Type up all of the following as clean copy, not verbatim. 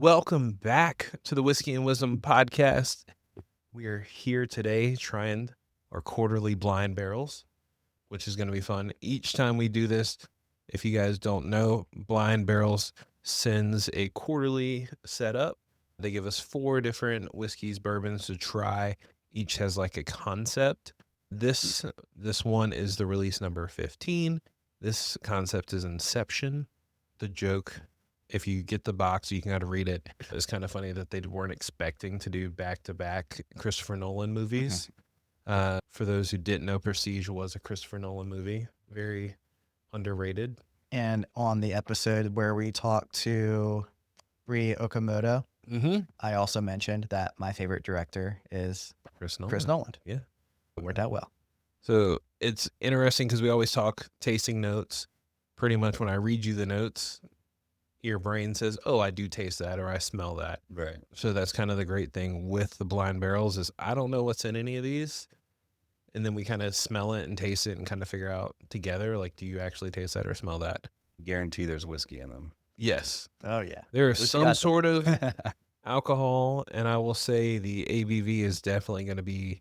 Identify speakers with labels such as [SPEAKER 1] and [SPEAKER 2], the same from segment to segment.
[SPEAKER 1] Welcome back to the Whiskey and Wisdom podcast. We are here today trying our quarterly blind barrels, which is going to be fun. Each time we do this, if you guys don't know, Blind Barrels sends a quarterly setup. They give us 4 different whiskeys, bourbons to try. Each has like a concept. This one is the release number 15. This concept is Inception. The joke, if you get the box, you can kind of read it. It's kind of funny that they weren't expecting to do back-to-back Christopher Nolan movies. For those who didn't know, Prestige was a Christopher Nolan movie. Very underrated.
[SPEAKER 2] And on the episode where we talked to Rie Okamoto, I also mentioned that my favorite director is
[SPEAKER 1] Chris Nolan.
[SPEAKER 2] Chris Nolan.
[SPEAKER 1] Yeah.
[SPEAKER 2] It worked out well.
[SPEAKER 1] So it's interesting because we always talk tasting notes. Pretty much when I read you the notes, your brain says, oh, I do taste that or I smell that.
[SPEAKER 3] Right.
[SPEAKER 1] So that's kind of the great thing with the blind barrels is I don't know what's in any of these. And then we kind of smell it and taste it and kind of figure out together, like, do you actually taste that or smell that?
[SPEAKER 3] Guarantee there's whiskey in them.
[SPEAKER 1] Yes.
[SPEAKER 2] Oh, yeah.
[SPEAKER 1] There is some sort of alcohol, and I will say the ABV is definitely going to be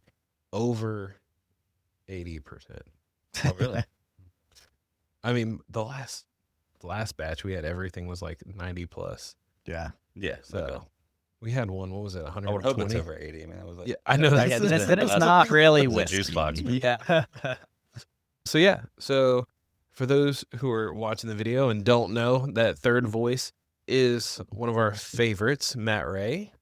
[SPEAKER 1] over 80%.
[SPEAKER 3] Oh, really?
[SPEAKER 1] I mean, the last batch we had, everything was like 90 plus.
[SPEAKER 2] Yeah.
[SPEAKER 3] Yeah.
[SPEAKER 1] So we had one, what was it, 120?
[SPEAKER 3] I would hope it's over 80. I mean, that was like,
[SPEAKER 1] Yeah, I know
[SPEAKER 2] Then it's not really whiskey.
[SPEAKER 3] juice box.
[SPEAKER 2] Yeah.
[SPEAKER 1] So for those who are watching the video and don't know, that third voice is one of our favorites, Matt Ray.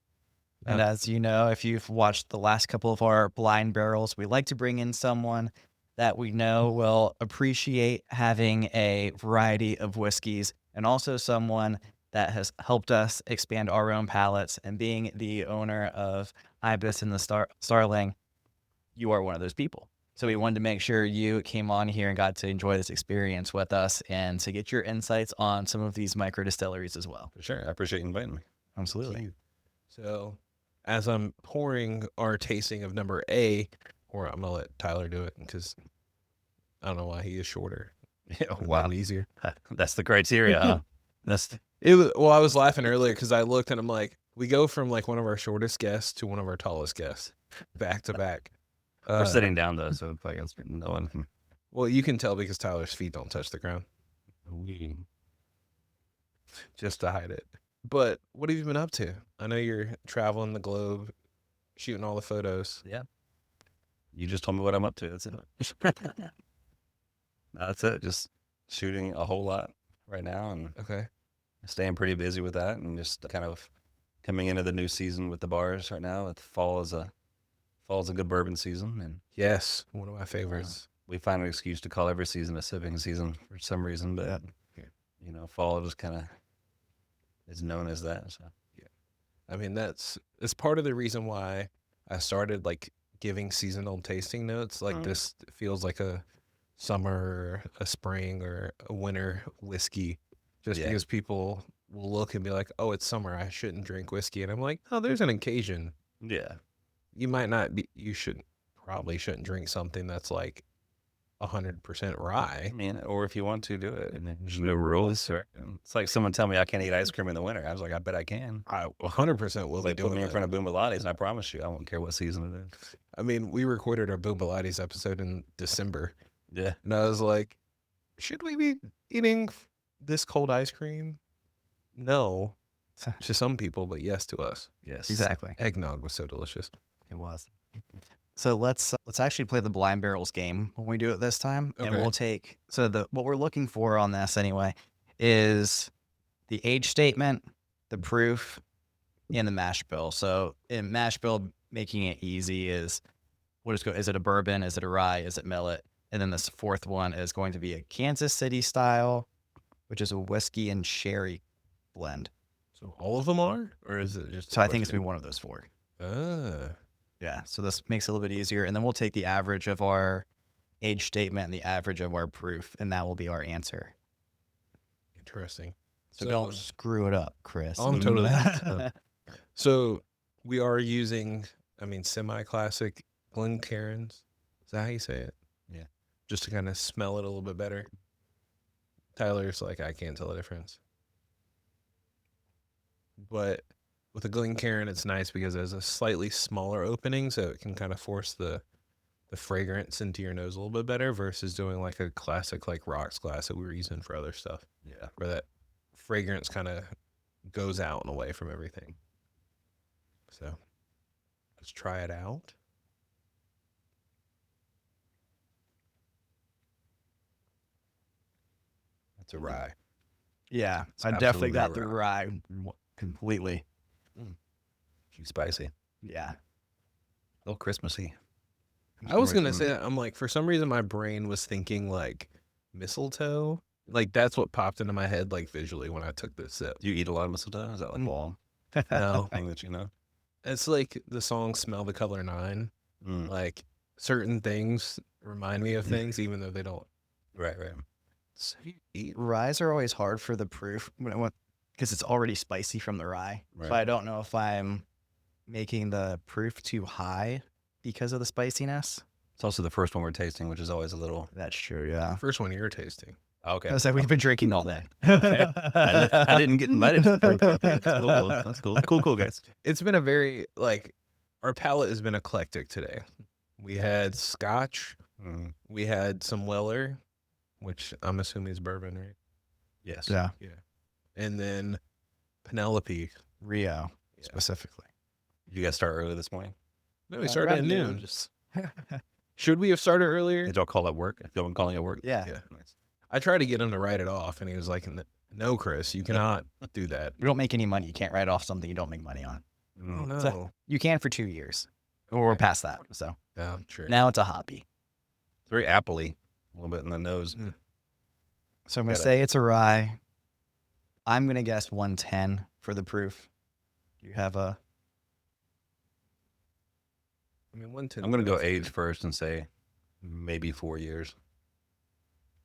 [SPEAKER 2] And as you know, if you've watched the last couple of our blind barrels, we like to bring in someone that we know will appreciate having a variety of whiskeys, and also someone that has helped us expand our own palates. And being the owner of Ibis and the Starling, you are one of those people. So we wanted to make sure you came on here and got to enjoy this experience with us and to get your insights on some of these micro distilleries as well.
[SPEAKER 3] For sure. I appreciate you inviting me.
[SPEAKER 2] Absolutely.
[SPEAKER 1] So as I'm pouring our tasting of number A, or I'm going to let Tyler do it because I don't know why he is shorter.
[SPEAKER 3] Yeah,
[SPEAKER 1] Wow. Easier.
[SPEAKER 3] That's the criteria, huh?
[SPEAKER 1] I was laughing earlier because I looked and I'm like, we go from like one of our shortest guests to one of our tallest guests back to back.
[SPEAKER 3] We're sitting down, though, so I guess no one can.
[SPEAKER 1] Well, you can tell because Tyler's feet don't touch the ground. Just to hide it. But what have you been up to? I know you're traveling the globe, shooting all the photos.
[SPEAKER 3] Yeah. You just told me what I'm up to. That's it. That's it. Just shooting a whole lot right now and
[SPEAKER 1] Okay.
[SPEAKER 3] staying pretty busy with that and just kind of coming into the new season with the bars right now. Fall is a good bourbon season, and
[SPEAKER 1] Yes, one of my favorites.
[SPEAKER 3] we find an excuse to call every season a sipping season for some reason, but fall just kind of is known as that. So
[SPEAKER 1] I mean, it's part of the reason why I started like giving seasonal tasting notes. Like this feels like a summer, a spring, or a winter whiskey, just because people will look and be like, oh, it's summer, I shouldn't drink whiskey. And I'm like, oh, there's an occasion.
[SPEAKER 3] yeah,
[SPEAKER 1] You probably shouldn't drink something that's like 100% rye.
[SPEAKER 3] I mean, or if you want to do it, and there's no rules. It's like someone tell me I can't eat ice cream in the winter. I was like, I bet I can.
[SPEAKER 1] I 100% will be
[SPEAKER 3] They
[SPEAKER 1] doing
[SPEAKER 3] put me in
[SPEAKER 1] that.
[SPEAKER 3] front of Boom Pilates, and I promise you, I won't care what season it is.
[SPEAKER 1] I mean, we recorded our Boom Pilates episode in December.
[SPEAKER 3] Yeah.
[SPEAKER 1] And I was like, should we be eating this cold ice cream? No. To some people, but yes to us.
[SPEAKER 3] Yes.
[SPEAKER 2] Exactly.
[SPEAKER 1] Eggnog was so delicious.
[SPEAKER 2] It was. So let's actually play the blind barrels game when we do it this time, and
[SPEAKER 1] Okay.
[SPEAKER 2] we'll take what we're looking for on this anyway is the age statement, the proof, and the mash bill. So in mash bill, making it easy is is it a bourbon? Is it a rye? Is it millet? And then this fourth one is going to be a Kansas City style, which is a whiskey and sherry blend.
[SPEAKER 1] So all of them are? Or is it just...
[SPEAKER 2] So I think it's going to be one of those 4.
[SPEAKER 1] Ah.
[SPEAKER 2] Yeah, so this makes it a little bit easier. And then we'll take the average of our age statement and the average of our proof, and that will be our answer.
[SPEAKER 1] Interesting.
[SPEAKER 2] So don't screw it up, Chris.
[SPEAKER 1] I'm totally... So we are using, semi-classic Glencairns. Is that how you say it?
[SPEAKER 3] Yeah.
[SPEAKER 1] Just to kind of smell it a little bit better. Tyler's like, I can't tell the difference. but with a Glencairn, it's nice because it has a slightly smaller opening, so it can kind of force the fragrance into your nose a little bit better versus doing like a classic like rocks glass that we were using for other stuff,
[SPEAKER 3] Yeah.
[SPEAKER 1] where that fragrance kind of goes out and away from everything. So let's try it out.
[SPEAKER 3] That's a rye.
[SPEAKER 2] Yeah,
[SPEAKER 3] It's
[SPEAKER 2] I definitely
[SPEAKER 3] absolutely
[SPEAKER 2] got the
[SPEAKER 3] rye.
[SPEAKER 2] rye completely.
[SPEAKER 3] Too spicy.
[SPEAKER 2] Yeah.
[SPEAKER 3] A little Christmassy.
[SPEAKER 1] I was gonna say that. I'm like, for some reason my brain was thinking like mistletoe. Like that's what popped into my head like visually when I took this sip.
[SPEAKER 3] Do you eat a lot of mistletoe? Is that like fall
[SPEAKER 1] No,
[SPEAKER 3] thing that you know?
[SPEAKER 1] it's like the song "Smell the Color 9."
[SPEAKER 3] Mm.
[SPEAKER 1] Like certain things remind me of things, even though they don't.
[SPEAKER 3] Right.
[SPEAKER 1] So you eat.
[SPEAKER 2] Ryes are always hard for the proof because it's already spicy from the rye.
[SPEAKER 3] Right.
[SPEAKER 2] So I don't know if I'm making the proof too high because of the spiciness.
[SPEAKER 3] It's also the first one we're tasting, which is always a little.
[SPEAKER 2] That's true, yeah.
[SPEAKER 1] First one you're tasting.
[SPEAKER 3] Okay.
[SPEAKER 2] I was like, we've been drinking all day.
[SPEAKER 3] I didn't get invited. That's cool. Cool, guys.
[SPEAKER 1] It's been a very like our palate has been eclectic today. We had Scotch,
[SPEAKER 3] Mm.
[SPEAKER 1] we had some Weller, which I'm assuming is bourbon, right?
[SPEAKER 3] Yes.
[SPEAKER 2] Yeah.
[SPEAKER 1] And then Penelope.
[SPEAKER 2] Rio,
[SPEAKER 1] Yeah.
[SPEAKER 2] specifically.
[SPEAKER 3] You guys start early this morning?
[SPEAKER 1] No, we started at
[SPEAKER 2] around
[SPEAKER 1] noon. Should we have started earlier?
[SPEAKER 3] Did y'all call at work? If y'all been calling at work?
[SPEAKER 2] Yeah.
[SPEAKER 1] Yeah.
[SPEAKER 3] Nice.
[SPEAKER 1] I tried to get him to write it off, and he was like, "No, Chris, you cannot do that."
[SPEAKER 2] You don't make any money. You can't write off something you don't make money on.
[SPEAKER 3] Mm.
[SPEAKER 1] no.
[SPEAKER 2] So- You can for 2 years. Or we're past that. So
[SPEAKER 1] Yeah, true.
[SPEAKER 2] now it's a hobby.
[SPEAKER 3] It's very appley, a little bit in the nose.
[SPEAKER 2] So I'm going to
[SPEAKER 3] Got it.
[SPEAKER 2] say it's a rye. I'm going to guess 110 for the proof. You have a...
[SPEAKER 1] I mean, 110.
[SPEAKER 3] I'm gonna go age first and say maybe 4 years.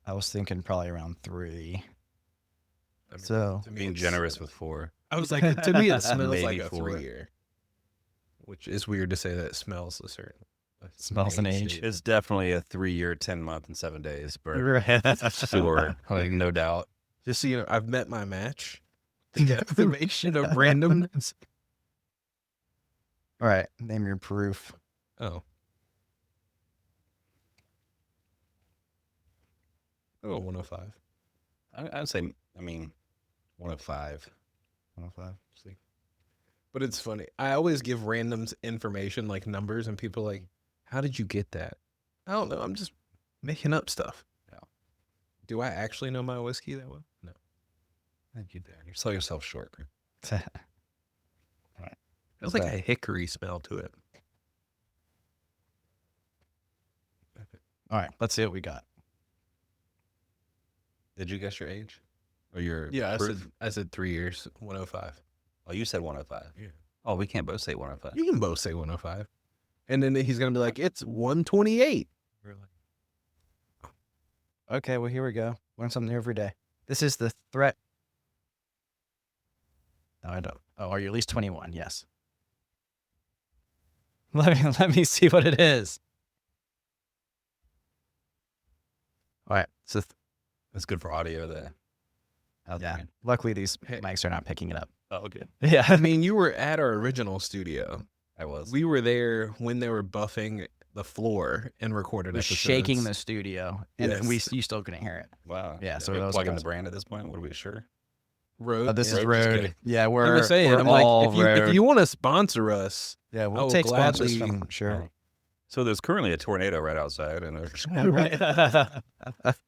[SPEAKER 2] I was thinking probably around 3.
[SPEAKER 1] I mean,
[SPEAKER 2] So
[SPEAKER 1] to me,
[SPEAKER 3] Being
[SPEAKER 1] it's-
[SPEAKER 3] generous with 4.
[SPEAKER 1] I was like, to me, it smells like
[SPEAKER 3] Maybe
[SPEAKER 1] a
[SPEAKER 3] 4.
[SPEAKER 1] 3-year, which is weird to say that it smells a certain.
[SPEAKER 2] Smells an age.
[SPEAKER 1] statement.
[SPEAKER 3] It's definitely a 3-year, 10-month, and 7 days. Sure, like, no doubt.
[SPEAKER 1] Just so you know, I've met my match. The definition of randomness.
[SPEAKER 2] All right. Name your proof.
[SPEAKER 1] Oh. Oh, 105.
[SPEAKER 3] I'd say, I mean, 105.
[SPEAKER 2] 105.
[SPEAKER 3] See.
[SPEAKER 1] But it's funny. I always give randoms information like numbers, and people are like, how did you get that? I don't know. I'm just making up stuff.
[SPEAKER 3] Yeah.
[SPEAKER 1] Do I actually know my whiskey that well? No.
[SPEAKER 3] Thank you, Dan. You sell yourself short.
[SPEAKER 1] There's like a hickory smell to it.
[SPEAKER 2] All right. Let's see what we got.
[SPEAKER 3] Did you guess your age? Or your
[SPEAKER 1] Yeah,
[SPEAKER 3] proof?
[SPEAKER 1] I said 3 years, 105.
[SPEAKER 3] Oh, you said 105.
[SPEAKER 1] Yeah.
[SPEAKER 3] Oh, we can't both say 105.
[SPEAKER 1] You can both say 105. And then he's going to be like, it's 128. We're like,
[SPEAKER 2] Okay. Well, here we go. Learn something new every day. This is the threat. No, I don't. Oh, are you at least 21? Yes. Let me see what it is. All right. So
[SPEAKER 3] That's good for audio there.
[SPEAKER 2] yeah. Luckily, these
[SPEAKER 1] Hey.
[SPEAKER 2] mics are not picking it up.
[SPEAKER 3] Oh, okay.
[SPEAKER 2] Yeah.
[SPEAKER 1] I mean, you were at our original studio.
[SPEAKER 3] I was.
[SPEAKER 1] We were there when they were buffing the floor and recorded
[SPEAKER 2] was
[SPEAKER 1] episodes.
[SPEAKER 2] shaking the studio, and
[SPEAKER 1] Yes.
[SPEAKER 2] you still couldn't hear it.
[SPEAKER 3] Wow.
[SPEAKER 2] Yeah, so
[SPEAKER 3] we're
[SPEAKER 2] those
[SPEAKER 3] plugging
[SPEAKER 2] guys-
[SPEAKER 3] the brand at this point. What are we sure?
[SPEAKER 1] Road.
[SPEAKER 2] This
[SPEAKER 1] yeah.
[SPEAKER 2] is
[SPEAKER 3] Road, just
[SPEAKER 2] Road.
[SPEAKER 3] kidding.
[SPEAKER 2] Yeah,
[SPEAKER 1] I'm
[SPEAKER 2] we're
[SPEAKER 1] just saying.
[SPEAKER 2] we're
[SPEAKER 1] I'm like,
[SPEAKER 2] all
[SPEAKER 1] if
[SPEAKER 2] Road.
[SPEAKER 1] you want to sponsor us,
[SPEAKER 2] Yeah,
[SPEAKER 1] I
[SPEAKER 2] we'll
[SPEAKER 1] will
[SPEAKER 2] take sponsors
[SPEAKER 1] gladly-
[SPEAKER 2] from sure.
[SPEAKER 3] So there's currently a tornado right outside, and there's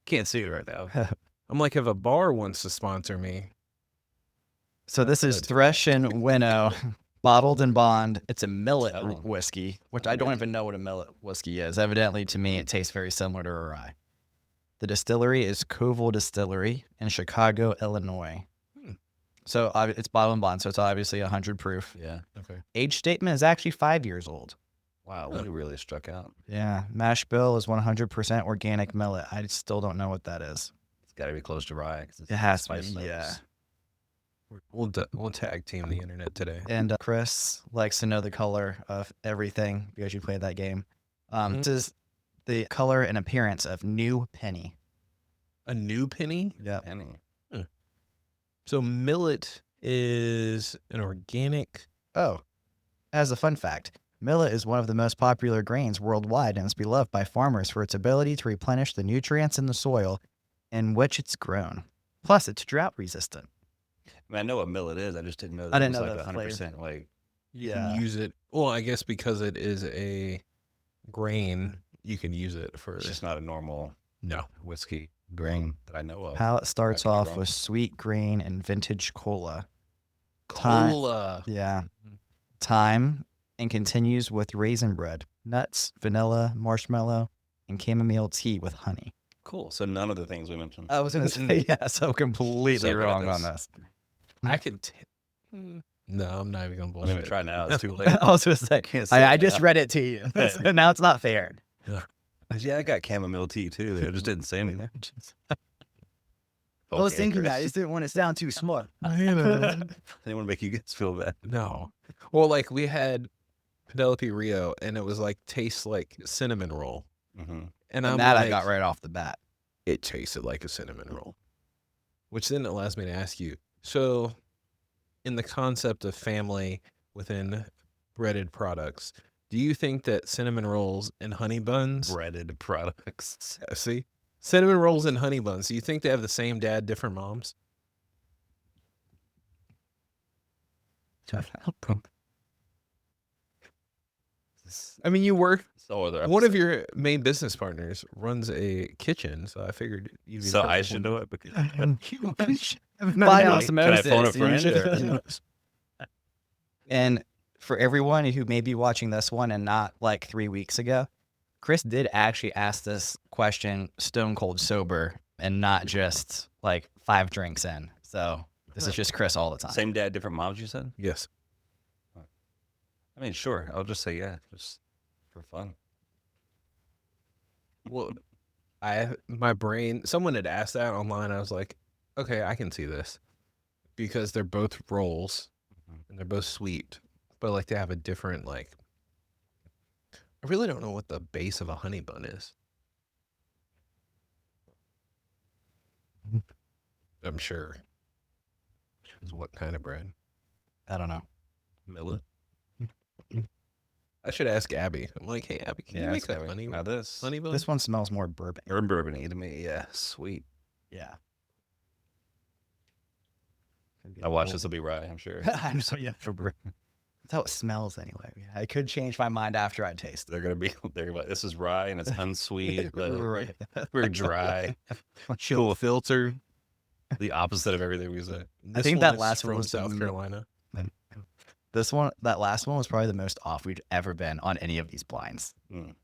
[SPEAKER 3] can't see it right now.
[SPEAKER 1] I'm like, if a bar wants to sponsor me,
[SPEAKER 2] So this is
[SPEAKER 1] Good.
[SPEAKER 2] Thresh and Winnow, bottled in bond. It's a millet
[SPEAKER 3] Oh.
[SPEAKER 2] whiskey, which I don't even know what a millet whiskey is. Evidently, to me, it tastes very similar to a rye. The distillery is Coville Distillery in Chicago, Illinois.
[SPEAKER 1] Hmm.
[SPEAKER 2] So it's bottled in bond, so it's obviously 100 proof.
[SPEAKER 3] Yeah.
[SPEAKER 1] okay.
[SPEAKER 2] Age statement is actually 5 years old.
[SPEAKER 3] Wow. We really struck out.
[SPEAKER 2] Yeah, mash bill is 100% organic millet. I still don't know what that is.
[SPEAKER 3] It's got to be close to rye. 'Cause it's
[SPEAKER 2] It has to
[SPEAKER 3] spice
[SPEAKER 2] be,
[SPEAKER 3] notes.
[SPEAKER 2] yeah.
[SPEAKER 1] We'll tag team the internet today.
[SPEAKER 2] And Chris likes to know the color of everything because you played that game.
[SPEAKER 1] Mhm.
[SPEAKER 2] This is the color and appearance of New Penny.
[SPEAKER 1] A new penny.
[SPEAKER 2] Yeah.
[SPEAKER 3] Penny.
[SPEAKER 1] So millet is an organic.
[SPEAKER 2] Oh, as a fun fact, millet is one of the most popular grains worldwide and is beloved by farmers for its ability to replenish the nutrients in the soil in which it's grown. Plus, it's drought resistant.
[SPEAKER 3] I mean, I know what millet is. I just didn't know that
[SPEAKER 2] I
[SPEAKER 3] it
[SPEAKER 2] didn't
[SPEAKER 3] was
[SPEAKER 2] know
[SPEAKER 3] like
[SPEAKER 2] the
[SPEAKER 3] 100% like.
[SPEAKER 1] You can use it. Well, I guess because it is a grain, you can use it for.
[SPEAKER 3] It's just not a normal
[SPEAKER 1] No.
[SPEAKER 3] whiskey grain that I know of.
[SPEAKER 2] Palate starts
[SPEAKER 3] could be
[SPEAKER 2] off
[SPEAKER 3] wrong.
[SPEAKER 2] with sweet grain and vintage cola. Time-
[SPEAKER 1] Cola.
[SPEAKER 2] Yeah. Thyme and continues with raisin bread, nuts, vanilla, marshmallow, and chamomile tea with honey.
[SPEAKER 3] Cool. So none of the things we mentioned.
[SPEAKER 2] I was going to say, yeah, so completely
[SPEAKER 3] So good at
[SPEAKER 2] wrong on
[SPEAKER 3] this.
[SPEAKER 2] this.
[SPEAKER 1] I could. No, I'm not even gonna
[SPEAKER 3] Don't even
[SPEAKER 1] bullshit.
[SPEAKER 3] try now. It's too late.
[SPEAKER 2] I was going to say,
[SPEAKER 3] Can't say
[SPEAKER 2] I
[SPEAKER 3] it
[SPEAKER 2] just
[SPEAKER 3] now.
[SPEAKER 2] read it to you. So now it's not fair.
[SPEAKER 3] Yeah, I got chamomile tea too. I just didn't say anything.
[SPEAKER 2] I was
[SPEAKER 3] Okay,
[SPEAKER 2] thinking that. I
[SPEAKER 3] Chris.
[SPEAKER 2] just didn't want to sound too smart.
[SPEAKER 3] I didn't want to make you guys feel bad.
[SPEAKER 1] No. Well, like we had Penelope Rio, and it was like tastes like cinnamon roll,
[SPEAKER 3] Mm-hmm.
[SPEAKER 1] and
[SPEAKER 2] And
[SPEAKER 1] I'm
[SPEAKER 2] that
[SPEAKER 1] like,
[SPEAKER 2] I got right off the bat.
[SPEAKER 1] It tasted like a cinnamon roll, which then allows me to ask you. So, in the concept of family within breaded products, do you think that cinnamon rolls and honey buns?
[SPEAKER 3] Breaded products.
[SPEAKER 1] See, cinnamon rolls and honey buns. Do you think they have the same dad, different moms? I mean, you work.
[SPEAKER 3] So other
[SPEAKER 1] One of your main business partners runs a kitchen, so I figured you'd be. the
[SPEAKER 3] So I
[SPEAKER 1] perfect
[SPEAKER 3] should
[SPEAKER 1] one.
[SPEAKER 3] know it because
[SPEAKER 2] By
[SPEAKER 3] Can I
[SPEAKER 2] osmosis.
[SPEAKER 3] phone a
[SPEAKER 2] you know?
[SPEAKER 3] friend?
[SPEAKER 2] And for everyone who may be watching this one and not like 3 weeks ago, Chris did actually ask this question stone cold sober and not just like 5 drinks in. So this is just Chris all the time.
[SPEAKER 3] Same dad, different moms. You said.
[SPEAKER 1] Yes.
[SPEAKER 3] I mean, sure. I'll just say yeah, just for fun.
[SPEAKER 1] Well, my brain. Someone had asked that online. I was like, okay, I can see this because they're both rolls and they're both sweet, but like they have a different like. I really don't know what the base of a honey bun is. I'm sure. Is what kind of bread?
[SPEAKER 2] I don't know.
[SPEAKER 3] Millet.
[SPEAKER 1] I should ask Abby. I'm like, hey Abby, can you make
[SPEAKER 3] that's
[SPEAKER 1] a honey
[SPEAKER 3] Now this.
[SPEAKER 1] honey bun?
[SPEAKER 2] This one smells more bourbon.
[SPEAKER 3] Or bourbony to me. Yeah, sweet.
[SPEAKER 2] Yeah.
[SPEAKER 3] I watch this will be rye. I'm sure.
[SPEAKER 2] I'm so yeah. That's how it smells anyway. I could change my mind after I taste it.
[SPEAKER 3] They're gonna be. They're like, this is rye and it's unsweet.
[SPEAKER 2] Right.
[SPEAKER 3] We're dry.
[SPEAKER 1] Chill filter.
[SPEAKER 3] The opposite of everything we say.
[SPEAKER 1] This
[SPEAKER 2] think
[SPEAKER 1] one
[SPEAKER 2] that
[SPEAKER 1] is
[SPEAKER 2] last one
[SPEAKER 1] from
[SPEAKER 2] was the
[SPEAKER 1] South
[SPEAKER 2] m-
[SPEAKER 1] Carolina.
[SPEAKER 2] That last one was probably the most off we'd ever been on any of these blinds.
[SPEAKER 1] I mean,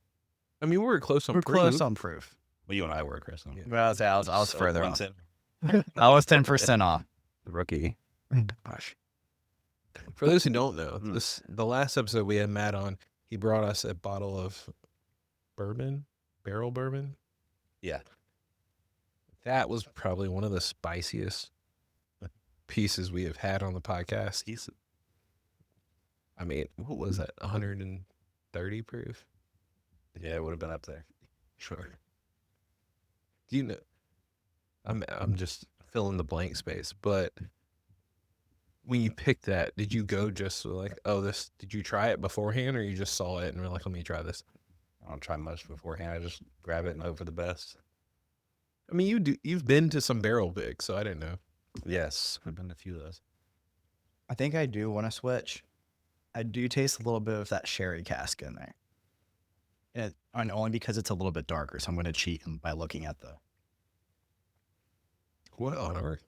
[SPEAKER 1] we were close on
[SPEAKER 2] We're
[SPEAKER 1] proof.
[SPEAKER 2] close on proof.
[SPEAKER 3] Well, you and I were, Chris.
[SPEAKER 1] Yeah.
[SPEAKER 2] Well, I was
[SPEAKER 3] So
[SPEAKER 2] further
[SPEAKER 3] once
[SPEAKER 2] off.
[SPEAKER 3] in,
[SPEAKER 2] I was 10% off.
[SPEAKER 3] the rookie.
[SPEAKER 1] Gosh. For those who don't know,
[SPEAKER 3] Hmm.
[SPEAKER 1] the last episode we had Matt on, he brought us a bottle of bourbon, barrel bourbon.
[SPEAKER 3] Yeah.
[SPEAKER 1] That was probably one of the spiciest pieces we have had on the podcast. I mean, what was that? 130 proof?
[SPEAKER 3] Yeah, it would have been up there.
[SPEAKER 1] Sure. Do you know? I'm just filling the blank space, but when you picked that, did you go just like, oh, this? Did you try it beforehand, or you just saw it and were like, let me try this?
[SPEAKER 3] I don't try much beforehand. I just grab it and hope for the best.
[SPEAKER 1] I mean, you've been to some barrel bigs, so I didn't know.
[SPEAKER 3] Yes, I've been to a few of those.
[SPEAKER 2] I think I do want to switch. I do taste a little bit of that sherry cask in there. And only because it's a little bit darker, so I'm going to cheat by looking at the...
[SPEAKER 1] What on earth?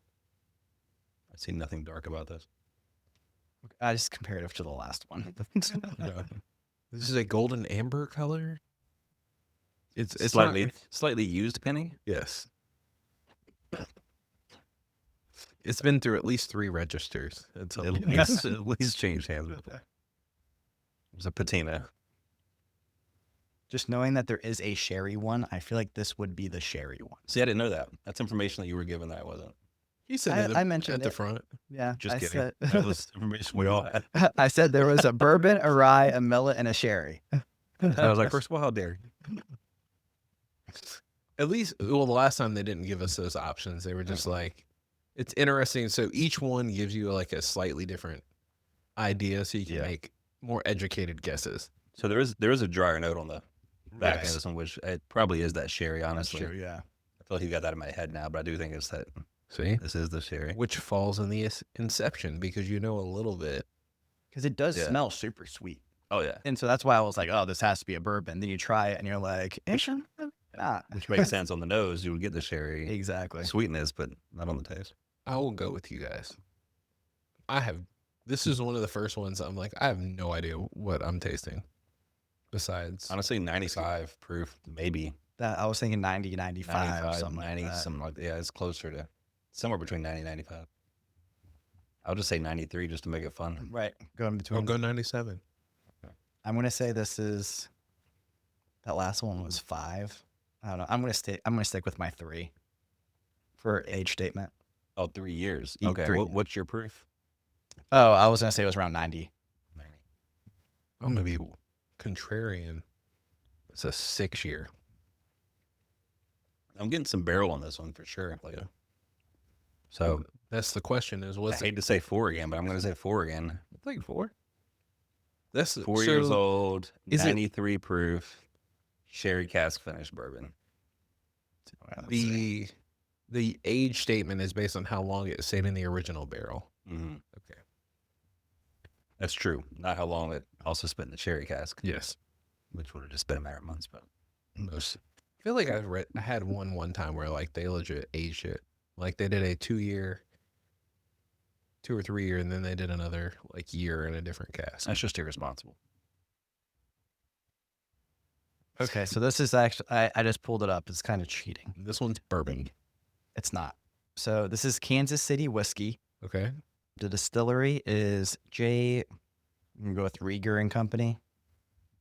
[SPEAKER 3] I see nothing dark about this.
[SPEAKER 2] I just comparative to the last one.
[SPEAKER 1] No. This is a golden amber color. It's
[SPEAKER 3] slightly
[SPEAKER 1] not-
[SPEAKER 3] slightly used penny.
[SPEAKER 1] yes. It's been through at least 3 registers. It's a
[SPEAKER 3] At least changed hands before. It was a patina.
[SPEAKER 2] Just knowing that there is a sherry one, I feel like this would be the sherry one.
[SPEAKER 3] See, I didn't know that. That's information that you were given that I wasn't.
[SPEAKER 1] He said
[SPEAKER 2] I mentioned
[SPEAKER 1] at the
[SPEAKER 2] it.
[SPEAKER 1] front.
[SPEAKER 2] Yeah,
[SPEAKER 3] Just
[SPEAKER 2] I
[SPEAKER 3] kidding.
[SPEAKER 2] said,
[SPEAKER 3] That was information we all had.
[SPEAKER 2] I said there was a bourbon, a rye, a millet, and a sherry.
[SPEAKER 3] I was like, first of all, how dare you?
[SPEAKER 1] At least, well, the last time they didn't give us those options. They were just like, It's interesting. So each one gives you like a slightly different idea, so you can
[SPEAKER 3] Yeah.
[SPEAKER 1] make more educated guesses.
[SPEAKER 3] So there is a drier note on the back end
[SPEAKER 1] Yes.
[SPEAKER 3] of this one, which it probably is that sherry. Honestly,
[SPEAKER 2] Sure, yeah.
[SPEAKER 3] I feel like you got that in my head now, but I do think it's that.
[SPEAKER 1] See,
[SPEAKER 3] This is the sherry.
[SPEAKER 1] which falls in the inception because you know a little bit.
[SPEAKER 2] Because it does
[SPEAKER 3] Yeah.
[SPEAKER 2] smell super sweet.
[SPEAKER 3] Oh yeah,
[SPEAKER 2] And so that's why I was like, oh, this has to be a bourbon. Then you try it and you're like, it's not.
[SPEAKER 3] which makes sense on the nose. You would get the sherry
[SPEAKER 2] Exactly.
[SPEAKER 3] sweetness, but not on the taste.
[SPEAKER 1] I will go with you guys. This is one of the first ones I'm like, I have no idea what I'm tasting. Besides,
[SPEAKER 3] Honestly, 95 proof, maybe
[SPEAKER 2] That I was thinking 90, 95,
[SPEAKER 3] 95,
[SPEAKER 2] something
[SPEAKER 3] 90,
[SPEAKER 2] like that.
[SPEAKER 3] something like that. Yeah, it's closer to somewhere between 90 and 95. I'll just say 93 just to make it fun.
[SPEAKER 2] Right. Go in
[SPEAKER 1] I'll
[SPEAKER 2] between.
[SPEAKER 1] go 97.
[SPEAKER 2] I'm gonna say this is that last one was 5. I don't know. I'm gonna stick with my 3 for age statement.
[SPEAKER 3] Oh, 3 years.
[SPEAKER 2] Eat
[SPEAKER 3] Okay.
[SPEAKER 2] 3.
[SPEAKER 3] What's your proof?
[SPEAKER 2] Oh, I was gonna say it was around 90.
[SPEAKER 3] 90.
[SPEAKER 1] I'm gonna be contrarian. It's a 6-year.
[SPEAKER 3] I'm getting some barrel on this one for sure. Like, so
[SPEAKER 1] That's the question: is
[SPEAKER 3] I
[SPEAKER 1] what's
[SPEAKER 3] hate to say 4 again, but I'm going to say 4 again.
[SPEAKER 1] it's like 4? That's
[SPEAKER 3] 4 years old,
[SPEAKER 1] is it-
[SPEAKER 3] 93 proof, sherry cask finished bourbon.
[SPEAKER 1] The age statement is based on how long it stayed in the original barrel.
[SPEAKER 3] Mm-hmm.
[SPEAKER 1] Okay.
[SPEAKER 3] That's true. Not how long it also spent in the sherry cask,
[SPEAKER 1] Yes.
[SPEAKER 3] which would have just been a matter of months. But
[SPEAKER 1] Most. I feel like I had one time where like they legit aged it. Like they did a 2-year, 2 or 3 year, and then they did another like year in a different cask.
[SPEAKER 3] that's just irresponsible.
[SPEAKER 2] Okay, so this is actually I just pulled it up. It's kind of cheating.
[SPEAKER 1] This one's bourbon.
[SPEAKER 2] It's not. So this is Kansas City whiskey.
[SPEAKER 1] Okay.
[SPEAKER 2] The distillery is I'm gonna go with Rieger and Company.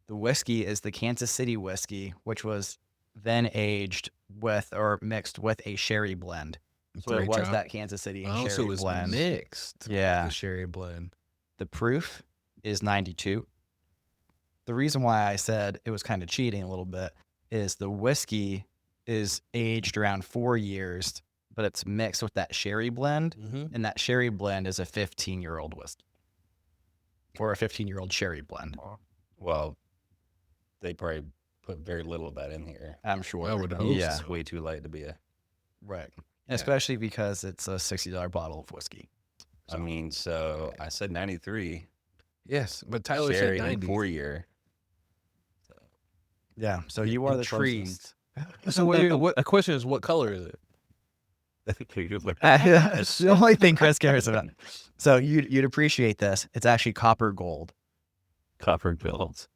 [SPEAKER 2] The whiskey is the Kansas City whiskey, which was then aged with or mixed with a sherry blend. So it
[SPEAKER 1] Great
[SPEAKER 2] was
[SPEAKER 1] job.
[SPEAKER 2] that Kansas City
[SPEAKER 1] Oh,
[SPEAKER 2] sherry
[SPEAKER 1] so it was
[SPEAKER 2] blend.
[SPEAKER 1] mixed.
[SPEAKER 2] Yeah.
[SPEAKER 1] The sherry blend.
[SPEAKER 2] The proof is 92. The reason why I said it was kind of cheating a little bit is the whiskey is aged around 4 years, but it's mixed with that sherry blend,
[SPEAKER 1] Mm-hmm.
[SPEAKER 2] and that sherry blend is a 15-year-old whiskey or a 15-year-old sherry blend.
[SPEAKER 3] Well, they probably put very little of that in here.
[SPEAKER 2] I'm sure.
[SPEAKER 1] I would hope
[SPEAKER 2] Yeah,
[SPEAKER 3] It's way too late to be a.
[SPEAKER 2] right.
[SPEAKER 1] Yeah.
[SPEAKER 2] Especially because it's a $60 bottle of whiskey.
[SPEAKER 3] I mean, so I said 93.
[SPEAKER 1] Yes, but Tyler
[SPEAKER 3] Sherry
[SPEAKER 1] said
[SPEAKER 3] in
[SPEAKER 1] 90.
[SPEAKER 3] 4 year.
[SPEAKER 2] Yeah, so you are the
[SPEAKER 1] Intrigued.
[SPEAKER 2] closest.
[SPEAKER 1] So what? The question is, what color is it?
[SPEAKER 2] It's the only thing Chris cares about. So you'd appreciate this. It's actually copper gold.
[SPEAKER 3] Copper bills.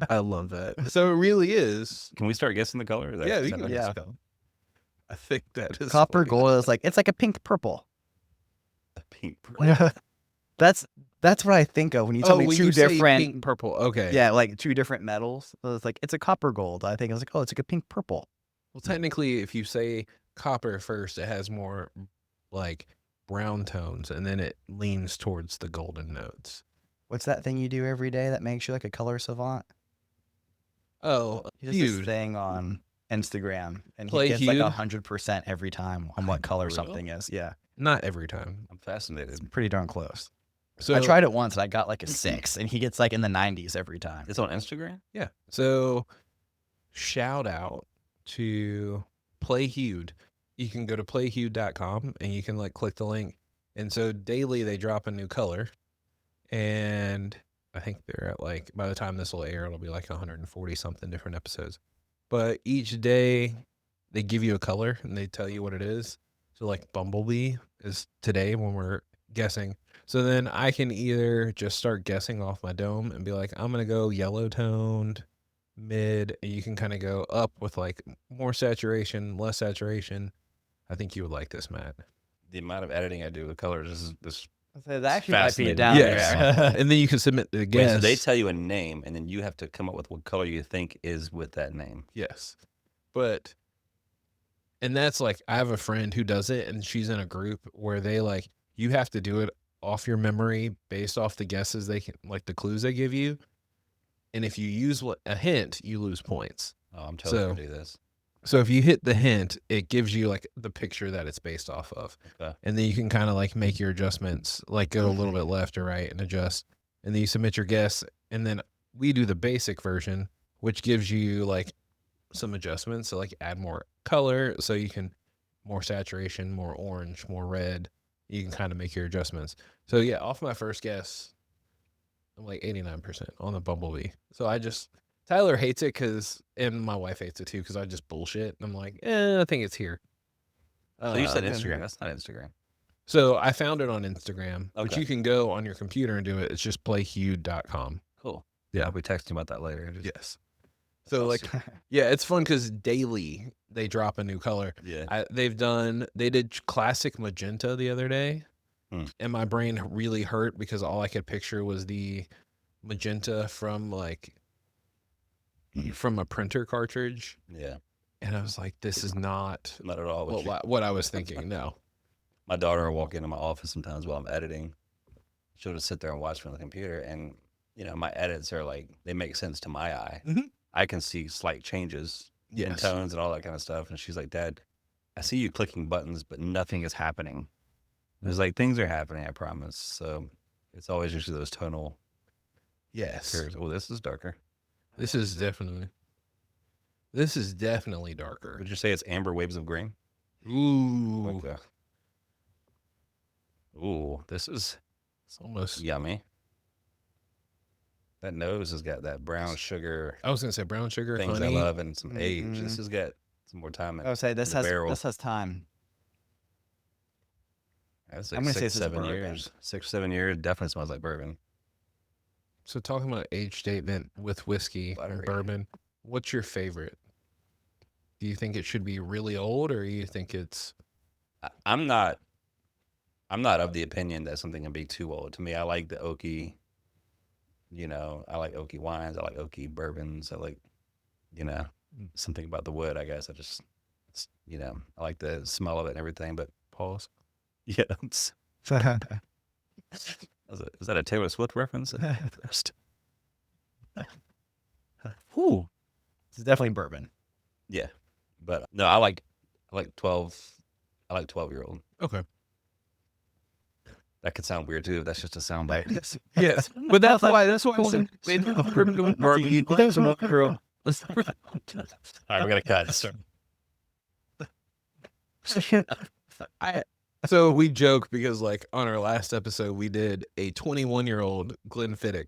[SPEAKER 1] I love that. So it really is.
[SPEAKER 3] Can we start guessing the color?
[SPEAKER 1] Yeah,
[SPEAKER 3] Is
[SPEAKER 1] we
[SPEAKER 3] that
[SPEAKER 1] can
[SPEAKER 3] what
[SPEAKER 2] yeah.
[SPEAKER 1] just go. I think that is
[SPEAKER 2] Copper
[SPEAKER 1] funny.
[SPEAKER 2] gold is it's like a pink purple.
[SPEAKER 3] the pink pearl?
[SPEAKER 2] That's what I think of when you tell me
[SPEAKER 1] when
[SPEAKER 2] two
[SPEAKER 1] you say
[SPEAKER 2] different.
[SPEAKER 1] pink, purple. Okay.
[SPEAKER 2] Yeah, like 2 different metals. So it's a copper gold. I think I was like, oh, it's like a pink purple.
[SPEAKER 1] Well, technically, if you say copper first, it has more like brown tones, and then it leans towards the golden notes.
[SPEAKER 2] What's that thing you do every day that makes you like a color savant?
[SPEAKER 1] Oh,
[SPEAKER 2] He does this
[SPEAKER 1] huge.
[SPEAKER 2] thing on Instagram, and
[SPEAKER 1] Play
[SPEAKER 2] he gets like
[SPEAKER 1] hued?
[SPEAKER 2] 100% every time on what color
[SPEAKER 1] Really?
[SPEAKER 2] something is. Yeah,
[SPEAKER 1] Not every time.
[SPEAKER 3] I'm fascinated.
[SPEAKER 2] pretty darn close.
[SPEAKER 1] So
[SPEAKER 2] I tried it once and I got like a 6, and he gets like in the 90s every time.
[SPEAKER 3] It's on Instagram?
[SPEAKER 1] Yeah. So shout out to Play Hued. You can go to playhued.com and you can like click the link. And so daily they drop a new color. And I think they're at like, by the time this will air, it'll be like 140 something different episodes. But each day they give you a color and they tell you what it is. So like Bumblebee is today when we're guessing. So then I can either just start guessing off my dome and be like, I'm going to go yellow toned, mid, and you can kind of go up with like more saturation, less saturation. I think you would like this, Matt.
[SPEAKER 3] The amount of editing I do with colors is this.
[SPEAKER 2] So that actually might be
[SPEAKER 3] Fascinating.
[SPEAKER 2] down
[SPEAKER 1] Yes.
[SPEAKER 2] there.
[SPEAKER 1] And then you can submit the
[SPEAKER 3] Wait,
[SPEAKER 1] guess.
[SPEAKER 3] so they tell you a name, and then you have to come up with what color you think is with that name.
[SPEAKER 1] Yes. But, and that's like, I have a friend who does it, and she's in a group where they like, you have to do it off your memory based off the guesses they can, like the clues they give you. And if you use a hint, you lose points.
[SPEAKER 3] Oh, I'm totally
[SPEAKER 1] So-
[SPEAKER 3] gonna do this.
[SPEAKER 1] So if you hit the hint, it gives you like the picture that it's based off of.
[SPEAKER 3] Okay.
[SPEAKER 1] And then you can kind of like make your adjustments, like go a little bit left or right and adjust. And then you submit your guess. And then we do the basic version, which gives you like some adjustments. So like add more color so you can more saturation, more orange, more red. You can kind of make your adjustments. So yeah, off my first guess, I'm like 89% on the Bumblebee. So Tyler hates it and my wife hates it too because I just bullshit. And I'm like, I think it's here.
[SPEAKER 3] So you said
[SPEAKER 1] Um,
[SPEAKER 3] Instagram. That's not Instagram.
[SPEAKER 1] So I found it on Instagram, which
[SPEAKER 3] Okay.
[SPEAKER 1] you can go on your computer and do it. It's just playhue.com.
[SPEAKER 3] Cool.
[SPEAKER 1] Yeah.
[SPEAKER 3] I'll be texting about that later.
[SPEAKER 1] Yes. So like, yeah, it's fun because daily they drop a new color.
[SPEAKER 3] Yeah.
[SPEAKER 1] They did classic magenta the other day, and my brain really hurt because all I could picture was the magenta from a printer cartridge.
[SPEAKER 3] Yeah.
[SPEAKER 1] And I was like, this is not
[SPEAKER 3] Not at all.
[SPEAKER 1] what I was thinking. No.
[SPEAKER 3] My daughter will walk into my office sometimes while I'm editing. She'll just sit there and watch me on the computer, and my edits are like, they make sense to my eye.
[SPEAKER 1] Mhm.
[SPEAKER 3] I can see slight changes in tones and all that kind of stuff. And she's like, Dad, I see you clicking buttons, but nothing is happening. There's like, things are happening, I promise. So it's always usually those tonal
[SPEAKER 1] Yes.
[SPEAKER 3] curves. Oh, this is darker.
[SPEAKER 1] This is definitely darker.
[SPEAKER 3] Would you say it's amber waves of green?
[SPEAKER 1] Ooh.
[SPEAKER 3] Okay. Ooh, this is
[SPEAKER 1] It's almost.
[SPEAKER 3] yummy. That nose has got that brown sugar
[SPEAKER 1] I was gonna say brown sugar,
[SPEAKER 3] things
[SPEAKER 1] honey.
[SPEAKER 3] I love, and some age.
[SPEAKER 2] Mhm.
[SPEAKER 3] This has got some more time.
[SPEAKER 2] I would say this
[SPEAKER 3] the barrel.
[SPEAKER 2] has time.
[SPEAKER 3] I'd say
[SPEAKER 2] I'm gonna say this
[SPEAKER 3] six,
[SPEAKER 2] is
[SPEAKER 3] 7
[SPEAKER 2] bourbon.
[SPEAKER 3] years. 6, 7 years. Definitely smells like bourbon.
[SPEAKER 1] So talking about age statement with whiskey and
[SPEAKER 3] Buttery.
[SPEAKER 1] bourbon, what's your favorite? Do you think it should be really old, or you think it's
[SPEAKER 3] I'm not of the opinion that something can be too old. To me, I like the oaky. I like oaky wines. I like oaky bourbons. I like, something about the wood. I guess I like the smell of it and everything. But
[SPEAKER 1] pause?
[SPEAKER 3] yeah, is that a Taylor Swift reference?
[SPEAKER 2] Whew. It's definitely bourbon.
[SPEAKER 3] Yeah, but no, I like 12. I like 12-year-old.
[SPEAKER 1] Okay.
[SPEAKER 3] That could sound weird too. If that's just a sound bite.
[SPEAKER 1] Yes, but that's why I wasn't.
[SPEAKER 3] All right, we gotta cut.
[SPEAKER 1] So we joke because like on our last episode we did a 21-year-old Glenfiddich.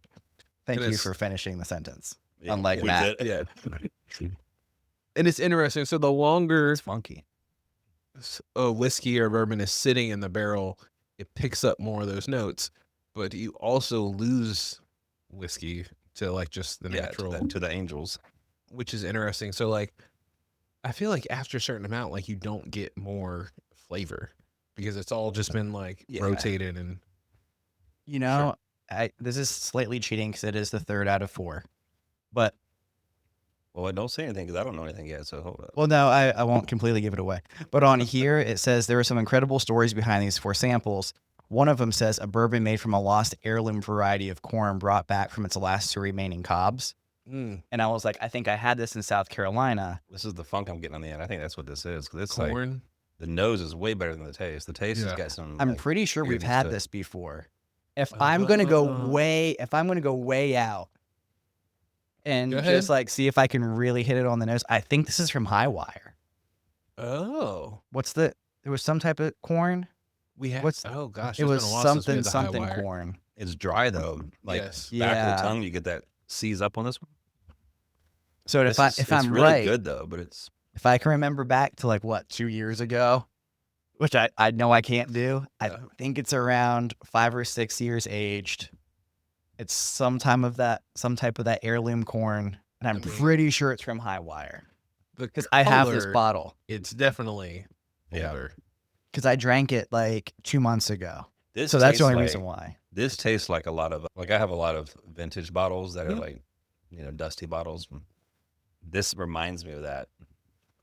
[SPEAKER 2] Thank
[SPEAKER 1] And
[SPEAKER 2] you
[SPEAKER 1] it's-
[SPEAKER 2] for finishing the sentence.
[SPEAKER 3] Yeah,
[SPEAKER 2] Unlike
[SPEAKER 3] we
[SPEAKER 2] Matt.
[SPEAKER 3] did.
[SPEAKER 1] Yeah. And it's interesting. So the longer
[SPEAKER 2] It's funky.
[SPEAKER 1] a whiskey or bourbon is sitting in the barrel, it picks up more of those notes, but you also lose whiskey to like just the natural,
[SPEAKER 3] to the angels.
[SPEAKER 1] which is interesting. So like, I feel like after a certain amount, like you don't get more flavor because it's all just been like
[SPEAKER 3] Yeah.
[SPEAKER 1] rotated and
[SPEAKER 2] This is slightly cheating because it is the third out of 4. But,
[SPEAKER 3] Well, don't say anything because I don't know anything yet. So hold up.
[SPEAKER 2] well, no, I won't completely give it away. But on here, it says there are some incredible stories behind these 4 samples. One of them says a bourbon made from a lost heirloom variety of corn brought back from its last 2 remaining cobs. And I was like, I think I had this in South Carolina.
[SPEAKER 3] This is the funk I'm getting on the end. I think that's what this is. 'Cause it's like
[SPEAKER 1] corn.
[SPEAKER 3] the nose is way better than the taste. The taste has
[SPEAKER 1] Yeah.
[SPEAKER 3] got some.
[SPEAKER 2] I'm
[SPEAKER 3] like,
[SPEAKER 2] pretty sure we've
[SPEAKER 3] weirdness
[SPEAKER 2] had
[SPEAKER 3] to it.
[SPEAKER 2] this before. If I'm gonna go way out and
[SPEAKER 1] Go ahead.
[SPEAKER 2] just like see if I can really hit it on the nose, I think this is from High Wire.
[SPEAKER 1] Oh,
[SPEAKER 2] There was some type of corn.
[SPEAKER 1] we have.
[SPEAKER 2] What's-
[SPEAKER 1] Oh gosh,
[SPEAKER 2] It
[SPEAKER 1] it's
[SPEAKER 2] was
[SPEAKER 1] been a while since we had
[SPEAKER 2] something
[SPEAKER 1] the High Wire.
[SPEAKER 2] corn.
[SPEAKER 3] It's dry though. Like
[SPEAKER 1] Yes.
[SPEAKER 3] back of
[SPEAKER 2] Yeah.
[SPEAKER 3] the tongue, you get that seize up on this one.
[SPEAKER 2] So
[SPEAKER 3] This is-
[SPEAKER 2] if
[SPEAKER 3] it's
[SPEAKER 2] I'm
[SPEAKER 3] really
[SPEAKER 2] right,
[SPEAKER 3] good though, but it's
[SPEAKER 2] if I can remember back to like 2 years ago, which I know I can't do, I
[SPEAKER 1] Yeah.
[SPEAKER 2] think it's around 5 or 6 years aged. It's some type of that heirloom corn, and I'm
[SPEAKER 1] I mean-
[SPEAKER 2] pretty sure it's from High Wire
[SPEAKER 1] Because
[SPEAKER 2] because I have this bottle
[SPEAKER 1] It's definitely
[SPEAKER 3] Yeah.
[SPEAKER 1] older.
[SPEAKER 2] because I drank it like 2 months ago.
[SPEAKER 3] this.
[SPEAKER 2] So that's the
[SPEAKER 3] tastes
[SPEAKER 2] only
[SPEAKER 3] like-
[SPEAKER 2] reason why.
[SPEAKER 3] This tastes like a lot of I have a lot of vintage bottles that are
[SPEAKER 1] Mhm.
[SPEAKER 3] like dusty bottles. This reminds me of that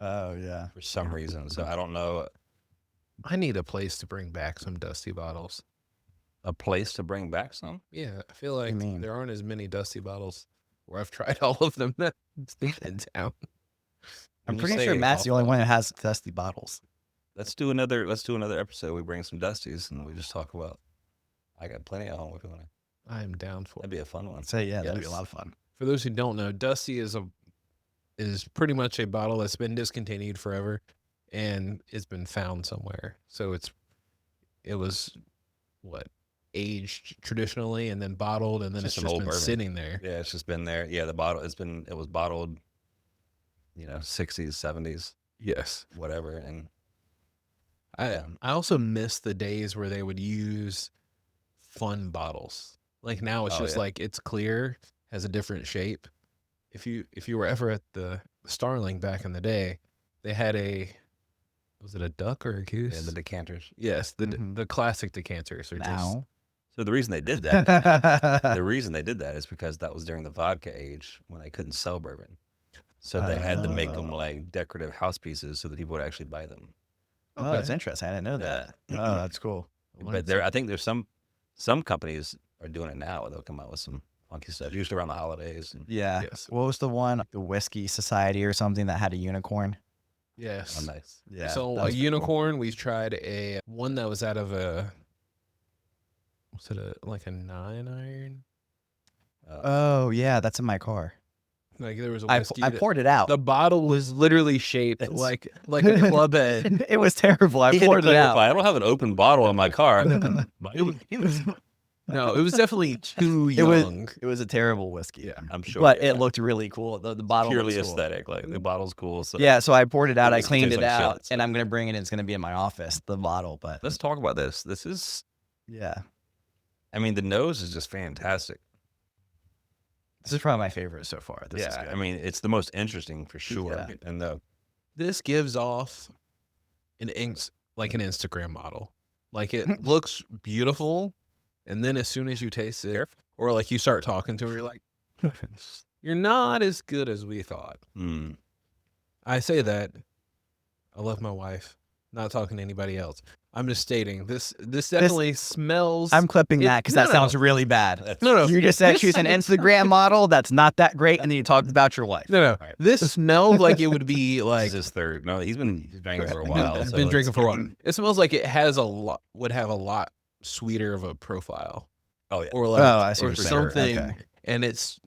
[SPEAKER 2] Oh yeah.
[SPEAKER 3] for some reason. So I don't know
[SPEAKER 1] I need a place to bring back some dusty bottles.
[SPEAKER 3] a place to bring back some.
[SPEAKER 1] Yeah, I feel like
[SPEAKER 2] mean?
[SPEAKER 1] there aren't as many dusty bottles where I've tried all of them that's in town.
[SPEAKER 2] I'm
[SPEAKER 3] When you
[SPEAKER 2] pretty
[SPEAKER 3] say
[SPEAKER 2] sure Matt's the only
[SPEAKER 3] alpha,
[SPEAKER 2] one that has dusty bottles.
[SPEAKER 3] Let's do another episode. We bring some Dusties and we just talk about. I got plenty at home if you want to.
[SPEAKER 1] I am down for
[SPEAKER 3] That'd
[SPEAKER 1] it.
[SPEAKER 3] be a fun one.
[SPEAKER 2] So yeah, that'd be a
[SPEAKER 3] Yes.
[SPEAKER 2] lot of fun.
[SPEAKER 1] For those who don't know, Dusty is pretty much a bottle that's been discontinued forever, and it's been found somewhere. So it was what, aged traditionally and then bottled, and then
[SPEAKER 3] Just
[SPEAKER 1] it's
[SPEAKER 3] an
[SPEAKER 1] just
[SPEAKER 3] old
[SPEAKER 1] been
[SPEAKER 3] bourbon.
[SPEAKER 1] sitting there.
[SPEAKER 3] Yeah, it's just been there. Yeah, the bottle. It was bottled. 60s, 70s,
[SPEAKER 1] Yes.
[SPEAKER 3] whatever, and
[SPEAKER 1] I also miss the days where they would use fun bottles. Like now it's
[SPEAKER 3] Oh,
[SPEAKER 1] just
[SPEAKER 3] yeah.
[SPEAKER 1] like it's clear, has a different shape. If you were ever at the Starling back in the day, they had was it a duck or a goose?
[SPEAKER 3] yeah, the decanters.
[SPEAKER 1] Yes,
[SPEAKER 2] Mhm.
[SPEAKER 1] the classic decanters are just
[SPEAKER 2] Now,
[SPEAKER 3] So the reason they did that, is because that was during the vodka age when they couldn't sell bourbon. So they had to make them like decorative house pieces so that people would actually buy them.
[SPEAKER 2] oh, that's interesting. I didn't know that. Oh, that's cool.
[SPEAKER 3] But I think there's some companies are doing it now. They'll come out with some funky stuff, usually around the holidays. And,
[SPEAKER 2] Yeah.
[SPEAKER 1] Yes.
[SPEAKER 2] What was the one? The Whiskey Society or something that had a unicorn?
[SPEAKER 1] Yes.
[SPEAKER 3] oh, nice.
[SPEAKER 2] Yeah.
[SPEAKER 1] So
[SPEAKER 2] that
[SPEAKER 1] a
[SPEAKER 2] was pretty cool.
[SPEAKER 1] unicorn, we've tried one that was out of was it like a 9-iron?
[SPEAKER 2] Oh yeah, that's in my car.
[SPEAKER 1] Like there was a
[SPEAKER 2] I
[SPEAKER 1] whiskey.
[SPEAKER 2] poured it out.
[SPEAKER 1] The bottle was literally shaped
[SPEAKER 3] It's-
[SPEAKER 1] like a club head.
[SPEAKER 2] It was terrible. I
[SPEAKER 3] He had to
[SPEAKER 2] poured it out.
[SPEAKER 3] clarify, I don't have an open bottle in my car.
[SPEAKER 1] No, it was definitely too
[SPEAKER 2] It was-
[SPEAKER 1] young.
[SPEAKER 2] It was a terrible whiskey.
[SPEAKER 1] Yeah.
[SPEAKER 3] I'm sure.
[SPEAKER 2] But
[SPEAKER 3] yeah.
[SPEAKER 2] it looked really cool. The bottle
[SPEAKER 3] purely
[SPEAKER 2] looks cool.
[SPEAKER 3] aesthetic. Like the bottle's cool. So
[SPEAKER 2] Yeah, so I poured it out. I
[SPEAKER 3] It
[SPEAKER 2] cleaned
[SPEAKER 3] tastes
[SPEAKER 2] it
[SPEAKER 3] like shit,
[SPEAKER 2] out,
[SPEAKER 3] so-
[SPEAKER 2] and I'm gonna bring it. It's gonna be in my office. The bottle, but
[SPEAKER 3] let's talk about this. This is,
[SPEAKER 2] yeah,
[SPEAKER 3] I mean, the nose is just fantastic.
[SPEAKER 2] this is probably my favorite so far. This is
[SPEAKER 3] Yeah,
[SPEAKER 2] good.
[SPEAKER 3] I mean, it's the most interesting for sure.
[SPEAKER 2] Yeah.
[SPEAKER 3] And
[SPEAKER 1] This gives off like an Instagram model. Like it looks beautiful, and then as soon as you taste it, or like you start talking to her, you're like, you're not as good as we thought.
[SPEAKER 3] mm,
[SPEAKER 1] I say that. I love my wife. Not talking to anybody else. I'm just stating this definitely smells.
[SPEAKER 2] I'm clipping that because that
[SPEAKER 1] no,
[SPEAKER 2] sounds really bad.
[SPEAKER 3] that's,
[SPEAKER 1] No, no.
[SPEAKER 2] You just said
[SPEAKER 1] This-
[SPEAKER 2] she's an Instagram model. That's not that great, and then you talked about your wife.
[SPEAKER 1] No.
[SPEAKER 3] Right.
[SPEAKER 1] This smells like it would be
[SPEAKER 3] this
[SPEAKER 1] like
[SPEAKER 3] is his third. No, he's been drinking for a
[SPEAKER 1] I've
[SPEAKER 3] while.
[SPEAKER 1] been
[SPEAKER 3] so
[SPEAKER 1] been
[SPEAKER 3] it's-
[SPEAKER 1] drinking for a while. It smells like it would have a lot sweeter of a profile,
[SPEAKER 3] Oh yeah.
[SPEAKER 1] or like
[SPEAKER 2] Oh, I see
[SPEAKER 1] or
[SPEAKER 2] what you're saying.
[SPEAKER 1] something.
[SPEAKER 2] Okay.
[SPEAKER 1] And it's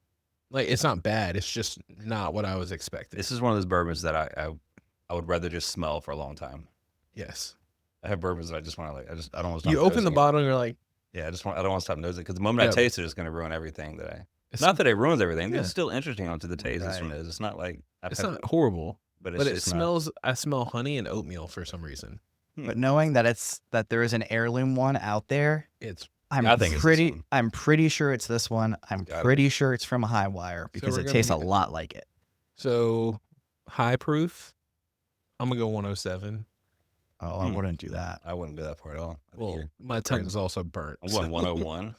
[SPEAKER 1] like it's not bad. It's just not what I was expecting.
[SPEAKER 3] This is one of those bourbons that I would rather just smell for a long time.
[SPEAKER 1] Yes.
[SPEAKER 3] I have bourbons that I just want to I don't want to.
[SPEAKER 1] You open the bottle and you're like,
[SPEAKER 3] Yeah, I don't want to stop nosing because the moment I
[SPEAKER 1] Yeah.
[SPEAKER 3] taste it, it's going to ruin everything that I.
[SPEAKER 1] it's
[SPEAKER 3] Not that it ruins everything.
[SPEAKER 1] Yeah.
[SPEAKER 3] It's still interesting onto the taste. This
[SPEAKER 2] Right.
[SPEAKER 3] one is. It's not like
[SPEAKER 1] it's not horrible,
[SPEAKER 3] but
[SPEAKER 1] but it
[SPEAKER 3] just not-
[SPEAKER 1] smells. I smell honey and oatmeal for some reason.
[SPEAKER 2] But knowing that there is an heirloom one out there,
[SPEAKER 1] It's
[SPEAKER 2] I'm
[SPEAKER 3] I think it's this
[SPEAKER 2] pretty.
[SPEAKER 3] one.
[SPEAKER 2] I'm pretty sure it's this one. I'm
[SPEAKER 3] Got it.
[SPEAKER 2] pretty sure it's from a High Wire because
[SPEAKER 1] we're
[SPEAKER 2] it
[SPEAKER 1] gonna
[SPEAKER 2] tastes a
[SPEAKER 1] be-
[SPEAKER 2] lot like it.
[SPEAKER 1] so high proof. I'm gonna go 107.
[SPEAKER 2] Oh, I wouldn't do that.
[SPEAKER 3] I wouldn't go that far at all. I think
[SPEAKER 1] Well,
[SPEAKER 3] you're-
[SPEAKER 1] my tongue's also burnt.
[SPEAKER 3] I'm going 101.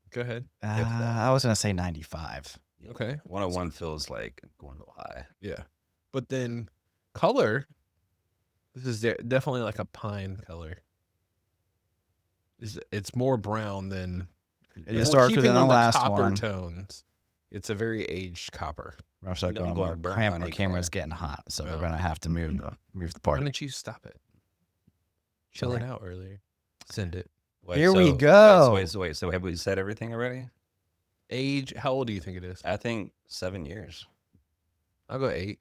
[SPEAKER 1] Go ahead.
[SPEAKER 2] I was gonna say 95.
[SPEAKER 1] Okay.
[SPEAKER 3] 101 feels like going a little high.
[SPEAKER 1] Yeah. But then color, this is definitely like a pine color. It's more brown than
[SPEAKER 2] It
[SPEAKER 1] well,
[SPEAKER 2] is darker
[SPEAKER 1] keeping
[SPEAKER 2] than the
[SPEAKER 1] on
[SPEAKER 2] last
[SPEAKER 1] copper
[SPEAKER 2] one.
[SPEAKER 1] tones. It's a very aged copper.
[SPEAKER 2] I'll start
[SPEAKER 3] No, I'm
[SPEAKER 2] going
[SPEAKER 3] going
[SPEAKER 2] more
[SPEAKER 3] burnt
[SPEAKER 2] cramp.
[SPEAKER 3] honey
[SPEAKER 2] The camera's
[SPEAKER 3] color.
[SPEAKER 2] getting hot, so
[SPEAKER 1] Oh.
[SPEAKER 2] we're gonna have to move the
[SPEAKER 1] Why
[SPEAKER 2] party.
[SPEAKER 1] didn't you stop it? Chill it out earlier. Send it.
[SPEAKER 3] Wait,
[SPEAKER 2] Here we
[SPEAKER 3] so-
[SPEAKER 2] go.
[SPEAKER 3] Wait, so have we said everything already?
[SPEAKER 1] Age, how old do you think it is?
[SPEAKER 3] I think 7 years.
[SPEAKER 1] I'll go 8.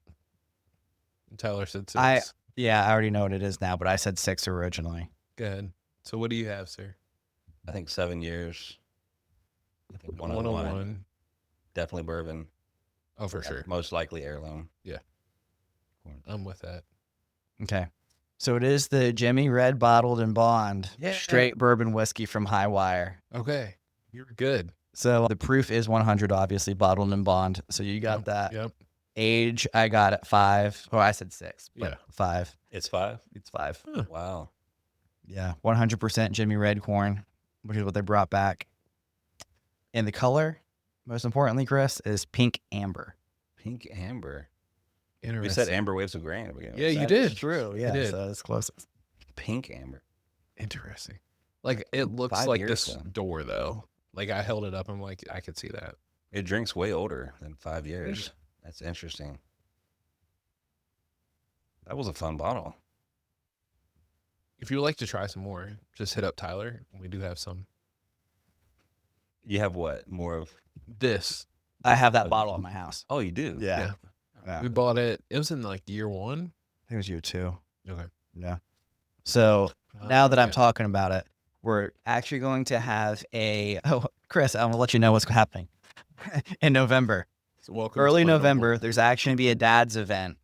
[SPEAKER 1] And Tyler said 6.
[SPEAKER 2] Yeah, I already know what it is now, but I said 6 originally.
[SPEAKER 1] Go ahead. So what do you have, sir?
[SPEAKER 3] I think 7 years. I think 101.
[SPEAKER 1] 101.
[SPEAKER 3] Definitely bourbon.
[SPEAKER 1] Oh, for sure.
[SPEAKER 3] Most likely heirloom.
[SPEAKER 1] I'm with that.
[SPEAKER 2] Okay. So it is the Jimmy Red Bottled and Bond
[SPEAKER 1] Yeah.
[SPEAKER 2] straight bourbon whiskey from High Wire.
[SPEAKER 1] Okay. You're good.
[SPEAKER 2] So the proof is 100, obviously, bottled and bond. So you got that.
[SPEAKER 1] Yep.
[SPEAKER 2] Age, I got at 5. Oh, I said 6, but
[SPEAKER 1] Yeah.
[SPEAKER 2] 5.
[SPEAKER 3] It's 5?
[SPEAKER 2] It's 5.
[SPEAKER 3] Wow.
[SPEAKER 2] Yeah. 100% Jimmy Red corn, which is what they brought back. And the color, most importantly, Chris, is pink amber.
[SPEAKER 3] Pink amber.
[SPEAKER 1] Interesting.
[SPEAKER 3] We said amber waves of grain at the beginning.
[SPEAKER 1] Yeah, you
[SPEAKER 2] That
[SPEAKER 1] did.
[SPEAKER 2] is true. Yeah.
[SPEAKER 1] did.
[SPEAKER 2] So it's close.
[SPEAKER 3] Pink amber.
[SPEAKER 1] Interesting. Like it looks
[SPEAKER 3] 5
[SPEAKER 1] like
[SPEAKER 3] years,
[SPEAKER 1] this
[SPEAKER 3] though.
[SPEAKER 1] door though. Like I held it up. I'm like, I could see that.
[SPEAKER 3] It drinks way older than 5 years. That's interesting. That was a fun bottle.
[SPEAKER 1] If you would like to try some more, just hit up Tyler. We do have some.
[SPEAKER 3] You have what? More of
[SPEAKER 1] This.
[SPEAKER 2] I have that bottle at my house.
[SPEAKER 3] Oh, you do?
[SPEAKER 2] Yeah.
[SPEAKER 1] We bought it. It was in like year 1.
[SPEAKER 2] I think it was year 2.
[SPEAKER 1] Okay.
[SPEAKER 2] Yeah. So now that I'm
[SPEAKER 1] okay.
[SPEAKER 2] talking about it, we're actually going to have Chris, I'm going to let you know what's happening in November.
[SPEAKER 1] So welcome
[SPEAKER 2] Early
[SPEAKER 1] to my
[SPEAKER 2] November, there's actually going to be a dad's event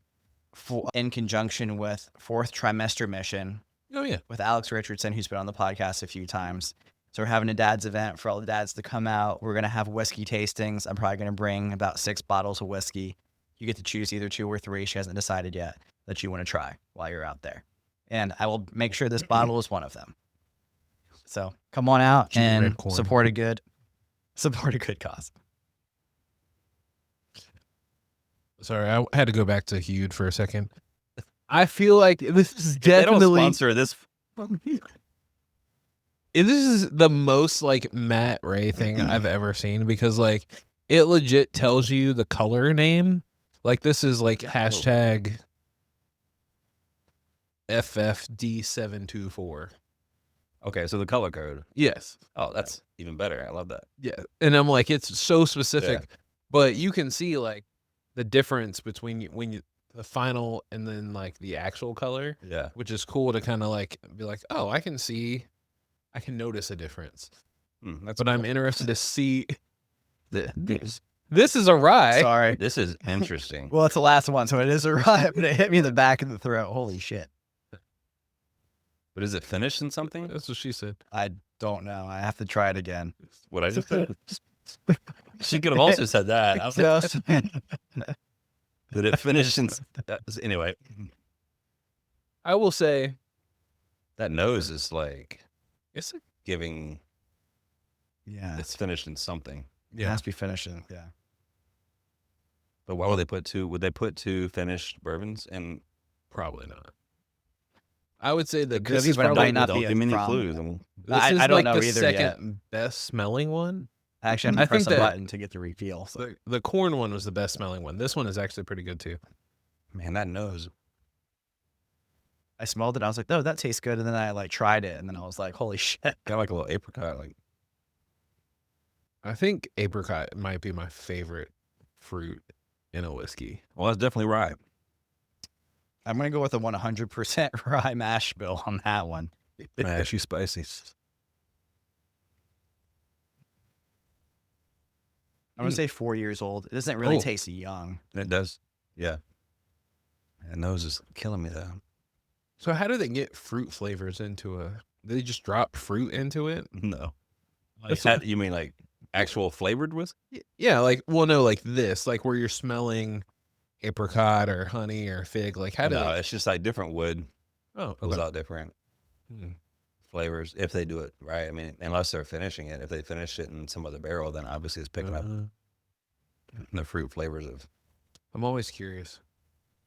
[SPEAKER 2] in conjunction with Fourth Trimester Mission
[SPEAKER 1] Oh yeah.
[SPEAKER 2] with Alex Richardson, who's been on the podcast a few times. So we're having a dad's event for all the dads to come out. We're going to have whiskey tastings. I'm probably going to bring about 6 bottles of whiskey. You get to choose either 2 or 3. She hasn't decided yet that you want to try while you're out there. And I will make sure this bottle is one of them. So come on out
[SPEAKER 1] Cheap
[SPEAKER 2] and
[SPEAKER 1] red corn.
[SPEAKER 2] support a good cause.
[SPEAKER 1] Sorry, I had to go back to Hued for a second. I feel like this is
[SPEAKER 3] They don't
[SPEAKER 1] definitely
[SPEAKER 3] sponsor this.
[SPEAKER 1] this is the most like Matt Ray thing I've ever seen, because like it legit tells you the color name. Like this is like hashtag FFD724.
[SPEAKER 3] Okay, so the color code.
[SPEAKER 1] Yes.
[SPEAKER 3] Oh, that's even better. I love that.
[SPEAKER 1] Yeah. And I'm like, it's so specific, but you can see like the difference between when you the final and then like the actual color,
[SPEAKER 3] Yeah.
[SPEAKER 1] which is cool to kind of like be like, oh, I can notice a difference.
[SPEAKER 3] That's
[SPEAKER 1] But I'm interested to see.
[SPEAKER 3] this.
[SPEAKER 1] This is a rye.
[SPEAKER 2] Sorry.
[SPEAKER 3] This is interesting.
[SPEAKER 2] Well, it's the last one, so it is a rye, but it hit me in the back of the throat. Holy shit.
[SPEAKER 3] But is it finished in something?
[SPEAKER 1] That's what she said.
[SPEAKER 2] I don't know. I have to try it again.
[SPEAKER 3] What I just said? She could have also said that. I was like,
[SPEAKER 2] Just-
[SPEAKER 3] did it finish in? Anyway,
[SPEAKER 1] I will say
[SPEAKER 3] that nose is like
[SPEAKER 1] it's a,
[SPEAKER 3] giving.
[SPEAKER 2] yeah.
[SPEAKER 3] It's finished in something.
[SPEAKER 2] It has to be finishing. Yeah.
[SPEAKER 3] But why would they put 2? Would they put 2 finished bourbons? And
[SPEAKER 1] probably not. I would say that
[SPEAKER 2] could
[SPEAKER 1] this
[SPEAKER 2] be,
[SPEAKER 1] is
[SPEAKER 2] but it
[SPEAKER 1] probably
[SPEAKER 2] might not
[SPEAKER 3] don't
[SPEAKER 2] be a
[SPEAKER 3] give me any
[SPEAKER 2] problem.
[SPEAKER 3] clues. I mean,
[SPEAKER 1] this
[SPEAKER 2] I
[SPEAKER 1] is
[SPEAKER 2] don't
[SPEAKER 1] like
[SPEAKER 2] know
[SPEAKER 1] the
[SPEAKER 2] either
[SPEAKER 1] second best smelling one.
[SPEAKER 2] Actually, I'm
[SPEAKER 1] I
[SPEAKER 2] going to press
[SPEAKER 1] think
[SPEAKER 2] a
[SPEAKER 1] that-
[SPEAKER 2] button to get the refill. So.
[SPEAKER 1] The corn one was the best smelling one. This one is actually pretty good too.
[SPEAKER 3] man, that nose.
[SPEAKER 2] I smelled it. I was like, oh, that tastes good. And then I like tried it. And then I was like, holy shit.
[SPEAKER 3] Got like a little apricot. Like
[SPEAKER 1] I think apricot might be my favorite fruit in a whiskey.
[SPEAKER 3] well, that's definitely rye.
[SPEAKER 2] I'm going to go with a 100% rye mash bill on that one.
[SPEAKER 3] Actually spicy.
[SPEAKER 2] I'm going to say 4 years old. It doesn't really
[SPEAKER 1] Oh.
[SPEAKER 2] taste young.
[SPEAKER 3] It does. Yeah. That nose is killing me though.
[SPEAKER 1] So how do they get fruit flavors into a? They just drop fruit into it?
[SPEAKER 3] No. Like
[SPEAKER 1] That's what-
[SPEAKER 3] you mean like actual flavored whiskey?
[SPEAKER 1] Yeah, like well, no, like this, like where you're smelling apricot or honey or fig. Like how do
[SPEAKER 3] No,
[SPEAKER 1] they?
[SPEAKER 3] it's just like different wood
[SPEAKER 1] Oh,
[SPEAKER 3] pulls
[SPEAKER 1] okay.
[SPEAKER 3] out different
[SPEAKER 1] Hmm.
[SPEAKER 3] flavors if they do it right. I mean, unless they're finishing it. If they finish it in some other barrel, then obviously it's picking up the fruit flavors of.
[SPEAKER 1] I'm always curious.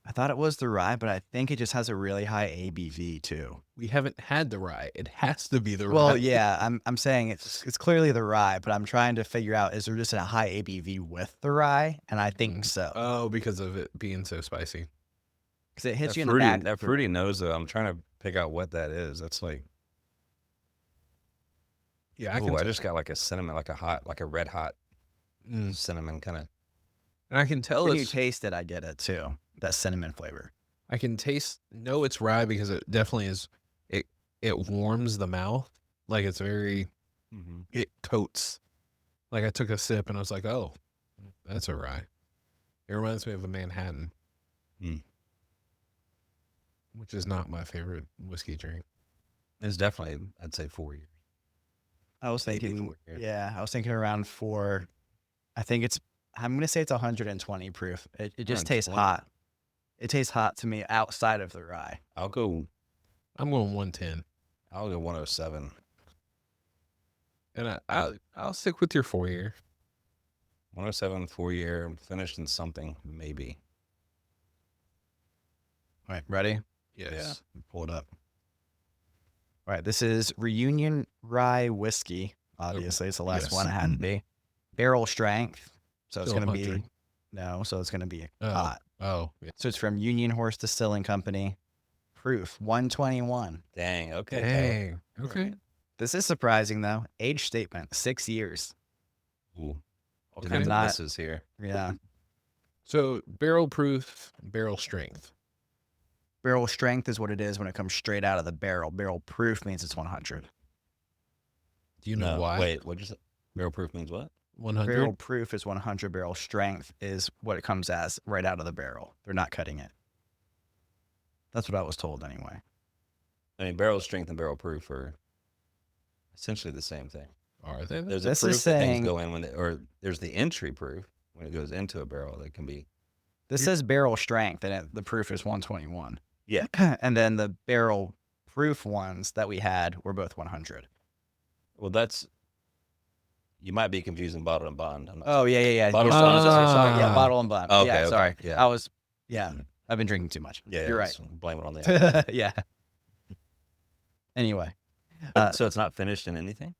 [SPEAKER 2] I thought it was the rye, but I think it just has a really high ABV too.
[SPEAKER 1] We haven't had the rye. It has to be the rye.
[SPEAKER 2] Well, yeah, I'm saying it's clearly the rye, but I'm trying to figure out, is there just a high ABV with the rye? And I think so.
[SPEAKER 1] Oh, because of it being so spicy.
[SPEAKER 2] Because it hits
[SPEAKER 3] That
[SPEAKER 2] you in the back.
[SPEAKER 3] that fruity nose though. I'm trying to pick out what that is. That's like.
[SPEAKER 1] Yeah, I
[SPEAKER 3] Ooh,
[SPEAKER 1] can.
[SPEAKER 3] I just got like a cinnamon, like a red hot
[SPEAKER 1] Mm.
[SPEAKER 3] cinnamon kind of.
[SPEAKER 1] And I can tell
[SPEAKER 2] When you
[SPEAKER 1] it's.
[SPEAKER 2] taste it, I get it too. That cinnamon flavor.
[SPEAKER 1] I can taste. No, it's rye because it definitely is. It warms the mouth. Like it's very. It coats. Like I took a sip and I was like, oh, that's a rye. It reminds me of a Manhattan.
[SPEAKER 3] Mm.
[SPEAKER 1] Which is not my favorite whiskey drink.
[SPEAKER 3] It's definitely, I'd say 4 years.
[SPEAKER 2] I was
[SPEAKER 3] Maybe
[SPEAKER 2] thinking,
[SPEAKER 3] 4 years.
[SPEAKER 2] yeah, I was thinking around 4. I think I'm going to say it's 120 proof. It just tastes
[SPEAKER 3] 120.
[SPEAKER 2] hot. It tastes hot to me outside of the rye.
[SPEAKER 3] I'll go
[SPEAKER 1] I'm going 110.
[SPEAKER 3] 107.
[SPEAKER 1] And I'll stick with your 4 year.
[SPEAKER 3] 107, 4 year, finished in something, maybe.
[SPEAKER 2] All right, ready?
[SPEAKER 1] Yes.
[SPEAKER 2] Pull it up. All right, this is Reunion Rye Whiskey. Obviously, it's the last
[SPEAKER 1] Yes.
[SPEAKER 2] one it had to be. Barrel strength. So it's
[SPEAKER 1] Still
[SPEAKER 2] going to be,
[SPEAKER 1] 100.
[SPEAKER 2] no, so it's going to be
[SPEAKER 1] Oh.
[SPEAKER 2] hot.
[SPEAKER 1] Oh, yeah.
[SPEAKER 2] So it's from Union Horse Distilling Company. Proof 121.
[SPEAKER 3] Dang. Okay.
[SPEAKER 1] Dang. Okay.
[SPEAKER 2] This is surprising though. Age statement 6 years.
[SPEAKER 3] Ooh. All
[SPEAKER 1] Okay.
[SPEAKER 3] kinds of
[SPEAKER 2] Not-
[SPEAKER 3] misses here.
[SPEAKER 2] Yeah.
[SPEAKER 1] So barrel proof, barrel strength.
[SPEAKER 2] Barrel strength is what it is when it comes straight out of the barrel. Barrel proof means it's 100.
[SPEAKER 1] Do you know
[SPEAKER 3] No,
[SPEAKER 1] why?
[SPEAKER 3] Wait, what just barrel proof means what?
[SPEAKER 1] 100.
[SPEAKER 2] Barrel proof is 100. Barrel strength is what it comes as right out of the barrel. They're not cutting it. That's what I was told anyway.
[SPEAKER 3] I mean, barrel strength and barrel proof are essentially the same thing.
[SPEAKER 1] Are they?
[SPEAKER 3] There's
[SPEAKER 2] This
[SPEAKER 3] a
[SPEAKER 2] is
[SPEAKER 3] proof that
[SPEAKER 2] saying-
[SPEAKER 3] things go in or there's the entry proof when it goes into a barrel that can be.
[SPEAKER 2] This says barrel strength, and the proof is 121.
[SPEAKER 3] Yeah.
[SPEAKER 2] And then the barrel proof ones that we had were both 100.
[SPEAKER 3] Well, you might be confusing bottle and bond. I'm not
[SPEAKER 2] Oh, yeah.
[SPEAKER 3] Bottle
[SPEAKER 2] You're
[SPEAKER 3] and bond.
[SPEAKER 2] sorry, yeah,
[SPEAKER 1] Ah.
[SPEAKER 2] bottle and bond.
[SPEAKER 3] Okay,
[SPEAKER 2] yeah,
[SPEAKER 3] okay,
[SPEAKER 2] sorry.
[SPEAKER 3] yeah.
[SPEAKER 2] I've been drinking too much.
[SPEAKER 3] Yeah,
[SPEAKER 2] You're right.
[SPEAKER 3] just blame it on the.
[SPEAKER 2] Yeah. Anyway,
[SPEAKER 3] So it's not finished in anything.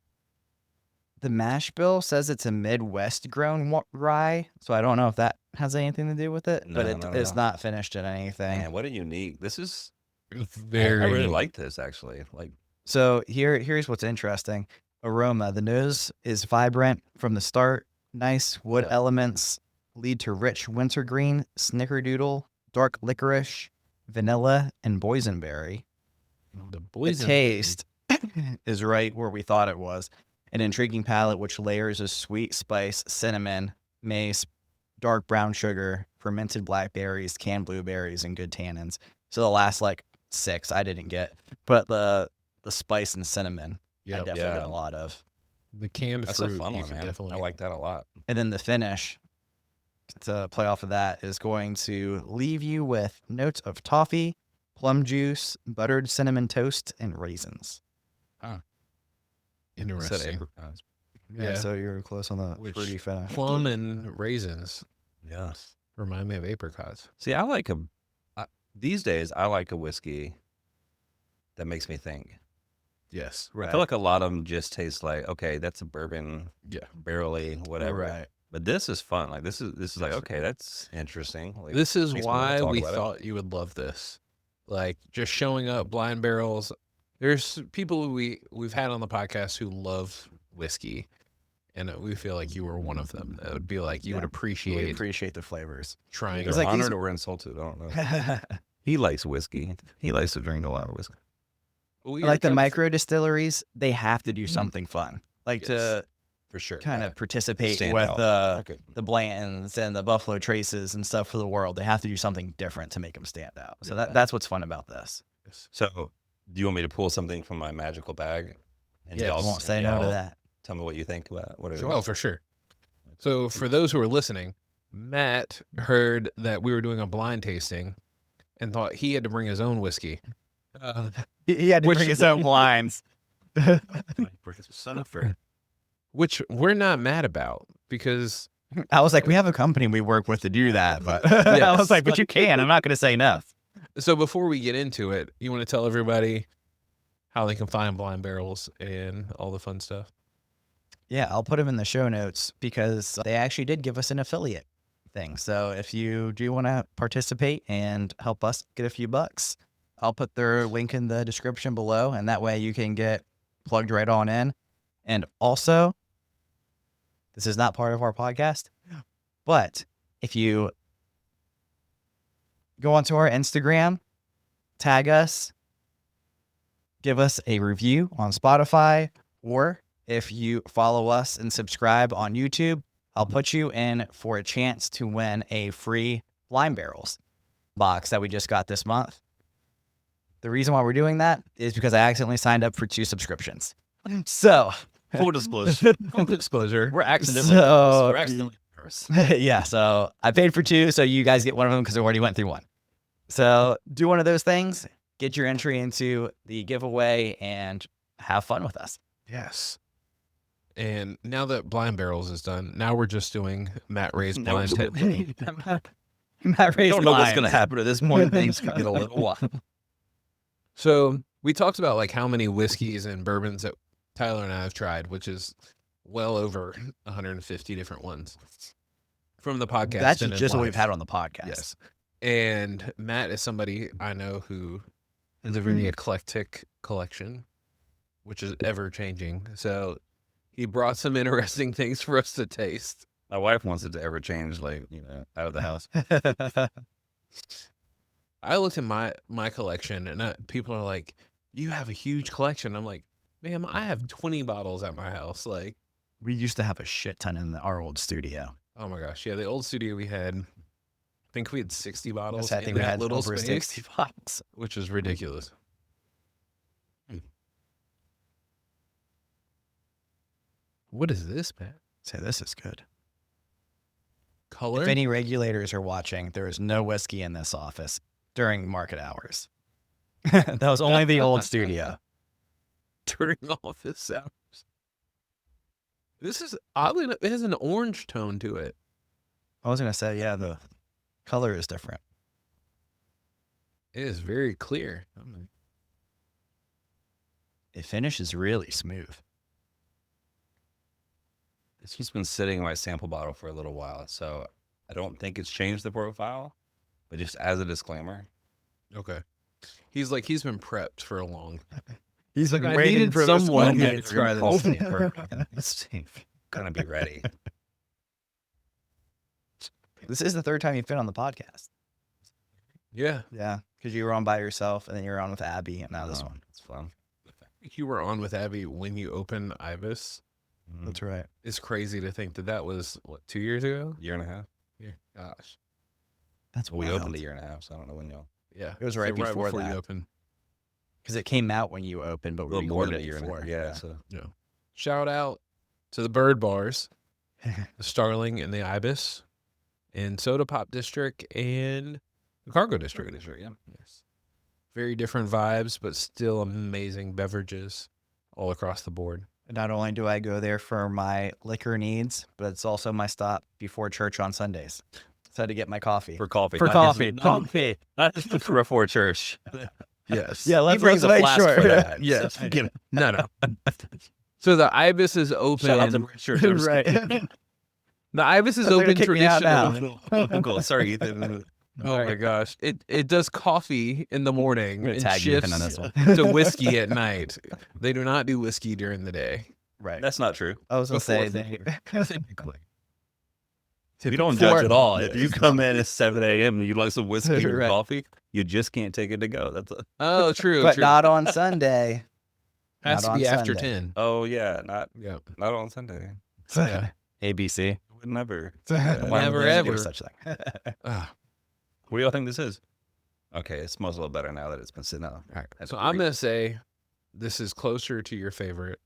[SPEAKER 2] the mash bill says it's a Midwest grown rye, so I don't know if that has anything to do with it, but
[SPEAKER 3] No,
[SPEAKER 2] it's
[SPEAKER 3] no.
[SPEAKER 2] not finished in anything.
[SPEAKER 3] Man, what a unique. This is.
[SPEAKER 1] It's
[SPEAKER 3] I
[SPEAKER 1] very.
[SPEAKER 3] really like this actually. Like,
[SPEAKER 2] So here's what's interesting. Aroma. The nose is vibrant from the start. Nice wood
[SPEAKER 3] Yeah.
[SPEAKER 2] elements lead to rich wintergreen, snickerdoodle, dark licorice, vanilla, and boysenberry.
[SPEAKER 1] The
[SPEAKER 2] The
[SPEAKER 1] boys.
[SPEAKER 2] taste is right where we thought it was. An intriguing palate which layers of sweet spice, cinnamon, mace, dark brown sugar, fermented blackberries, canned blueberries, and good tannins. So the last like 6 I didn't get, but the spice and cinnamon I
[SPEAKER 1] Yeah.
[SPEAKER 2] definitely
[SPEAKER 3] Yeah.
[SPEAKER 2] got a lot of.
[SPEAKER 1] The canned
[SPEAKER 3] that's
[SPEAKER 1] fruit.
[SPEAKER 3] a fun
[SPEAKER 1] you
[SPEAKER 3] one,
[SPEAKER 1] can
[SPEAKER 3] man.
[SPEAKER 1] Definitely.
[SPEAKER 3] I like that a lot.
[SPEAKER 2] And then the finish, to play off of that, is going to leave you with notes of toffee, plum juice, buttered cinnamon toast, and raisins.
[SPEAKER 3] Said
[SPEAKER 1] Interesting.
[SPEAKER 3] apricots.
[SPEAKER 1] Yeah.
[SPEAKER 2] So you're close on the
[SPEAKER 1] Which-
[SPEAKER 2] fruity finish.
[SPEAKER 1] Plum and raisins
[SPEAKER 3] Yes.
[SPEAKER 1] remind me of apricots.
[SPEAKER 3] See, these days I like a whiskey that makes me think.
[SPEAKER 1] Yes.
[SPEAKER 3] I feel like a lot of them just taste like, okay, that's a bourbon,
[SPEAKER 1] Yeah.
[SPEAKER 3] barrelly, whatever.
[SPEAKER 2] Right.
[SPEAKER 3] But this is fun. Like this is like, okay, that's interesting. Like,
[SPEAKER 1] This is
[SPEAKER 3] makes me wanna
[SPEAKER 1] why
[SPEAKER 3] talk
[SPEAKER 1] we
[SPEAKER 3] about it.
[SPEAKER 1] thought you would love this. Like just showing up blind barrels. There's people who we've had on the podcast who love whiskey, and we feel like you were one of them. That would be like you would
[SPEAKER 2] We
[SPEAKER 1] appreciate
[SPEAKER 2] appreciate the flavors.
[SPEAKER 1] trying.
[SPEAKER 3] either
[SPEAKER 2] It's like
[SPEAKER 3] honored
[SPEAKER 2] these-
[SPEAKER 3] or insulted. I don't know. He likes whiskey. He likes to drink a lot of whiskey.
[SPEAKER 1] We
[SPEAKER 2] Like the
[SPEAKER 1] are
[SPEAKER 2] micro distilleries, they have to do something fun, like to
[SPEAKER 3] For sure.
[SPEAKER 2] kind of participate
[SPEAKER 3] Stand
[SPEAKER 2] with
[SPEAKER 3] out.
[SPEAKER 2] the Blantons and the Buffalo Traces and stuff for the world. They have to do something different to make them stand out. So
[SPEAKER 3] Yeah.
[SPEAKER 2] that's what's fun about this.
[SPEAKER 3] So, do you want me to pull something from my magical bag? And
[SPEAKER 1] Yes.
[SPEAKER 3] y'all
[SPEAKER 2] I won't say no to
[SPEAKER 3] y'all
[SPEAKER 2] that.
[SPEAKER 3] Tell me what you think about what it is.
[SPEAKER 1] Oh, for sure. So for those who are listening, Matt heard that we were doing a blind tasting and thought he had to bring his own whiskey.
[SPEAKER 2] He had to
[SPEAKER 1] Which-
[SPEAKER 2] bring his own wines.
[SPEAKER 3] Son of a.
[SPEAKER 1] Which we're not mad about because
[SPEAKER 2] I was like, we have a company we work with to do that, but I was like, but you can. I'm not going to say no.
[SPEAKER 1] so before we get into it, you want to tell everybody how they can find blind barrels and all the fun stuff.
[SPEAKER 2] Yeah, I'll put them in the show notes because they actually did give us an affiliate thing. So if you do want to participate and help us get a few bucks, I'll put their link in the description below, and that way you can get plugged right on in. And also, this is not part of our podcast, but if you go onto our Instagram, tag us, give us a review on Spotify, or if you follow us and subscribe on YouTube, I'll put you in for a chance to win a free Blind Barrels box that we just got this month. The reason why we're doing that is because I accidentally signed up for 2 subscriptions. So,
[SPEAKER 3] Full disclosure.
[SPEAKER 1] Full disclosure.
[SPEAKER 3] We're accidentally.
[SPEAKER 2] So-
[SPEAKER 3] We're accidentally. Embarrassed.
[SPEAKER 2] yeah, so I paid for 2, so you guys get one of them because I already went through 1. So do one of those things, get your entry into the giveaway, and have fun with us.
[SPEAKER 1] Yes. And now that blind barrels is done, now we're just doing Matt Ray's
[SPEAKER 3] Now we're
[SPEAKER 1] blind
[SPEAKER 3] doing-
[SPEAKER 1] test.
[SPEAKER 2] Matt
[SPEAKER 3] I
[SPEAKER 2] Ray's
[SPEAKER 3] don't know what's going to
[SPEAKER 2] lines.
[SPEAKER 3] happen to this morning. Things could get a little wild.
[SPEAKER 1] So we talked about like how many whiskeys and bourbons that Tyler and I have tried, which is well over 150 different ones from the podcast.
[SPEAKER 2] That's
[SPEAKER 1] and in
[SPEAKER 2] just what
[SPEAKER 1] life.
[SPEAKER 2] we've had on the podcast.
[SPEAKER 1] Yes. And Matt is somebody I know who has a very eclectic collection, which is ever changing. So he brought some interesting things for us to taste.
[SPEAKER 3] My wife wants it to ever change, like, out of the house.
[SPEAKER 1] I looked at my collection, and people are like, "You have a huge collection." I'm like, "Ma'am, I have 20 bottles at my house." Like,
[SPEAKER 2] We used to have a shit ton in our old studio.
[SPEAKER 1] oh my gosh, yeah, the old studio we had, I think we had 60 bottles
[SPEAKER 2] I think
[SPEAKER 1] in
[SPEAKER 2] we
[SPEAKER 1] that
[SPEAKER 2] had
[SPEAKER 1] little
[SPEAKER 2] over
[SPEAKER 1] space,
[SPEAKER 2] 60 bottles.
[SPEAKER 1] which is ridiculous. What is this, Matt?
[SPEAKER 2] Say, this is good.
[SPEAKER 1] Color?
[SPEAKER 2] If any regulators are watching, there is no whiskey in this office during market hours. That was only the old studio.
[SPEAKER 1] During office hours. This is oddly enough, it has an orange tone to it.
[SPEAKER 2] I was going to say, yeah, the color is different.
[SPEAKER 1] It is very clear.
[SPEAKER 2] It finishes really smooth.
[SPEAKER 3] It's just been sitting in my sample bottle for a little while, so I don't think it's changed the profile, but just as a disclaimer.
[SPEAKER 1] Okay. He's been prepped for a long.
[SPEAKER 2] He's
[SPEAKER 1] like, I needed someone
[SPEAKER 3] to
[SPEAKER 1] to
[SPEAKER 3] try
[SPEAKER 1] try
[SPEAKER 3] this.
[SPEAKER 1] this.
[SPEAKER 3] Gonna be ready.
[SPEAKER 2] This is the third time you've been on the podcast.
[SPEAKER 1] Yeah.
[SPEAKER 2] Yeah, because you were on by yourself, and then you were on with Abby, and now this
[SPEAKER 3] Oh,
[SPEAKER 2] one.
[SPEAKER 3] It's fun.
[SPEAKER 1] You were on with Abby when you opened Ibis.
[SPEAKER 2] That's right.
[SPEAKER 1] It's crazy to think that was, what, 2 years ago?
[SPEAKER 3] Year and a half.
[SPEAKER 1] Yeah. Gosh.
[SPEAKER 2] That's
[SPEAKER 3] We
[SPEAKER 2] wild.
[SPEAKER 3] opened a year and a half, so I don't know when y'all.
[SPEAKER 1] Yeah.
[SPEAKER 2] It was right before
[SPEAKER 1] you
[SPEAKER 2] that.
[SPEAKER 1] opened.
[SPEAKER 2] Because it came out when you opened, but
[SPEAKER 3] A
[SPEAKER 2] we
[SPEAKER 3] little more than a
[SPEAKER 2] recorded
[SPEAKER 3] year and a
[SPEAKER 2] before.
[SPEAKER 3] half. Yeah. So
[SPEAKER 1] Yeah. Shout out to the Bird Bars, the Starling and the Ibis, and Soda Pop District and the Cargo District.
[SPEAKER 3] yeah.
[SPEAKER 1] Yes. Very different vibes, but still amazing beverages all across the board.
[SPEAKER 2] Not only do I go there for my liquor needs, but it's also my stop before church on Sundays. So I had to get my coffee.
[SPEAKER 3] For coffee.
[SPEAKER 2] For
[SPEAKER 3] not
[SPEAKER 2] coffee.
[SPEAKER 3] just-
[SPEAKER 2] Coffee.
[SPEAKER 3] Not just before church.
[SPEAKER 1] Yes.
[SPEAKER 2] Yeah, let's
[SPEAKER 3] brings a
[SPEAKER 2] make
[SPEAKER 3] flask
[SPEAKER 2] sure.
[SPEAKER 3] for that.
[SPEAKER 1] Yes. No. So the Ibis is open.
[SPEAKER 3] Shout out to church.
[SPEAKER 2] Right.
[SPEAKER 1] The Ibis is
[SPEAKER 2] They're gonna
[SPEAKER 1] open
[SPEAKER 2] kick me out now.
[SPEAKER 1] traditionally.
[SPEAKER 3] Cool. Sorry, Ethan.
[SPEAKER 1] Oh my gosh. It does coffee in the morning
[SPEAKER 2] I'm gonna
[SPEAKER 1] and
[SPEAKER 2] tag Ethan
[SPEAKER 1] shifts
[SPEAKER 2] on this one.
[SPEAKER 1] to whiskey at night. They do not do whiskey during the day.
[SPEAKER 2] Right.
[SPEAKER 3] That's not true.
[SPEAKER 2] I was going to say,
[SPEAKER 1] Before
[SPEAKER 3] We don't
[SPEAKER 2] Before-
[SPEAKER 3] judge at all. If you come in at 7 a.m. and you like some whiskey or
[SPEAKER 2] Right.
[SPEAKER 3] coffee, you just can't take it to go. That's a,
[SPEAKER 1] Oh, true.
[SPEAKER 2] but
[SPEAKER 1] true.
[SPEAKER 2] not on Sunday.
[SPEAKER 1] Has
[SPEAKER 2] not
[SPEAKER 1] to
[SPEAKER 2] on
[SPEAKER 1] be after
[SPEAKER 2] Sunday.
[SPEAKER 1] 10.
[SPEAKER 3] oh yeah, not
[SPEAKER 1] Yeah.
[SPEAKER 3] on Sunday.
[SPEAKER 1] Yeah.
[SPEAKER 2] ABC.
[SPEAKER 3] Would never.
[SPEAKER 1] Never,
[SPEAKER 2] There's
[SPEAKER 1] ever.
[SPEAKER 2] such thing.
[SPEAKER 1] Ah,
[SPEAKER 3] What do y'all think this is? Okay, it smells a little better now that it's been sitting out.
[SPEAKER 1] all right.
[SPEAKER 3] That's
[SPEAKER 1] So I'm
[SPEAKER 3] great.
[SPEAKER 1] going to say this is closer to your favorite.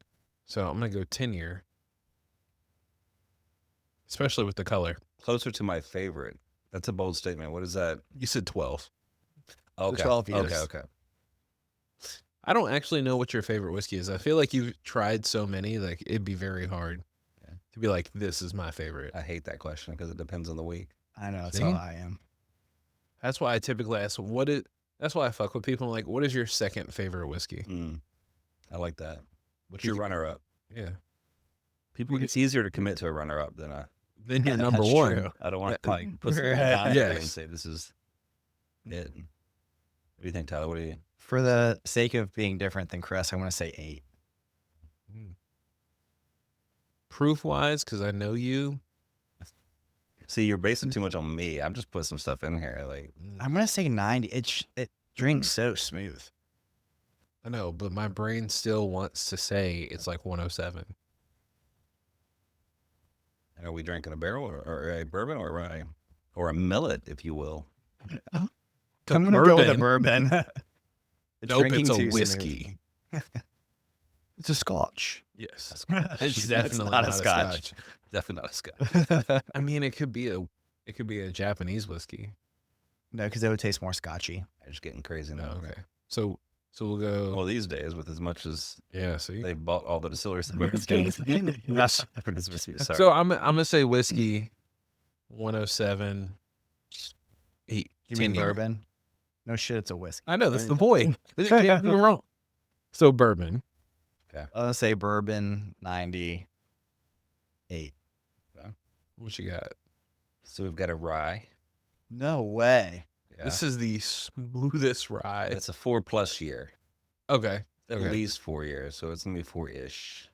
[SPEAKER 1] So I'm going to go 10 year. Especially with the color.
[SPEAKER 3] Closer to my favorite. That's a bold statement. What is that?
[SPEAKER 1] You said 12.
[SPEAKER 3] Okay.
[SPEAKER 2] 12 years.
[SPEAKER 3] Okay.
[SPEAKER 1] I don't actually know what your favorite whiskey is. I feel like you've tried so many, like it'd be very hard to be like, this is my favorite.
[SPEAKER 3] I hate that question because it depends on the week.
[SPEAKER 2] I know. That's
[SPEAKER 1] See?
[SPEAKER 2] how I am.
[SPEAKER 1] That's why I typically ask, that's why I fuck with people. I'm like, what is your second favorite whiskey?
[SPEAKER 3] I like that. What's
[SPEAKER 1] Is-
[SPEAKER 3] your runner-up?
[SPEAKER 1] Yeah.
[SPEAKER 3] People, it's easier to commit to a runner-up than a.
[SPEAKER 1] Then you're
[SPEAKER 2] Yeah,
[SPEAKER 1] number
[SPEAKER 2] that's
[SPEAKER 1] one.
[SPEAKER 2] true.
[SPEAKER 3] I don't want to
[SPEAKER 1] Yeah.
[SPEAKER 3] like put something
[SPEAKER 2] Right.
[SPEAKER 3] down there and
[SPEAKER 1] Yes.
[SPEAKER 3] say this is it. What do you think, Tyler? What do you?
[SPEAKER 2] For the sake of being different than Chris, I want to say 8.
[SPEAKER 1] Proof wise, because I know you.
[SPEAKER 3] See, you're basing too much on me. I'm just putting some stuff in here. Like,
[SPEAKER 2] I'm going to say 90. It drinks so smooth.
[SPEAKER 1] I know, but my brain still wants to say it's like 107.
[SPEAKER 3] are we drinking a barrel or a bourbon or a millet, if you will?
[SPEAKER 2] I'm going to go with a bourbon. It's
[SPEAKER 1] Nope,
[SPEAKER 2] drinking
[SPEAKER 1] it's a
[SPEAKER 2] too smooth.
[SPEAKER 1] whiskey.
[SPEAKER 2] It's a scotch.
[SPEAKER 1] Yes.
[SPEAKER 3] It's
[SPEAKER 1] It's definitely
[SPEAKER 3] not
[SPEAKER 1] not
[SPEAKER 3] a
[SPEAKER 1] a
[SPEAKER 3] scotch. Definitely not a scotch.
[SPEAKER 1] I mean, it could be a Japanese whiskey.
[SPEAKER 2] No, because it would taste more scotchy.
[SPEAKER 3] I'm just getting crazy
[SPEAKER 1] No,
[SPEAKER 3] now.
[SPEAKER 1] okay. So we'll go.
[SPEAKER 3] Well, these days, with as much as
[SPEAKER 1] Yeah, see.
[SPEAKER 3] they've bought all the distilleries, Sorry.
[SPEAKER 1] So I'm gonna say whiskey, 107. Eight.
[SPEAKER 2] You mean
[SPEAKER 1] 10 year.
[SPEAKER 2] bourbon? No shit, it's a whiskey.
[SPEAKER 1] I know that's the point. This can't be wrong. So bourbon.
[SPEAKER 2] I'll say bourbon 98.
[SPEAKER 1] What you got?
[SPEAKER 3] So we've got a rye.
[SPEAKER 2] No way.
[SPEAKER 3] Yeah.
[SPEAKER 1] This is the smoothest rye.
[SPEAKER 3] It's a 4+ year.
[SPEAKER 1] Okay.
[SPEAKER 3] At
[SPEAKER 1] Okay.
[SPEAKER 3] least 4 years. So it's going to be 4-ish.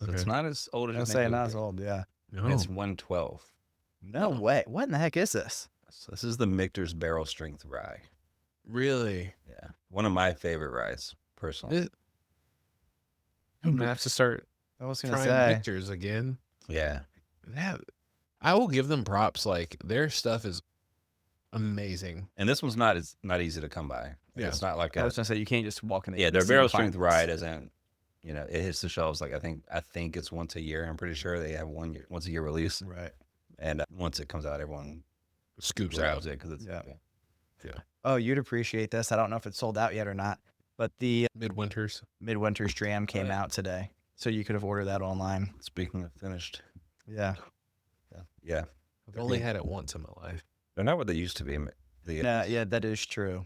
[SPEAKER 3] So
[SPEAKER 1] Okay.
[SPEAKER 3] it's not as old as
[SPEAKER 2] I
[SPEAKER 3] you
[SPEAKER 2] was
[SPEAKER 3] think
[SPEAKER 2] saying
[SPEAKER 3] it
[SPEAKER 2] not
[SPEAKER 3] would
[SPEAKER 2] as
[SPEAKER 3] be.
[SPEAKER 2] old, yeah.
[SPEAKER 1] No.
[SPEAKER 3] And it's 112.
[SPEAKER 2] No way. What in the heck is this?
[SPEAKER 3] So this is the Michter's Barrel Strength Rye.
[SPEAKER 1] Really?
[SPEAKER 3] Yeah. One of my favorite ryes, personally.
[SPEAKER 1] I'm gonna have to start
[SPEAKER 2] I was gonna
[SPEAKER 1] trying
[SPEAKER 2] say.
[SPEAKER 1] Victor's again.
[SPEAKER 3] Yeah.
[SPEAKER 1] That I will give them props. Like their stuff is amazing.
[SPEAKER 3] And this one's not easy to come by. Like,
[SPEAKER 1] Yeah.
[SPEAKER 3] It's not like
[SPEAKER 2] I
[SPEAKER 3] a
[SPEAKER 2] was gonna say you can't just walk in.
[SPEAKER 3] their
[SPEAKER 2] see
[SPEAKER 3] barrel
[SPEAKER 2] and find
[SPEAKER 3] strength
[SPEAKER 2] this.
[SPEAKER 3] rye doesn't, it hits the shelves like I think it's once a year. I'm pretty sure they have once a year release,
[SPEAKER 2] Right.
[SPEAKER 3] and once it comes out, everyone
[SPEAKER 1] Scoops
[SPEAKER 3] grabs
[SPEAKER 1] out.
[SPEAKER 3] it because it's
[SPEAKER 2] Yeah. Oh, you'd appreciate this. I don't know if it's sold out yet or not, but the
[SPEAKER 1] Midwinters.
[SPEAKER 2] Midwinter's Dram came
[SPEAKER 3] yeah.
[SPEAKER 2] out today, so you could have ordered that online.
[SPEAKER 3] Speaking of finished,
[SPEAKER 2] Yeah.
[SPEAKER 3] yeah,
[SPEAKER 1] I've only had it once in my life.
[SPEAKER 3] they're not what they used to be.
[SPEAKER 2] Yeah, that is true.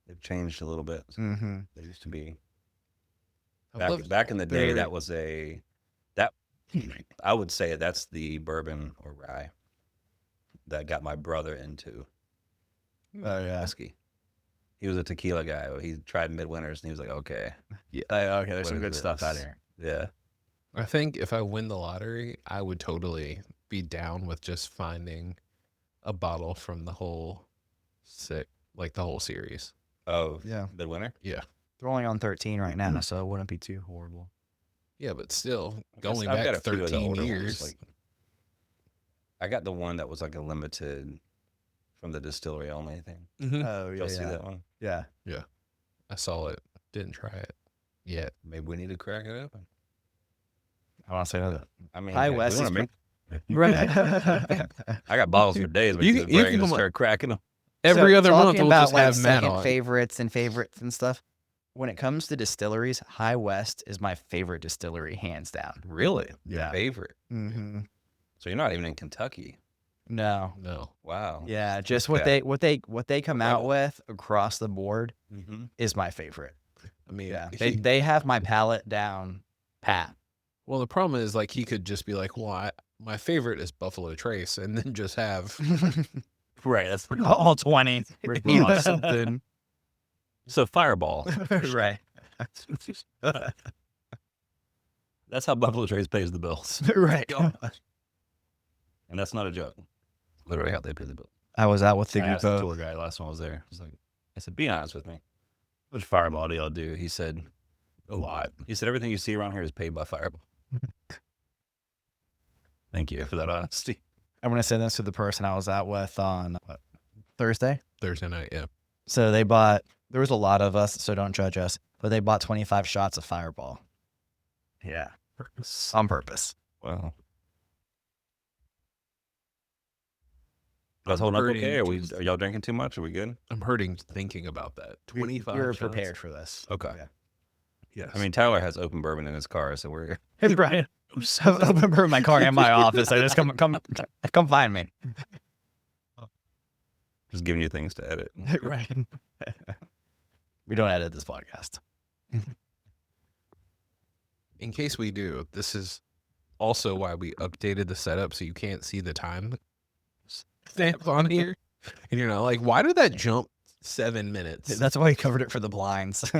[SPEAKER 3] They've changed a little bit.
[SPEAKER 2] Mm-hmm.
[SPEAKER 3] They used to be
[SPEAKER 1] I love
[SPEAKER 3] back in the day.
[SPEAKER 1] their-
[SPEAKER 3] That was I would say that's the bourbon or rye that got my brother into
[SPEAKER 2] Oh yeah.
[SPEAKER 3] whiskey. He was a tequila guy. He tried Midwinters and he was like, okay,
[SPEAKER 2] Okay, there's
[SPEAKER 3] what
[SPEAKER 2] some
[SPEAKER 3] is
[SPEAKER 2] good stuff out
[SPEAKER 3] this?
[SPEAKER 2] here.
[SPEAKER 3] Yeah.
[SPEAKER 1] I think if I win the lottery, I would totally be down with just finding a bottle from the whole the whole series.
[SPEAKER 3] Oh,
[SPEAKER 2] Yeah.
[SPEAKER 3] Midwinter?
[SPEAKER 1] Yeah.
[SPEAKER 2] They're only on 13 right now, so it wouldn't be too horrible.
[SPEAKER 1] Yeah, but still,
[SPEAKER 3] guess
[SPEAKER 1] going
[SPEAKER 3] I've
[SPEAKER 1] back
[SPEAKER 3] got a few of the
[SPEAKER 1] 13
[SPEAKER 3] older ones,
[SPEAKER 1] years.
[SPEAKER 3] like- I got the one that was like a limited from the distillery only thing.
[SPEAKER 1] Mhm.
[SPEAKER 2] Oh
[SPEAKER 3] Did y'all see that one?
[SPEAKER 2] Yeah.
[SPEAKER 1] I saw it. Didn't try it yet.
[SPEAKER 3] Maybe we need to crack it open.
[SPEAKER 2] I want to say that.
[SPEAKER 3] I mean,
[SPEAKER 2] High
[SPEAKER 3] heck, we
[SPEAKER 2] West
[SPEAKER 3] wanna
[SPEAKER 2] is
[SPEAKER 3] make-
[SPEAKER 2] right.
[SPEAKER 3] I got bottles for days.
[SPEAKER 1] You can come
[SPEAKER 3] and
[SPEAKER 1] on-
[SPEAKER 3] start cracking them.
[SPEAKER 1] Every other month, we'll
[SPEAKER 2] about
[SPEAKER 1] just have Matt
[SPEAKER 2] second
[SPEAKER 1] on.
[SPEAKER 2] favorites and stuff. When it comes to distilleries, High West is my favorite distillery, hands down.
[SPEAKER 3] Really?
[SPEAKER 2] Yeah.
[SPEAKER 3] Favorite.
[SPEAKER 2] Mm-hmm.
[SPEAKER 3] So you're not even in Kentucky.
[SPEAKER 2] No.
[SPEAKER 1] No.
[SPEAKER 3] Wow.
[SPEAKER 2] Yeah, just what they come out with across the board
[SPEAKER 3] Mm-hmm.
[SPEAKER 2] is my favorite.
[SPEAKER 1] I mean,
[SPEAKER 2] Yeah,
[SPEAKER 1] he-
[SPEAKER 2] they have my palate down pat.
[SPEAKER 1] well, the problem is, like, he could just be like, well, my favorite is Buffalo Trace, and then just have
[SPEAKER 3] Right. That's
[SPEAKER 2] All 20.
[SPEAKER 1] something.
[SPEAKER 3] so Fireball.
[SPEAKER 2] Right.
[SPEAKER 3] That's how Buffalo Trace pays the bills,
[SPEAKER 2] Right.
[SPEAKER 3] and that's not a joke. Literally how they pay the bill.
[SPEAKER 2] I was out with the
[SPEAKER 3] I
[SPEAKER 2] group
[SPEAKER 3] asked the
[SPEAKER 2] of.
[SPEAKER 3] tour guide last time I was there. I said, be honest with me. Which Fireball do y'all do? He said, a lot. He said, everything you see around here is paid by Fireball. Thank you for that honesty.
[SPEAKER 2] I'm going to send this to the person I was out with on Thursday.
[SPEAKER 1] Thursday night, yeah.
[SPEAKER 2] So there was a lot of us, so don't judge us, but they bought 25 shots of Fireball. Yeah. On purpose.
[SPEAKER 3] Wow. Guys holding up
[SPEAKER 1] hurting
[SPEAKER 3] okay?
[SPEAKER 1] just-
[SPEAKER 3] Are y'all drinking too much? Are we good?
[SPEAKER 1] I'm hurting thinking about that. 25
[SPEAKER 2] We were
[SPEAKER 1] shots?
[SPEAKER 2] prepared for this.
[SPEAKER 3] Okay.
[SPEAKER 2] Yeah.
[SPEAKER 1] Yes.
[SPEAKER 3] I mean, Tyler has open bourbon in his car, so we're
[SPEAKER 2] Right. I remember my car in my office. I just come find me.
[SPEAKER 3] just giving you things to edit.
[SPEAKER 2] Right. We don't edit this podcast.
[SPEAKER 1] in case we do, this is also why we updated the setup so you can't see the time stamp on here. And you're not like, why did that jump 7 minutes?
[SPEAKER 2] That's why we covered it for the blinds.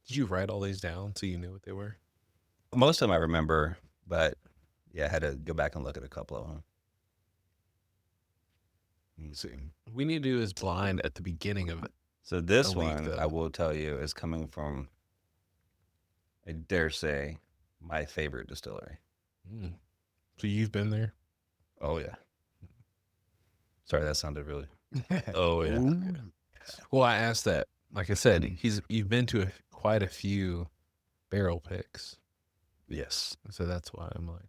[SPEAKER 1] Did you write all these down so you knew what they were?
[SPEAKER 3] Most of them I remember, but yeah, I had to go back and look at a couple of them. Let me see.
[SPEAKER 1] We need to do his blind at the beginning of it.
[SPEAKER 3] So this
[SPEAKER 1] A week,
[SPEAKER 3] one,
[SPEAKER 1] though.
[SPEAKER 3] I will tell you, is coming from, I dare say, my favorite distillery.
[SPEAKER 1] Mm. So you've been there?
[SPEAKER 3] Oh, yeah. Sorry, that sounded really... Oh, yeah.
[SPEAKER 2] Ooh.
[SPEAKER 1] Well, I asked that. Like I said, you've been to quite a few barrel picks.
[SPEAKER 3] Yes.
[SPEAKER 1] So that's why I'm like,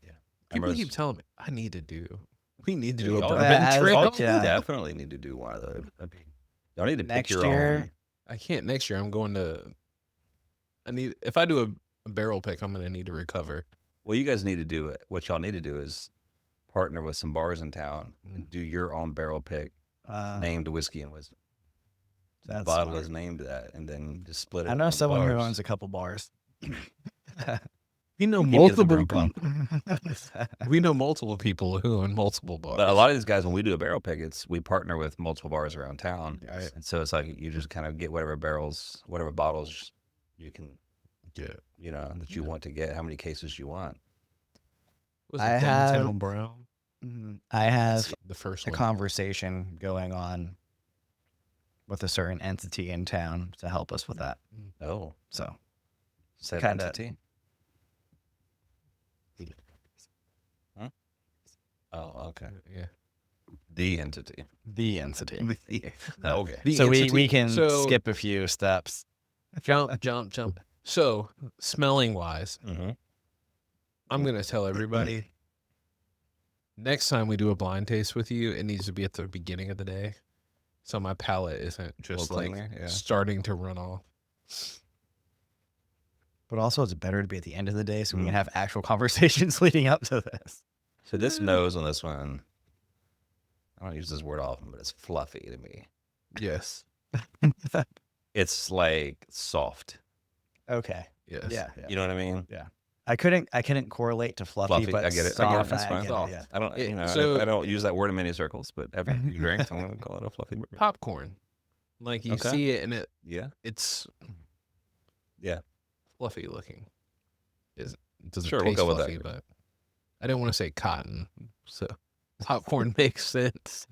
[SPEAKER 3] Yeah.
[SPEAKER 1] People keep telling me we need to do a
[SPEAKER 3] Y'all
[SPEAKER 1] bourbon
[SPEAKER 2] as-
[SPEAKER 1] trip.
[SPEAKER 2] oh, yeah.
[SPEAKER 3] definitely need to do one of those. Y'all need to pick
[SPEAKER 2] Next
[SPEAKER 3] your
[SPEAKER 2] year.
[SPEAKER 3] own.
[SPEAKER 1] I can't next year. I'm going to. If I do a barrel pick, I'm going to need to recover.
[SPEAKER 3] Well, you guys need to do it. What y'all need to do is partner with some bars in town and do your own barrel pick named Whiskey and Wisdom.
[SPEAKER 2] That's
[SPEAKER 3] Bottle
[SPEAKER 2] smart.
[SPEAKER 3] is named that, and then just split it.
[SPEAKER 2] I know
[SPEAKER 3] among the
[SPEAKER 2] someone who
[SPEAKER 3] bars.
[SPEAKER 2] owns a couple bars.
[SPEAKER 1] We know
[SPEAKER 3] Give me the
[SPEAKER 1] multiple
[SPEAKER 3] Bourbon.
[SPEAKER 1] people. We know multiple people who own multiple bars.
[SPEAKER 3] But a lot of these guys, when we do a barrel pick, we partner with multiple bars around town,
[SPEAKER 2] Right.
[SPEAKER 3] and so it's like you just kind of get whatever bottles you can,
[SPEAKER 1] get.
[SPEAKER 3] that you want to get, how many cases you want.
[SPEAKER 1] Was
[SPEAKER 2] I
[SPEAKER 1] it
[SPEAKER 2] have-
[SPEAKER 1] Downtown Brown?
[SPEAKER 2] I have
[SPEAKER 1] The first
[SPEAKER 2] a
[SPEAKER 1] one.
[SPEAKER 2] conversation going on with a certain entity in town to help us with that.
[SPEAKER 3] Oh,
[SPEAKER 2] So
[SPEAKER 3] said
[SPEAKER 2] Kinda-
[SPEAKER 3] entity. Huh? Oh, okay.
[SPEAKER 1] Yeah.
[SPEAKER 3] The entity.
[SPEAKER 2] the entity.
[SPEAKER 3] Okay.
[SPEAKER 1] The
[SPEAKER 2] So
[SPEAKER 1] entity-
[SPEAKER 2] we can
[SPEAKER 1] so-
[SPEAKER 2] skip a few steps.
[SPEAKER 1] Jump. So, smelling wise,
[SPEAKER 3] Mm-hmm.
[SPEAKER 1] I'm going to tell everybody next time we do a blind taste with you, it needs to be at the beginning of the day. So my palate isn't just like
[SPEAKER 3] cleaner, yeah.
[SPEAKER 1] starting to run off.
[SPEAKER 2] But also, it's better to be at the end of the day so we can have actual conversations leading up to this.
[SPEAKER 3] So this nose on this one, I don't use this word often, but it's fluffy to me.
[SPEAKER 1] Yes.
[SPEAKER 3] It's like soft.
[SPEAKER 2] Okay.
[SPEAKER 1] Yes.
[SPEAKER 2] Yeah.
[SPEAKER 3] You know what I mean?
[SPEAKER 2] I couldn't correlate to fluffy, but
[SPEAKER 3] I get it.
[SPEAKER 2] soft,
[SPEAKER 3] That's
[SPEAKER 2] I
[SPEAKER 3] fine.
[SPEAKER 2] get it, yeah.
[SPEAKER 3] I don't.
[SPEAKER 1] So-
[SPEAKER 3] I don't use that word in many circles, but every few drinks, I'm gonna call it a fluffy bourbon.
[SPEAKER 1] Popcorn. Like you
[SPEAKER 3] Okay.
[SPEAKER 1] see it and
[SPEAKER 3] Yeah.
[SPEAKER 1] it's
[SPEAKER 3] Yeah.
[SPEAKER 1] fluffy looking. It doesn't
[SPEAKER 3] Sure, we'll
[SPEAKER 1] taste
[SPEAKER 3] go with that.
[SPEAKER 1] fluffy, but I didn't want to say cotton. So popcorn makes sense.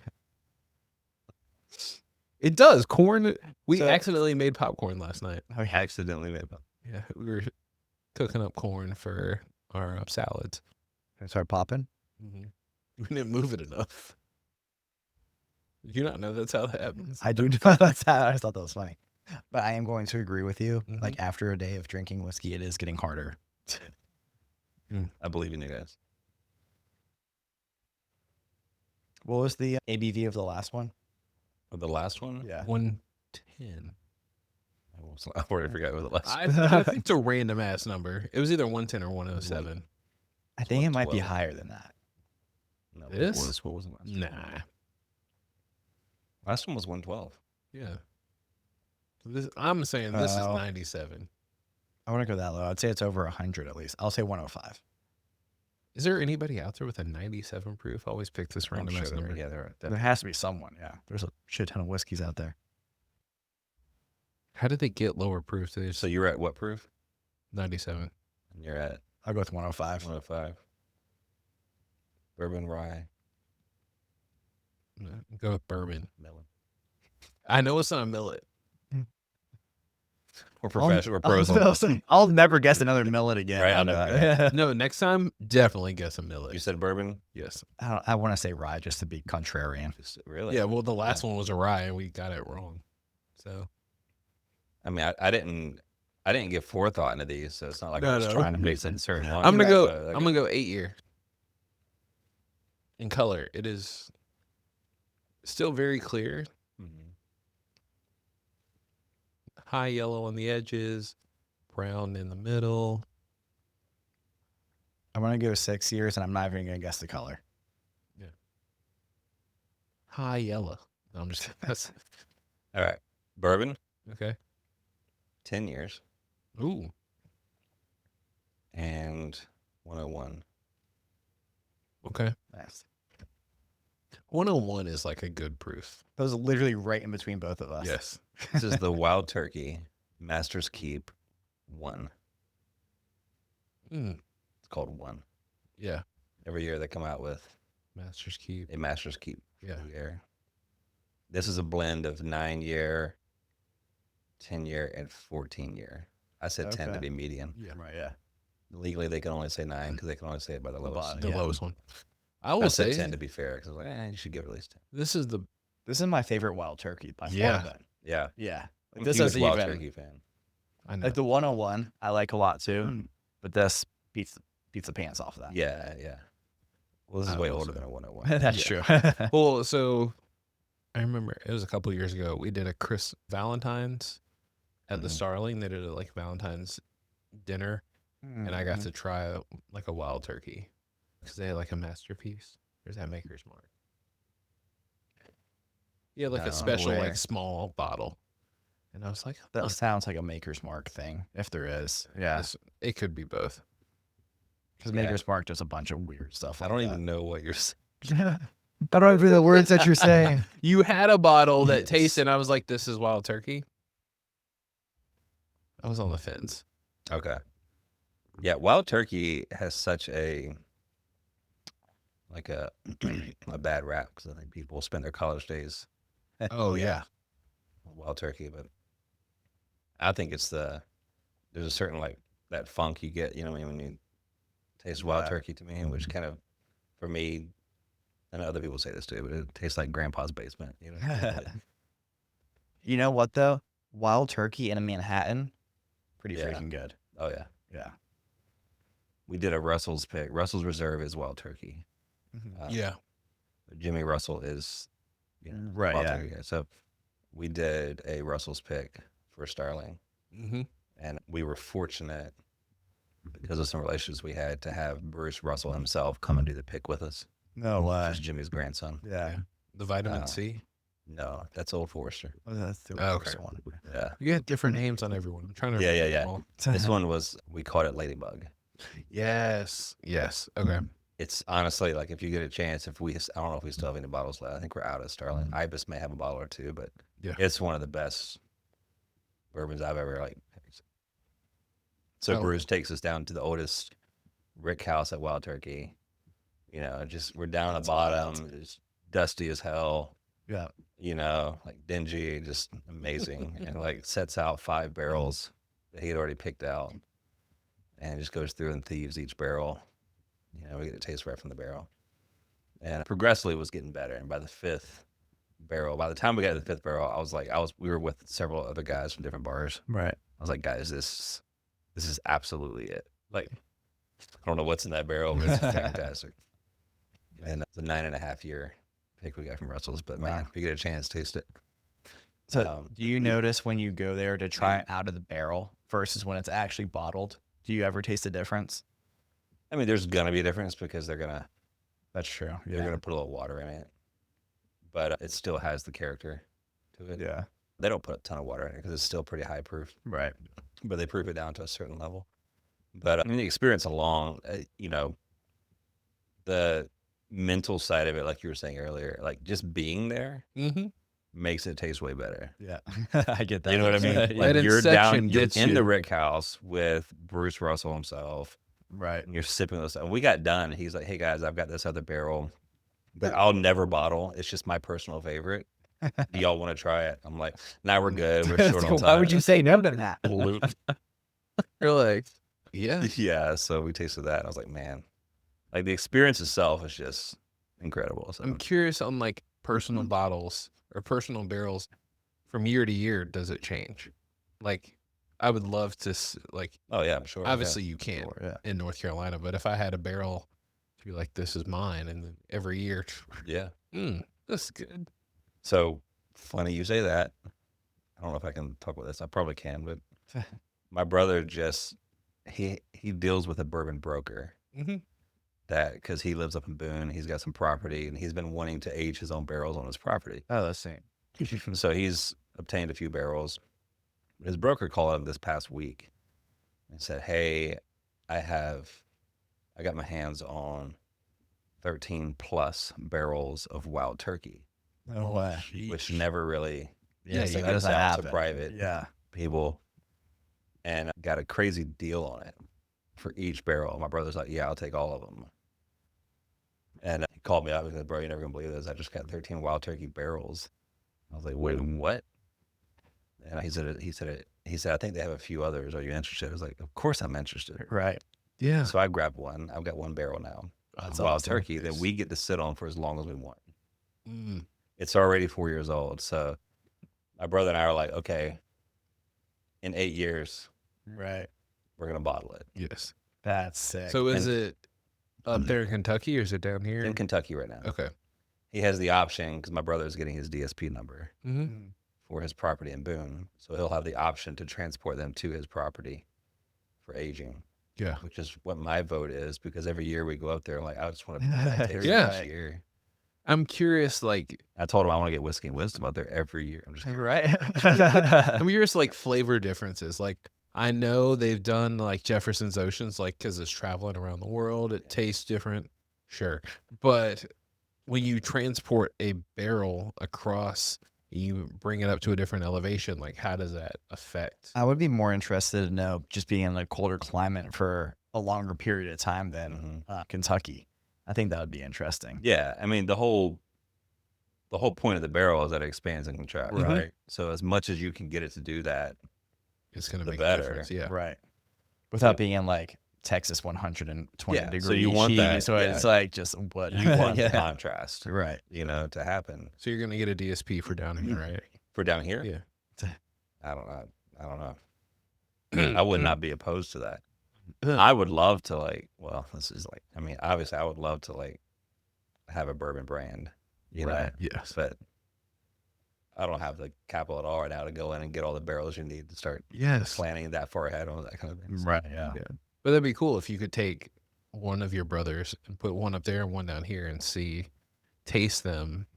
[SPEAKER 1] It does. Corn. We
[SPEAKER 2] So-
[SPEAKER 1] accidentally made popcorn last night.
[SPEAKER 2] Oh, yeah.
[SPEAKER 3] Accidentally made up.
[SPEAKER 1] Yeah, we were cooking up corn for our salads.
[SPEAKER 2] Start popping.
[SPEAKER 1] We didn't move it enough. Did you not know that's how that happens?
[SPEAKER 2] I do know that's how I just thought that was funny. But I am going to agree with you.
[SPEAKER 1] Mhm.
[SPEAKER 2] Like after a day of drinking whiskey, it is getting harder.
[SPEAKER 3] I believe in you guys.
[SPEAKER 2] What was the ABV of the last one?
[SPEAKER 3] Or the last one?
[SPEAKER 2] Yeah.
[SPEAKER 1] 110.
[SPEAKER 3] I already forgot what the last.
[SPEAKER 1] I think it's a random ass number. It was either 110 or 107.
[SPEAKER 2] I think it might be
[SPEAKER 3] 112.
[SPEAKER 2] higher than that.
[SPEAKER 3] No,
[SPEAKER 1] This?
[SPEAKER 3] What was the last? one?
[SPEAKER 1] Nah.
[SPEAKER 3] Last one was 112.
[SPEAKER 1] Yeah. I'm saying this is
[SPEAKER 2] Oh.
[SPEAKER 1] 97.
[SPEAKER 2] I want to go that low. I'd say it's over 100 at least. I'll say 105.
[SPEAKER 1] Is there anybody out there with a 97 proof? I always pick this
[SPEAKER 3] I'm
[SPEAKER 1] random
[SPEAKER 3] sure
[SPEAKER 1] ass
[SPEAKER 3] there,
[SPEAKER 1] number.
[SPEAKER 3] yeah, there.
[SPEAKER 2] There has to be someone. Yeah. There's a shit ton of whiskeys out there.
[SPEAKER 1] How did they get lower proof? They just
[SPEAKER 3] So you're at what proof?
[SPEAKER 1] 97.
[SPEAKER 3] And you're at
[SPEAKER 2] I'll go with 105.
[SPEAKER 3] 105. Bourbon rye
[SPEAKER 1] No, go with bourbon.
[SPEAKER 3] melon.
[SPEAKER 1] I know it's not a millet.
[SPEAKER 3] We're professional. We're pros. on this.
[SPEAKER 2] I'll never guess another millet again.
[SPEAKER 3] Right, I'll never
[SPEAKER 1] No, next time, definitely guess a millet.
[SPEAKER 3] You said bourbon.
[SPEAKER 1] Yes.
[SPEAKER 2] I want to say rye just to be contrarian.
[SPEAKER 3] Really?
[SPEAKER 1] Yeah, well, the last one was a rye, and we got it wrong. So,
[SPEAKER 3] I mean, I didn't give forethought into these, so it's not like
[SPEAKER 1] No,
[SPEAKER 3] I was
[SPEAKER 1] no.
[SPEAKER 3] trying to make a certain one.
[SPEAKER 1] I'm gonna go.
[SPEAKER 3] But, like,
[SPEAKER 1] I'm gonna go 8 year. In color, it is still very clear.
[SPEAKER 3] Mhm.
[SPEAKER 1] High yellow on the edges, brown in the middle.
[SPEAKER 2] I'm going to go 6 years and I'm not even going to guess the color.
[SPEAKER 1] High yellow. No, I'm just. That's
[SPEAKER 3] All right, bourbon,
[SPEAKER 1] okay.
[SPEAKER 3] 10 years,
[SPEAKER 1] Ooh.
[SPEAKER 3] and 101.
[SPEAKER 1] Okay.
[SPEAKER 2] Nice.
[SPEAKER 1] 101 is like a good proof.
[SPEAKER 2] That was literally right in between both of us.
[SPEAKER 1] Yes.
[SPEAKER 3] This is the Wild Turkey Master's Keep 1.
[SPEAKER 1] Mm,
[SPEAKER 3] It's called 1.
[SPEAKER 1] yeah.
[SPEAKER 3] Every year they come out with
[SPEAKER 1] Master's Keep.
[SPEAKER 3] a Master's Keep
[SPEAKER 1] Yeah.
[SPEAKER 3] every year. This is a blend of 9 year, 10 year, and 14 year. I said 10 to
[SPEAKER 2] Okay.
[SPEAKER 3] be median.
[SPEAKER 1] Yeah.
[SPEAKER 2] Right, yeah.
[SPEAKER 3] Legally, they can only say 9 because they can only say it by the lowest.
[SPEAKER 2] bottom.
[SPEAKER 1] The
[SPEAKER 2] Yeah.
[SPEAKER 1] lowest one. I
[SPEAKER 3] I
[SPEAKER 1] will
[SPEAKER 3] said
[SPEAKER 1] say
[SPEAKER 3] 10 to be fair because I was like, you should give it at least 10.
[SPEAKER 1] this is the
[SPEAKER 2] This is my favorite wild turkey by
[SPEAKER 1] Yeah.
[SPEAKER 2] far. Then.
[SPEAKER 3] Yeah.
[SPEAKER 2] Yeah.
[SPEAKER 3] I'm
[SPEAKER 2] This
[SPEAKER 3] a huge
[SPEAKER 2] is
[SPEAKER 3] Wild
[SPEAKER 2] even
[SPEAKER 3] Turkey fan.
[SPEAKER 1] I know.
[SPEAKER 2] like the 101 I like a lot too, but this beats the pants off of that.
[SPEAKER 3] Yeah, yeah. Well, this is
[SPEAKER 1] I
[SPEAKER 3] way
[SPEAKER 1] will
[SPEAKER 3] older
[SPEAKER 1] say.
[SPEAKER 3] than a 101.
[SPEAKER 2] That's true.
[SPEAKER 1] Well, so I remember it was a couple years ago. We did a Valentine's at the
[SPEAKER 3] Mhm.
[SPEAKER 1] Starling. They did a like Valentine's dinner, and I got to try like a wild turkey because they had like a masterpiece. There's that Maker's Mark. Yeah, like
[SPEAKER 3] No
[SPEAKER 1] a special
[SPEAKER 2] way.
[SPEAKER 1] like small bottle, and I was like,
[SPEAKER 2] That sounds like a Maker's Mark thing, if there is. Yeah.
[SPEAKER 1] it could be both.
[SPEAKER 2] Because
[SPEAKER 3] Yeah.
[SPEAKER 2] Maker's Mark does a bunch of weird stuff.
[SPEAKER 3] I don't even know what you're saying.
[SPEAKER 2] I don't know the words that you're saying.
[SPEAKER 1] You had a bottle that
[SPEAKER 3] Yes.
[SPEAKER 1] tasted, and I was like, this is Wild Turkey. I was on the fence.
[SPEAKER 3] Okay. Yeah, Wild Turkey has such a a bad rap because I think people spend their college days
[SPEAKER 1] Oh, yeah.
[SPEAKER 3] on Wild Turkey, but I think there's a certain that funk you get, when you taste Wild
[SPEAKER 2] Yeah.
[SPEAKER 3] Turkey to me, which kind of, for me, I know other people say this too, but it tastes like grandpa's basement.
[SPEAKER 2] You know what, though? Wild Turkey in a Manhattan, pretty
[SPEAKER 3] Yeah.
[SPEAKER 2] freaking good.
[SPEAKER 3] Oh yeah.
[SPEAKER 2] Yeah.
[SPEAKER 3] We did a Russell's pick. Russell's Reserve is Wild Turkey.
[SPEAKER 1] Yeah.
[SPEAKER 3] Jimmy Russell is
[SPEAKER 2] Right,
[SPEAKER 3] Wild
[SPEAKER 2] yeah.
[SPEAKER 3] Turkey guy. So we did a Russell's pick for Starling,
[SPEAKER 1] Mm-hmm.
[SPEAKER 3] and we were fortunate because of some relationships we had to have Bruce Russell himself come and do the pick with us.
[SPEAKER 2] No way.
[SPEAKER 3] Which is Jimmy's grandson.
[SPEAKER 2] Yeah.
[SPEAKER 1] The vitamin C.
[SPEAKER 3] No, that's Old Forester.
[SPEAKER 2] Oh, that's the
[SPEAKER 1] Oh,
[SPEAKER 2] worst
[SPEAKER 1] okay.
[SPEAKER 2] one.
[SPEAKER 3] Yeah.
[SPEAKER 1] You get different names on everyone. I'm trying to
[SPEAKER 3] Yeah, yeah,
[SPEAKER 1] remember
[SPEAKER 3] yeah.
[SPEAKER 1] them all.
[SPEAKER 3] This one we called it Ladybug.
[SPEAKER 1] Yes. Yes. Okay.
[SPEAKER 3] It's honestly if you get a chance, I don't know if we still have any bottles left. I think we're out of Starling. Ibis may have a bottle or two, but
[SPEAKER 1] Yeah.
[SPEAKER 3] it's one of the best bourbons I've ever picked. So
[SPEAKER 1] Oh.
[SPEAKER 3] Bruce takes us down to the oldest rick house at Wild Turkey. We're down at the bottom, it's dusty as hell.
[SPEAKER 2] Yeah.
[SPEAKER 3] Dingy, just amazing, and sets out 5 barrels that he had already picked out, and just goes through and thieves each barrel. We get a taste right from the barrel, and progressively was getting better. And by the 5th barrel, by the time we got to the 5th barrel, we were with several other guys from different bars.
[SPEAKER 2] Right.
[SPEAKER 3] I was like, guys, this is absolutely it. I don't know what's in that barrel, but it's fantastic. And it's a 9.5 year pick we got from Russell's, but man, if you get a chance, taste it.
[SPEAKER 2] So do you notice when you go there to try it out of the barrel versus when it's actually bottled? Do you ever taste a difference?
[SPEAKER 3] I mean, there's gonna be a difference because they're
[SPEAKER 2] That's true.
[SPEAKER 3] gonna put a little water in it, but it still has the character to it.
[SPEAKER 2] Yeah.
[SPEAKER 3] They don't put a ton of water in it because it's still pretty high proof,
[SPEAKER 2] Right.
[SPEAKER 3] but they proof it down to a certain level. But I mean, the experience along, the mental side of it, like you were saying earlier, just being there
[SPEAKER 1] Mm-hmm.
[SPEAKER 3] makes it taste way better.
[SPEAKER 2] Yeah. I get that.
[SPEAKER 3] You know what I mean?
[SPEAKER 2] Yeah.
[SPEAKER 1] That
[SPEAKER 3] You're
[SPEAKER 1] inception
[SPEAKER 3] you're
[SPEAKER 1] gets
[SPEAKER 3] in
[SPEAKER 1] you.
[SPEAKER 3] the Rick House with Bruce Russell himself,
[SPEAKER 2] Right.
[SPEAKER 3] and you're sipping this. And we got done. He's like, "Hey guys, I've got this other barrel that I'll never bottle. It's just my personal favorite. Do y'all want to try it?" I'm like, "Nah, we're good. We're short on time."
[SPEAKER 2] Why would you say no to that?
[SPEAKER 1] You're like, yeah.
[SPEAKER 3] Yeah. So we tasted that. And I was like, man, the experience itself is just incredible. So
[SPEAKER 1] I'm curious on personal bottles or personal barrels from year to year. Does it change? I would love to
[SPEAKER 3] oh yeah, I'm sure.
[SPEAKER 1] obviously you can't
[SPEAKER 2] Sure, yeah.
[SPEAKER 1] in North Carolina, but if I had a barrel to be like, this is mine, and then every year,
[SPEAKER 3] Yeah.
[SPEAKER 1] this is good.
[SPEAKER 3] So funny you say that. I don't know if I can talk about this. I probably can, but my brother he deals with a bourbon broker
[SPEAKER 1] Mm-hmm.
[SPEAKER 3] because he lives up in Boone. He's got some property and he's been wanting to age his own barrels on his property.
[SPEAKER 2] Oh, let's see.
[SPEAKER 3] So he's obtained a few barrels. His broker called him this past week and said, "Hey, I got my hands on 13 plus barrels of Wild Turkey,"
[SPEAKER 2] No way.
[SPEAKER 3] which never really
[SPEAKER 2] Yeah,
[SPEAKER 3] gets
[SPEAKER 2] that doesn't
[SPEAKER 3] out
[SPEAKER 2] happen.
[SPEAKER 3] to private
[SPEAKER 2] Yeah.
[SPEAKER 3] people, and got a crazy deal on it for each barrel. My brother's like, "Yeah, I'll take all of them." And he called me up and said, "Bro, you're never gonna believe this. I just got 13 Wild Turkey barrels." I was like, "Wait, what?" And he said, "I think they have a few others. Are you interested?" I was like, "Of course I'm interested."
[SPEAKER 2] Right.
[SPEAKER 1] Yeah.
[SPEAKER 3] So I grabbed one. I've got one barrel now.
[SPEAKER 2] That's
[SPEAKER 3] Wild
[SPEAKER 2] awesome.
[SPEAKER 3] Turkey that we get to sit on for as long as we want.
[SPEAKER 1] Mm.
[SPEAKER 3] It's already 4 years old. So my brother and I are like, okay, in 8 years,
[SPEAKER 2] Right.
[SPEAKER 3] we're going to bottle it.
[SPEAKER 1] Yes.
[SPEAKER 2] That's sick.
[SPEAKER 1] So is it up there in Kentucky or is it down here?
[SPEAKER 3] In Kentucky right now.
[SPEAKER 1] Okay.
[SPEAKER 3] He has the option because my brother is getting his DSP number
[SPEAKER 1] Mm-hmm.
[SPEAKER 3] for his property in Boone. So he'll have the option to transport them to his property for aging.
[SPEAKER 1] Yeah.
[SPEAKER 3] Which is what my vote is because every year we go up there, I'm like, I just want to taste
[SPEAKER 1] Yeah.
[SPEAKER 3] this year.
[SPEAKER 1] I'm curious,
[SPEAKER 3] I told him I want to get Whiskey and Wisdom out there every year. I'm just kidding.
[SPEAKER 2] right.
[SPEAKER 1] I'm curious, flavor differences. I know they've done like Jefferson's Oceans, like because it's traveling around the world, it tastes different. Sure, but when you transport a barrel across, you bring it up to a different elevation. Like, how does that affect?
[SPEAKER 2] I would be more interested to know just being in a colder climate for a longer period of time than Kentucky. I think that would be interesting.
[SPEAKER 3] Yeah, I mean the whole point of the barrel is that it expands and contracts,
[SPEAKER 2] Right.
[SPEAKER 3] right? So as much as you can get it to do that,
[SPEAKER 1] It's going to
[SPEAKER 3] the
[SPEAKER 1] make
[SPEAKER 3] better.
[SPEAKER 1] a difference. Yeah.
[SPEAKER 2] Right. Without being in like Texas 120
[SPEAKER 3] Yeah,
[SPEAKER 2] degrees.
[SPEAKER 3] so you want
[SPEAKER 2] heat,
[SPEAKER 3] that,
[SPEAKER 2] So
[SPEAKER 3] yeah.
[SPEAKER 2] it's like just what
[SPEAKER 3] you want the
[SPEAKER 2] yeah.
[SPEAKER 3] contrast,
[SPEAKER 2] Right.
[SPEAKER 3] to happen.
[SPEAKER 1] So you're going to get a DSP for down here, right?
[SPEAKER 3] For down here,
[SPEAKER 1] Yeah.
[SPEAKER 3] I don't know. I would not be opposed to that. I would love to obviously I would love to have a bourbon brand, know,
[SPEAKER 2] Right.
[SPEAKER 1] Yes.
[SPEAKER 3] but I don't have the capital at all right now to go in and get all the barrels you need to start
[SPEAKER 1] Yes.
[SPEAKER 3] planning that far ahead on that kind of thing.
[SPEAKER 2] Right. Yeah.
[SPEAKER 1] But that'd be cool if you could take one of your brothers and put one up there and one down here and taste them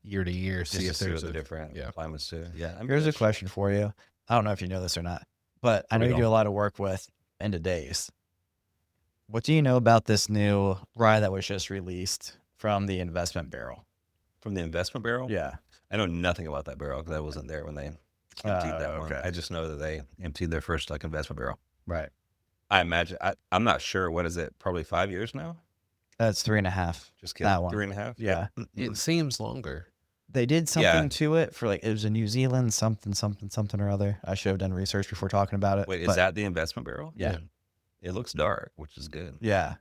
[SPEAKER 1] year to year,
[SPEAKER 3] Just
[SPEAKER 1] see
[SPEAKER 3] to
[SPEAKER 1] if
[SPEAKER 3] see
[SPEAKER 1] there's
[SPEAKER 3] what
[SPEAKER 1] a
[SPEAKER 3] the different climates too. Yeah.
[SPEAKER 2] Here's a question for you. I don't know if you know this or not, but I know you do a lot of work with End of Days. What do you know about this new rye that was just released from the investment barrel?
[SPEAKER 3] From the investment barrel?
[SPEAKER 2] Yeah.
[SPEAKER 3] I know nothing about that barrel because I wasn't there when they emptied that one.
[SPEAKER 2] okay.
[SPEAKER 3] I just know that they emptied their first investment barrel.
[SPEAKER 2] Right.
[SPEAKER 3] I imagine, I'm not sure. What is it? Probably 5 years now?
[SPEAKER 2] That's 3.5.
[SPEAKER 3] Just kidding.
[SPEAKER 2] That one.
[SPEAKER 3] 3.5?
[SPEAKER 2] Yeah.
[SPEAKER 1] It seems longer.
[SPEAKER 2] They did something to it for it was a New Zealand something or other. I should have done research before talking about it.
[SPEAKER 3] Wait, is that the investment barrel?
[SPEAKER 2] Yeah.
[SPEAKER 3] It looks dark, which is good.
[SPEAKER 2] Yeah.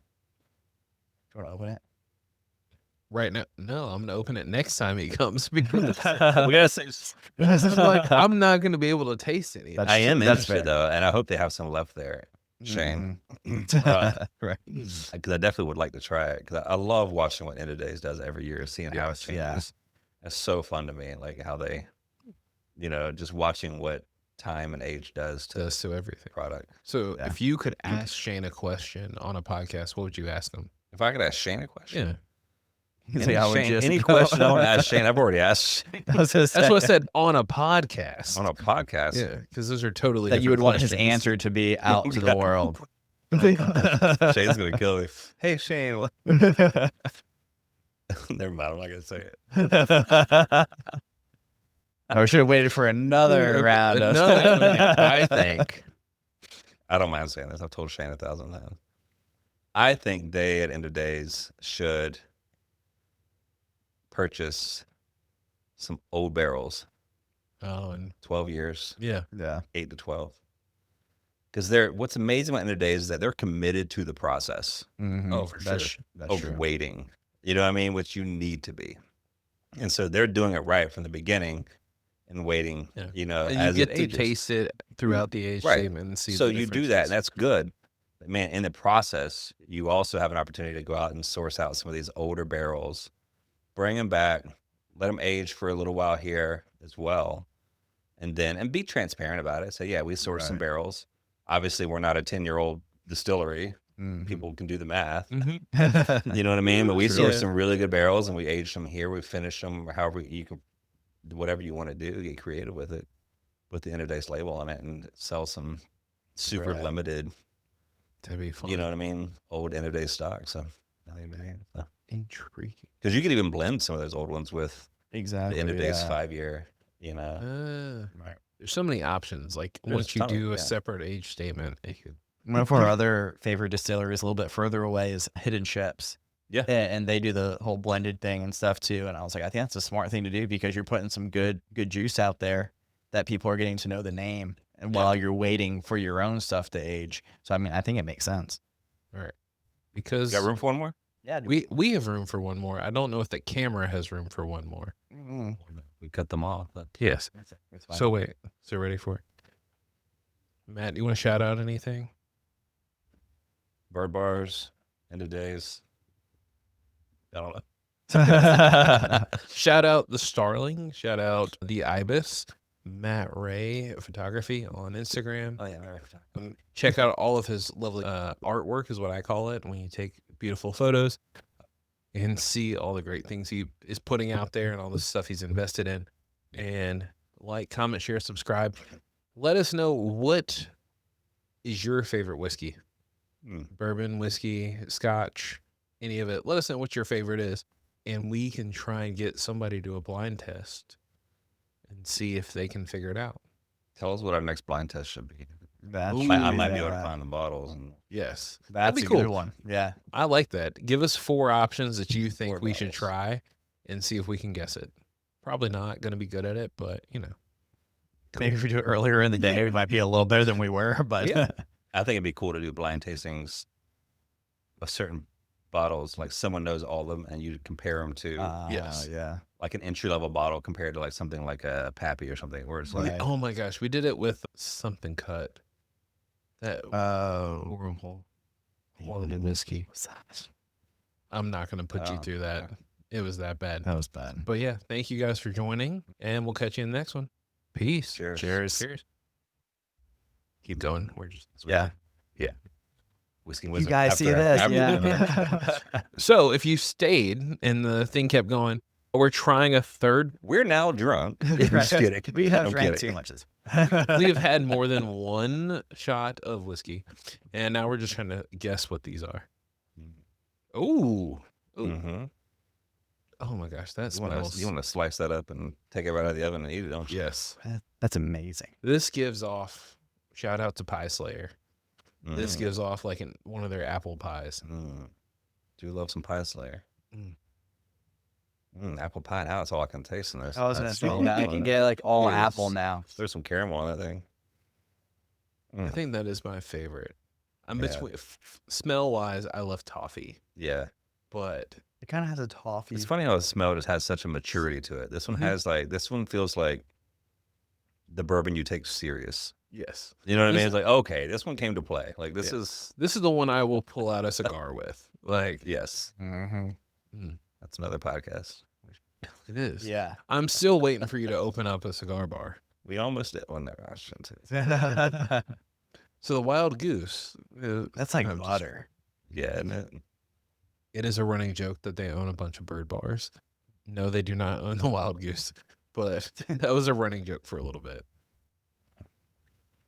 [SPEAKER 2] Do you want to open it?
[SPEAKER 1] Right now, no, I'm gonna open it next time he comes because
[SPEAKER 3] We gotta say,
[SPEAKER 1] like, I'm not gonna be able to taste any.
[SPEAKER 3] I am
[SPEAKER 2] That's
[SPEAKER 3] interested
[SPEAKER 2] fair.
[SPEAKER 3] though, and I hope they have some left there, Shane.
[SPEAKER 2] Right.
[SPEAKER 3] Because I definitely would like to try it. Because I love watching what End of Days does every year, seeing how it changes.
[SPEAKER 2] Yeah.
[SPEAKER 3] It's so fun to me, like how they, just watching what time and age does to
[SPEAKER 1] Does to everything.
[SPEAKER 3] product.
[SPEAKER 1] So if you could ask Shane a question on a podcast, what would you ask him?
[SPEAKER 3] If I could ask Shane a question,
[SPEAKER 1] Yeah,
[SPEAKER 3] any question I want to ask Shane, I've already asked Shane
[SPEAKER 1] that's what I said on a podcast.
[SPEAKER 3] on a podcast.
[SPEAKER 1] Yeah, because those are totally
[SPEAKER 2] that you would
[SPEAKER 1] different
[SPEAKER 2] want his
[SPEAKER 1] questions.
[SPEAKER 2] answer to be out to the world.
[SPEAKER 3] Shane's gonna kill me. Hey Shane, what? Never mind. I'm not gonna say it.
[SPEAKER 2] I should have waited for another round. Of
[SPEAKER 3] I think I don't mind saying this. I've told Shane 1,000 times. I think they at End of Days should purchase some old barrels,
[SPEAKER 1] Oh, and
[SPEAKER 3] 12 years,
[SPEAKER 1] yeah,
[SPEAKER 3] 8 to 12. Because what's amazing about End of Days is that they're committed to the process
[SPEAKER 1] Oh, for
[SPEAKER 2] That's
[SPEAKER 1] sure.
[SPEAKER 3] of
[SPEAKER 2] true.
[SPEAKER 3] waiting. You know what I mean? Which you need to be. And so they're doing it right from the beginning and waiting,
[SPEAKER 1] Yeah.
[SPEAKER 3] and
[SPEAKER 1] And you
[SPEAKER 3] as
[SPEAKER 1] get
[SPEAKER 3] it
[SPEAKER 1] to
[SPEAKER 3] ages.
[SPEAKER 1] taste it throughout the age
[SPEAKER 3] Right.
[SPEAKER 1] statement and see.
[SPEAKER 3] So
[SPEAKER 1] the
[SPEAKER 3] you do that,
[SPEAKER 1] differences.
[SPEAKER 3] and that's good. But man, in the process, you also have an opportunity to go out and source out some of these older barrels, bring them back, let them age for a little while here as well, and be transparent about it. Say, yeah, we sourced some
[SPEAKER 2] Right.
[SPEAKER 3] barrels. Obviously, we're not a 10-year-old distillery.
[SPEAKER 2] Mhm.
[SPEAKER 3] People can do the math.
[SPEAKER 1] Mhm.
[SPEAKER 3] You know what I mean? But we
[SPEAKER 1] True.
[SPEAKER 3] sourced some really good barrels, and we aged them here. We finished them however you can, whatever you want to do, get creative with it. Put the End of Days label on it and sell some super
[SPEAKER 2] Right.
[SPEAKER 3] limited,
[SPEAKER 1] That'd be fun.
[SPEAKER 3] you know what I mean? Old End of Days stock. So,
[SPEAKER 1] Intriguing.
[SPEAKER 3] because you could even blend some of those old ones with
[SPEAKER 2] Exactly.
[SPEAKER 3] the End of Days
[SPEAKER 2] yeah.
[SPEAKER 3] 5-year, you know?
[SPEAKER 2] Right.
[SPEAKER 1] There's so many options. Like
[SPEAKER 3] There's
[SPEAKER 1] once you
[SPEAKER 3] a ton of-
[SPEAKER 1] do a
[SPEAKER 3] yeah.
[SPEAKER 1] separate age statement, it could.
[SPEAKER 2] One of our other favorite distilleries a little bit further away is Hidden Ships.
[SPEAKER 3] Yeah.
[SPEAKER 2] And they do the whole blended thing and stuff too. And I was like, I think that's a smart thing to do because you're putting some good juice out there that people are getting to know the name and while you're waiting for your own stuff to age. So, I mean, I think it makes sense.
[SPEAKER 1] Because
[SPEAKER 3] Got room for one more?
[SPEAKER 2] Yeah.
[SPEAKER 1] we have room for one more. I don't know if the camera has room for one more.
[SPEAKER 3] We cut them off. But
[SPEAKER 1] Yes. So wait. So ready for it? Matt, you want to shout out anything?
[SPEAKER 3] Bird Bars, End of Days. I don't know.
[SPEAKER 1] Shout out the Starling. Shout out the Ibis. Matt Ray Photography on Instagram.
[SPEAKER 3] Oh, yeah. All right.
[SPEAKER 1] Check out all of his lovely artwork, is what I call it, when you take beautiful photos and see all the great things he is putting out there and all the stuff he's invested in. And like, comment, share, subscribe. Let us know what is your favorite whiskey? Bourbon, whiskey, scotch, any of it. Let us know what your favorite is, and we can try and get somebody to a blind test and see if they can figure it out.
[SPEAKER 3] Tell us what our next blind test should be.
[SPEAKER 2] That's
[SPEAKER 3] I might be able to find the bottles. And
[SPEAKER 1] Yes.
[SPEAKER 2] That's
[SPEAKER 1] That'd
[SPEAKER 2] a
[SPEAKER 1] be
[SPEAKER 2] good
[SPEAKER 1] cool.
[SPEAKER 2] one. Yeah.
[SPEAKER 1] I like that. Give us 4 options that you think
[SPEAKER 3] 4
[SPEAKER 1] we should
[SPEAKER 3] bottles.
[SPEAKER 1] try and see if we can guess it. Probably not going to be good at it, but
[SPEAKER 2] Maybe if we do it earlier in the day, we might be a little better than we were. But
[SPEAKER 1] Yeah.
[SPEAKER 3] I think it'd be cool to do blind tastings of certain bottles. Like someone knows all of them, and you compare them to
[SPEAKER 1] Yes.
[SPEAKER 2] Yeah.
[SPEAKER 3] like an entry level bottle compared to like something like a Pappy or something, where it's like
[SPEAKER 2] Right.
[SPEAKER 1] Oh my gosh, we did it with something cut. That
[SPEAKER 2] Oh.
[SPEAKER 1] horrible whiskey. I'm not going to put you
[SPEAKER 3] Oh,
[SPEAKER 1] through that.
[SPEAKER 3] okay.
[SPEAKER 1] It was that bad.
[SPEAKER 2] That was bad.
[SPEAKER 1] But yeah, thank you guys for joining, and we'll catch you in the next one. Peace.
[SPEAKER 3] Cheers.
[SPEAKER 1] Cheers. Keep going. We're just
[SPEAKER 2] Yeah.
[SPEAKER 3] Whiskey
[SPEAKER 2] You
[SPEAKER 3] Wizard.
[SPEAKER 2] guys see
[SPEAKER 3] after-
[SPEAKER 2] this?
[SPEAKER 3] after-
[SPEAKER 2] Yeah.
[SPEAKER 1] So if you stayed and the thing kept going, we're trying a third.
[SPEAKER 3] We're now drunk. Just kidding.
[SPEAKER 2] We have
[SPEAKER 3] I'm
[SPEAKER 2] drank
[SPEAKER 3] kidding.
[SPEAKER 2] too much.
[SPEAKER 1] We've had more than one shot of whiskey, and now we're just trying to guess what these are. Ooh.
[SPEAKER 3] Mm-hmm.
[SPEAKER 1] Oh my gosh, that
[SPEAKER 3] You want
[SPEAKER 1] smells.
[SPEAKER 3] to slice that up and take it right out of the oven and eat it, don't you?
[SPEAKER 1] Yes.
[SPEAKER 2] That's amazing.
[SPEAKER 1] This gives off, shout out to Pie Slayer. This
[SPEAKER 3] Mm.
[SPEAKER 1] gives off like one of their apple pies.
[SPEAKER 3] Do love some Pie Slayer.
[SPEAKER 1] Mm.
[SPEAKER 3] Apple pie. Now that's all I can taste in this.
[SPEAKER 2] I was gonna
[SPEAKER 3] That's
[SPEAKER 2] say
[SPEAKER 3] all
[SPEAKER 2] that.
[SPEAKER 3] I'm
[SPEAKER 2] You can
[SPEAKER 3] doing.
[SPEAKER 2] get like all
[SPEAKER 3] Yes.
[SPEAKER 2] apple now.
[SPEAKER 3] There's some caramel on that thing.
[SPEAKER 1] I think that is my favorite. I'm
[SPEAKER 3] Yeah.
[SPEAKER 1] between smell wise, I love toffee,
[SPEAKER 3] Yeah.
[SPEAKER 1] but
[SPEAKER 2] It kind of has a toffee.
[SPEAKER 3] It's funny how the smell just has such a maturity to it. This one has this one feels like the bourbon you take serious.
[SPEAKER 1] yes,
[SPEAKER 3] You know what I mean? It's like, okay, this one came to play. Like this
[SPEAKER 1] Yeah.
[SPEAKER 3] is,
[SPEAKER 1] this is the one I will pull out a cigar with. Like
[SPEAKER 3] yes.
[SPEAKER 2] Mm-hmm.
[SPEAKER 3] That's another podcast.
[SPEAKER 1] it is.
[SPEAKER 2] Yeah.
[SPEAKER 1] I'm still waiting for you to open up a cigar bar.
[SPEAKER 3] We almost did one there. I shouldn't say.
[SPEAKER 2] That's
[SPEAKER 1] So the Wild Goose.
[SPEAKER 2] like
[SPEAKER 1] I'm just-
[SPEAKER 2] butter.
[SPEAKER 3] Yeah, isn't it?
[SPEAKER 1] It is a running joke that they own a bunch of bird bars. No, they do not own the Wild Goose, but that was a running joke for a little bit.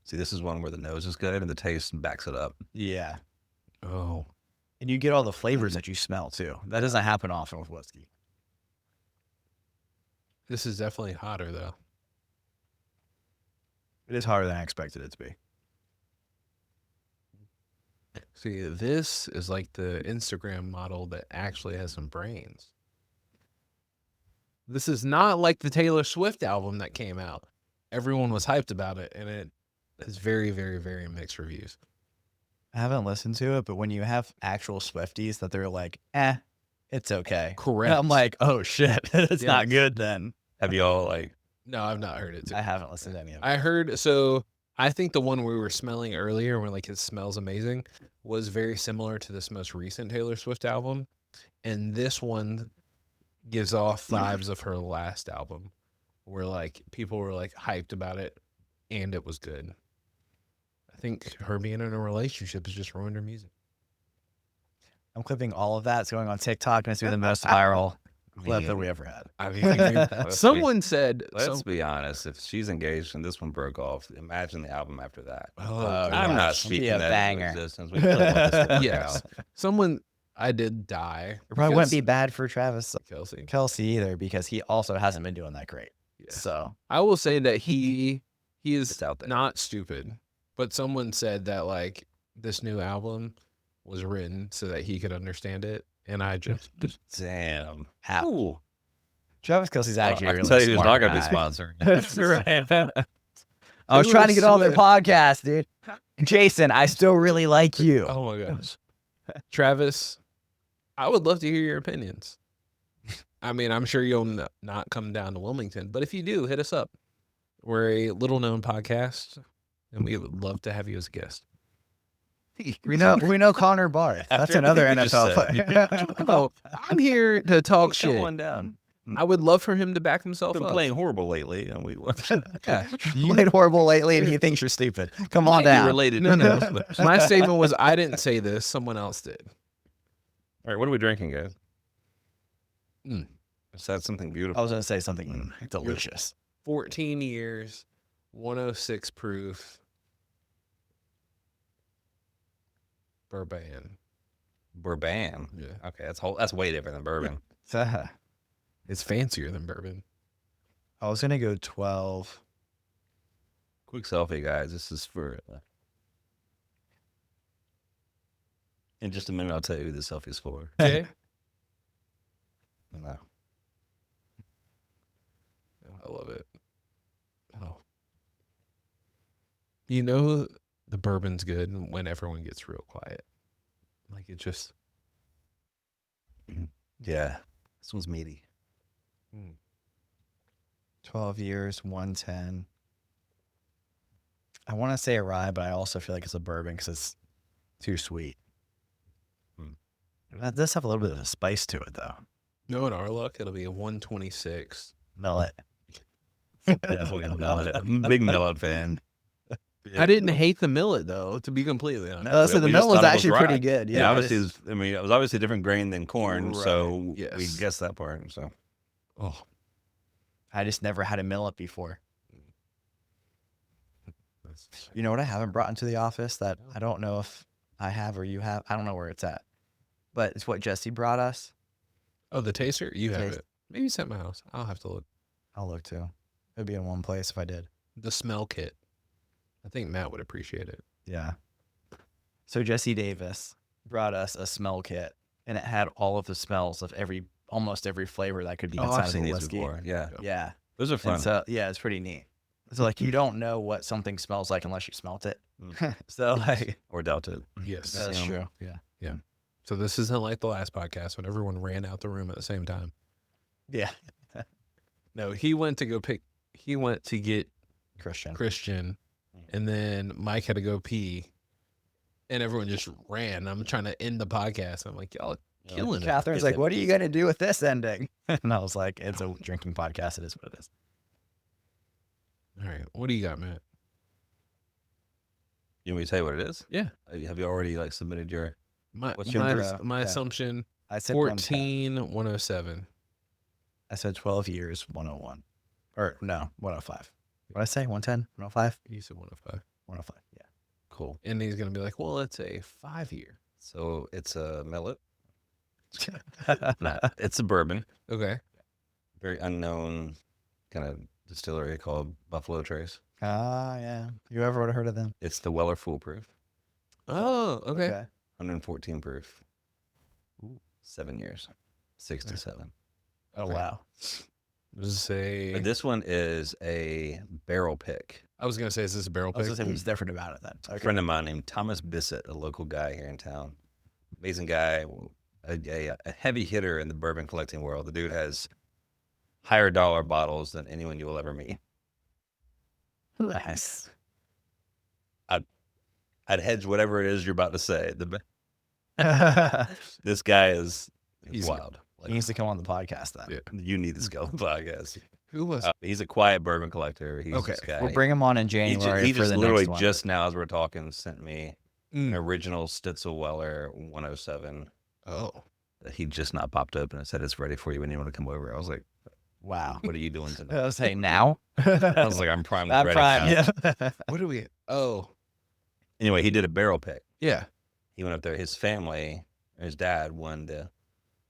[SPEAKER 3] See, this is one where the nose is good and the taste backs it up.
[SPEAKER 2] Yeah.
[SPEAKER 1] Oh,
[SPEAKER 2] And you get all the flavors that you smell too. That doesn't happen often with whiskey.
[SPEAKER 1] this is definitely hotter though.
[SPEAKER 2] It is harder than I expected it to be.
[SPEAKER 1] See, this is like the Instagram model that actually has some brains. This is not like the Taylor Swift album that came out. Everyone was hyped about it, and it has very, very, very mixed reviews.
[SPEAKER 2] I haven't listened to it, but when you have actual Swifties that they're like, it's okay.
[SPEAKER 1] Correct.
[SPEAKER 2] I'm like, oh shit, it's
[SPEAKER 1] Yeah.
[SPEAKER 2] not good then.
[SPEAKER 3] Have y'all like?
[SPEAKER 1] No, I've not heard it.
[SPEAKER 2] I haven't listened to any of it.
[SPEAKER 1] I heard, so I think the one we were smelling earlier, when like it smells amazing, was very similar to this most recent Taylor Swift album. And this one gives off vibes of her last album, where like people were like hyped about it and it was good. I think her being in a relationship has just ruined her music.
[SPEAKER 2] I'm clipping all of that. It's going on TikTok, and it's been the most viral clip that we ever had.
[SPEAKER 1] I mean, someone said,
[SPEAKER 3] Let's be honest. If she's engaged and this one broke off, imagine the album after that.
[SPEAKER 1] oh,
[SPEAKER 3] I'm
[SPEAKER 2] yeah.
[SPEAKER 3] not
[SPEAKER 2] It'd be
[SPEAKER 3] speaking
[SPEAKER 2] a
[SPEAKER 3] that
[SPEAKER 2] banger.
[SPEAKER 3] into existence. We really want this to work
[SPEAKER 1] yes,
[SPEAKER 3] out.
[SPEAKER 1] someone, I did die.
[SPEAKER 2] It probably wouldn't
[SPEAKER 1] because-
[SPEAKER 2] be bad for Travis
[SPEAKER 1] Kelsey.
[SPEAKER 2] Kelsey either, because he also hasn't been doing that great.
[SPEAKER 1] Yeah.
[SPEAKER 2] So
[SPEAKER 1] I will say that he is
[SPEAKER 3] It's out there.
[SPEAKER 1] not stupid, but someone said that like this new album was written so that he could understand it, and I just
[SPEAKER 3] Damn.
[SPEAKER 2] how
[SPEAKER 3] Ooh.
[SPEAKER 2] Travis Kelsey's actually
[SPEAKER 3] I
[SPEAKER 2] a
[SPEAKER 3] can
[SPEAKER 2] really
[SPEAKER 3] tell you who's
[SPEAKER 2] smart
[SPEAKER 3] not going to be
[SPEAKER 2] guy.
[SPEAKER 3] sponsoring.
[SPEAKER 2] That's right. I was trying to get on their podcast, dude. Jason, I still really like you.
[SPEAKER 1] Oh my gosh, Travis, I would love to hear your opinions. I mean, I'm sure you'll not come down to Wilmington, but if you do, hit us up. We're a little known podcast, and we would love to have you as a guest.
[SPEAKER 2] We know Connor Barth. That's
[SPEAKER 3] After
[SPEAKER 2] another
[SPEAKER 3] everything you
[SPEAKER 2] NFL
[SPEAKER 3] just
[SPEAKER 2] player.
[SPEAKER 1] Oh, I'm here to talk
[SPEAKER 3] Shut
[SPEAKER 1] shit.
[SPEAKER 3] one down.
[SPEAKER 1] I would love for him to back himself
[SPEAKER 3] Been
[SPEAKER 1] up.
[SPEAKER 3] playing horrible lately, and we
[SPEAKER 1] Yeah.
[SPEAKER 2] You played horrible lately, and he thinks you're stupid. Come on down.
[SPEAKER 3] related.
[SPEAKER 1] No, no. My statement was I didn't say this. Someone else did.
[SPEAKER 3] All right, what are we drinking, guys?
[SPEAKER 1] Mm.
[SPEAKER 3] Is that something beautiful?
[SPEAKER 2] I was gonna say something delicious.
[SPEAKER 1] 14 years, 106 proof. Bourbon.
[SPEAKER 3] Bourbon.
[SPEAKER 1] Yeah.
[SPEAKER 3] Okay, that's way different than bourbon.
[SPEAKER 1] It's fancier than bourbon.
[SPEAKER 2] I was gonna go 12.
[SPEAKER 3] Quick selfie, guys. This is for. In just a minute, I'll tell you who the selfie is for.
[SPEAKER 1] Okay.
[SPEAKER 3] No.
[SPEAKER 1] I love it. Oh. You know the bourbon's good when everyone gets real quiet. Like it just.
[SPEAKER 3] Yeah, this one's meaty.
[SPEAKER 2] 12 years, 110. I want to say a rye, but I also feel like it's a bourbon because it's too sweet. That does have a little bit of a spice to it, though.
[SPEAKER 1] No, in our luck, it'll be a 126.
[SPEAKER 2] Millet.
[SPEAKER 3] Definitely a millet. I'm a big millet fan.
[SPEAKER 1] I didn't hate the millet though, to be completely honest.
[SPEAKER 2] No, so the
[SPEAKER 3] We
[SPEAKER 2] millet
[SPEAKER 3] just
[SPEAKER 2] was
[SPEAKER 3] thought it was
[SPEAKER 2] actually
[SPEAKER 3] rye.
[SPEAKER 2] pretty good.
[SPEAKER 3] Yeah,
[SPEAKER 2] Yeah,
[SPEAKER 3] obviously, it was obviously a different grain than corn, so
[SPEAKER 1] Right, yes.
[SPEAKER 3] we guessed that part. So
[SPEAKER 1] Oh,
[SPEAKER 2] I just never had a millet before.
[SPEAKER 1] that's,
[SPEAKER 2] You know what I haven't brought into the office that I don't know if I have or you have? I don't know where it's at. But it's what Jesse brought us.
[SPEAKER 1] oh, the taster? You have
[SPEAKER 2] Taste.
[SPEAKER 1] it. Maybe it's at my house. I'll have to look.
[SPEAKER 2] I'll look too. It'd be in one place if I did.
[SPEAKER 1] The smell kit. I think Matt would appreciate it.
[SPEAKER 2] Yeah. So Jesse Davis brought us a smell kit, and it had all of the smells of almost every flavor that could be inside
[SPEAKER 3] I've
[SPEAKER 2] of
[SPEAKER 3] seen
[SPEAKER 2] a
[SPEAKER 3] these
[SPEAKER 2] whiskey.
[SPEAKER 3] before. Yeah,
[SPEAKER 2] Yeah.
[SPEAKER 3] those are fun.
[SPEAKER 2] And so yeah, it's pretty neat. So like you don't know what something smells like unless you smelt it. So like
[SPEAKER 3] Or Delta.
[SPEAKER 1] Yes.
[SPEAKER 2] that's true. Yeah.
[SPEAKER 1] So this isn't like the last podcast when everyone ran out the room at the same time.
[SPEAKER 2] Yeah.
[SPEAKER 1] No, he went to get
[SPEAKER 2] Christian.
[SPEAKER 1] Christian, and then Mike had to go pee, and everyone just ran. I'm trying to end the podcast. I'm like, y'all killing it.
[SPEAKER 2] Catherine's like, what are you going to do with this ending? And I was like, it's a drinking podcast. It is what it is.
[SPEAKER 1] All right. What do you got, Matt?
[SPEAKER 3] You want me to tell you what it is?
[SPEAKER 1] Yeah.
[SPEAKER 3] Have you already submitted your?
[SPEAKER 1] My
[SPEAKER 3] What's your
[SPEAKER 1] my,
[SPEAKER 2] intro?
[SPEAKER 1] my
[SPEAKER 2] Yeah.
[SPEAKER 1] assumption,
[SPEAKER 2] I said 110.
[SPEAKER 1] 14107.
[SPEAKER 2] I said 12 years, 101. Or no, 105. What did I say? 110? 105?
[SPEAKER 1] You said 105.
[SPEAKER 2] 105. Yeah.
[SPEAKER 3] Cool.
[SPEAKER 1] And he's going to be like, well, it's a 5-year.
[SPEAKER 3] So it's a millet. Nah, it's a bourbon.
[SPEAKER 1] Okay.
[SPEAKER 3] Very unknown kind of distillery called Buffalo Trace.
[SPEAKER 2] Ah, yeah. You ever would have heard of them?
[SPEAKER 3] It's the Weller Foolproof,
[SPEAKER 1] Oh, okay.
[SPEAKER 3] 114 proof. 7 years, 6 to 7.
[SPEAKER 2] Oh, wow.
[SPEAKER 3] But this one is a barrel pick.
[SPEAKER 1] I was going to say, is this a barrel
[SPEAKER 2] I was
[SPEAKER 1] pick?
[SPEAKER 2] going to say what's different about it then.
[SPEAKER 3] A
[SPEAKER 2] Okay.
[SPEAKER 3] friend of mine named Thomas Bissett, a local guy here in town. Amazing guy, a heavy hitter in the bourbon collecting world. The dude has higher dollar bottles than anyone you will ever meet.
[SPEAKER 2] Nice.
[SPEAKER 3] I'd hedge whatever it is you're about to say. This guy is
[SPEAKER 1] He's
[SPEAKER 3] wild.
[SPEAKER 2] He needs to come on the podcast then.
[SPEAKER 1] Yeah.
[SPEAKER 3] You need this guy on the podcast.
[SPEAKER 1] Who was
[SPEAKER 3] He's a quiet bourbon collector. He's
[SPEAKER 1] Okay.
[SPEAKER 3] this guy.
[SPEAKER 2] We'll bring him on in
[SPEAKER 3] he
[SPEAKER 2] January
[SPEAKER 3] he
[SPEAKER 2] for
[SPEAKER 3] just
[SPEAKER 2] the
[SPEAKER 3] literally
[SPEAKER 2] next one.
[SPEAKER 3] just now as we're talking sent me an
[SPEAKER 1] Mm.
[SPEAKER 3] original Stitzel Weller 107
[SPEAKER 1] Oh.
[SPEAKER 3] that he just not popped up and it said it's ready for you when you want to come over. I was like,
[SPEAKER 2] Wow.
[SPEAKER 3] what are you doing
[SPEAKER 2] I
[SPEAKER 3] tonight?
[SPEAKER 2] was saying now?
[SPEAKER 3] I was like, I'm primed.
[SPEAKER 2] Not
[SPEAKER 3] ready
[SPEAKER 2] prime.
[SPEAKER 3] now.
[SPEAKER 2] Yeah.
[SPEAKER 1] What do we? Oh.
[SPEAKER 3] Anyway, he did a barrel pick.
[SPEAKER 1] Yeah.
[SPEAKER 3] He went up there. His family, his dad won the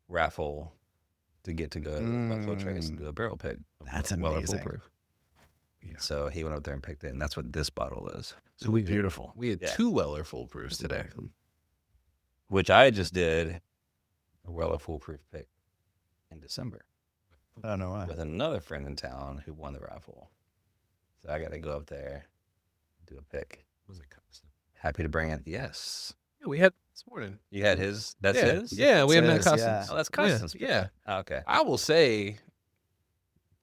[SPEAKER 3] raffle to get to go to Buffalo Trace and do a barrel pick. of
[SPEAKER 2] That's
[SPEAKER 3] Weller
[SPEAKER 2] amazing.
[SPEAKER 3] Foolproof.
[SPEAKER 1] Yeah.
[SPEAKER 3] So he went up there and picked it, and that's what this bottle is.
[SPEAKER 1] So we
[SPEAKER 2] Beautiful.
[SPEAKER 1] We had
[SPEAKER 3] Yeah.
[SPEAKER 1] 2 Weller foolproofs today.
[SPEAKER 3] Which I just did a Weller Foolproof pick in December
[SPEAKER 2] I don't know why.
[SPEAKER 3] with another friend in town who won the raffle. So I got to go up there, do a pick.
[SPEAKER 1] Was it custom?
[SPEAKER 3] Happy to bring it. Yes.
[SPEAKER 1] Yeah, we had this morning.
[SPEAKER 3] You had his? That's
[SPEAKER 1] yeah.
[SPEAKER 3] his?
[SPEAKER 1] Yeah, we had
[SPEAKER 2] That's
[SPEAKER 1] Matt
[SPEAKER 2] his, yeah.
[SPEAKER 1] Cousins.
[SPEAKER 3] Oh, that's
[SPEAKER 1] Yeah,
[SPEAKER 3] Costin's.
[SPEAKER 1] yeah.
[SPEAKER 3] Oh, okay.
[SPEAKER 1] I will say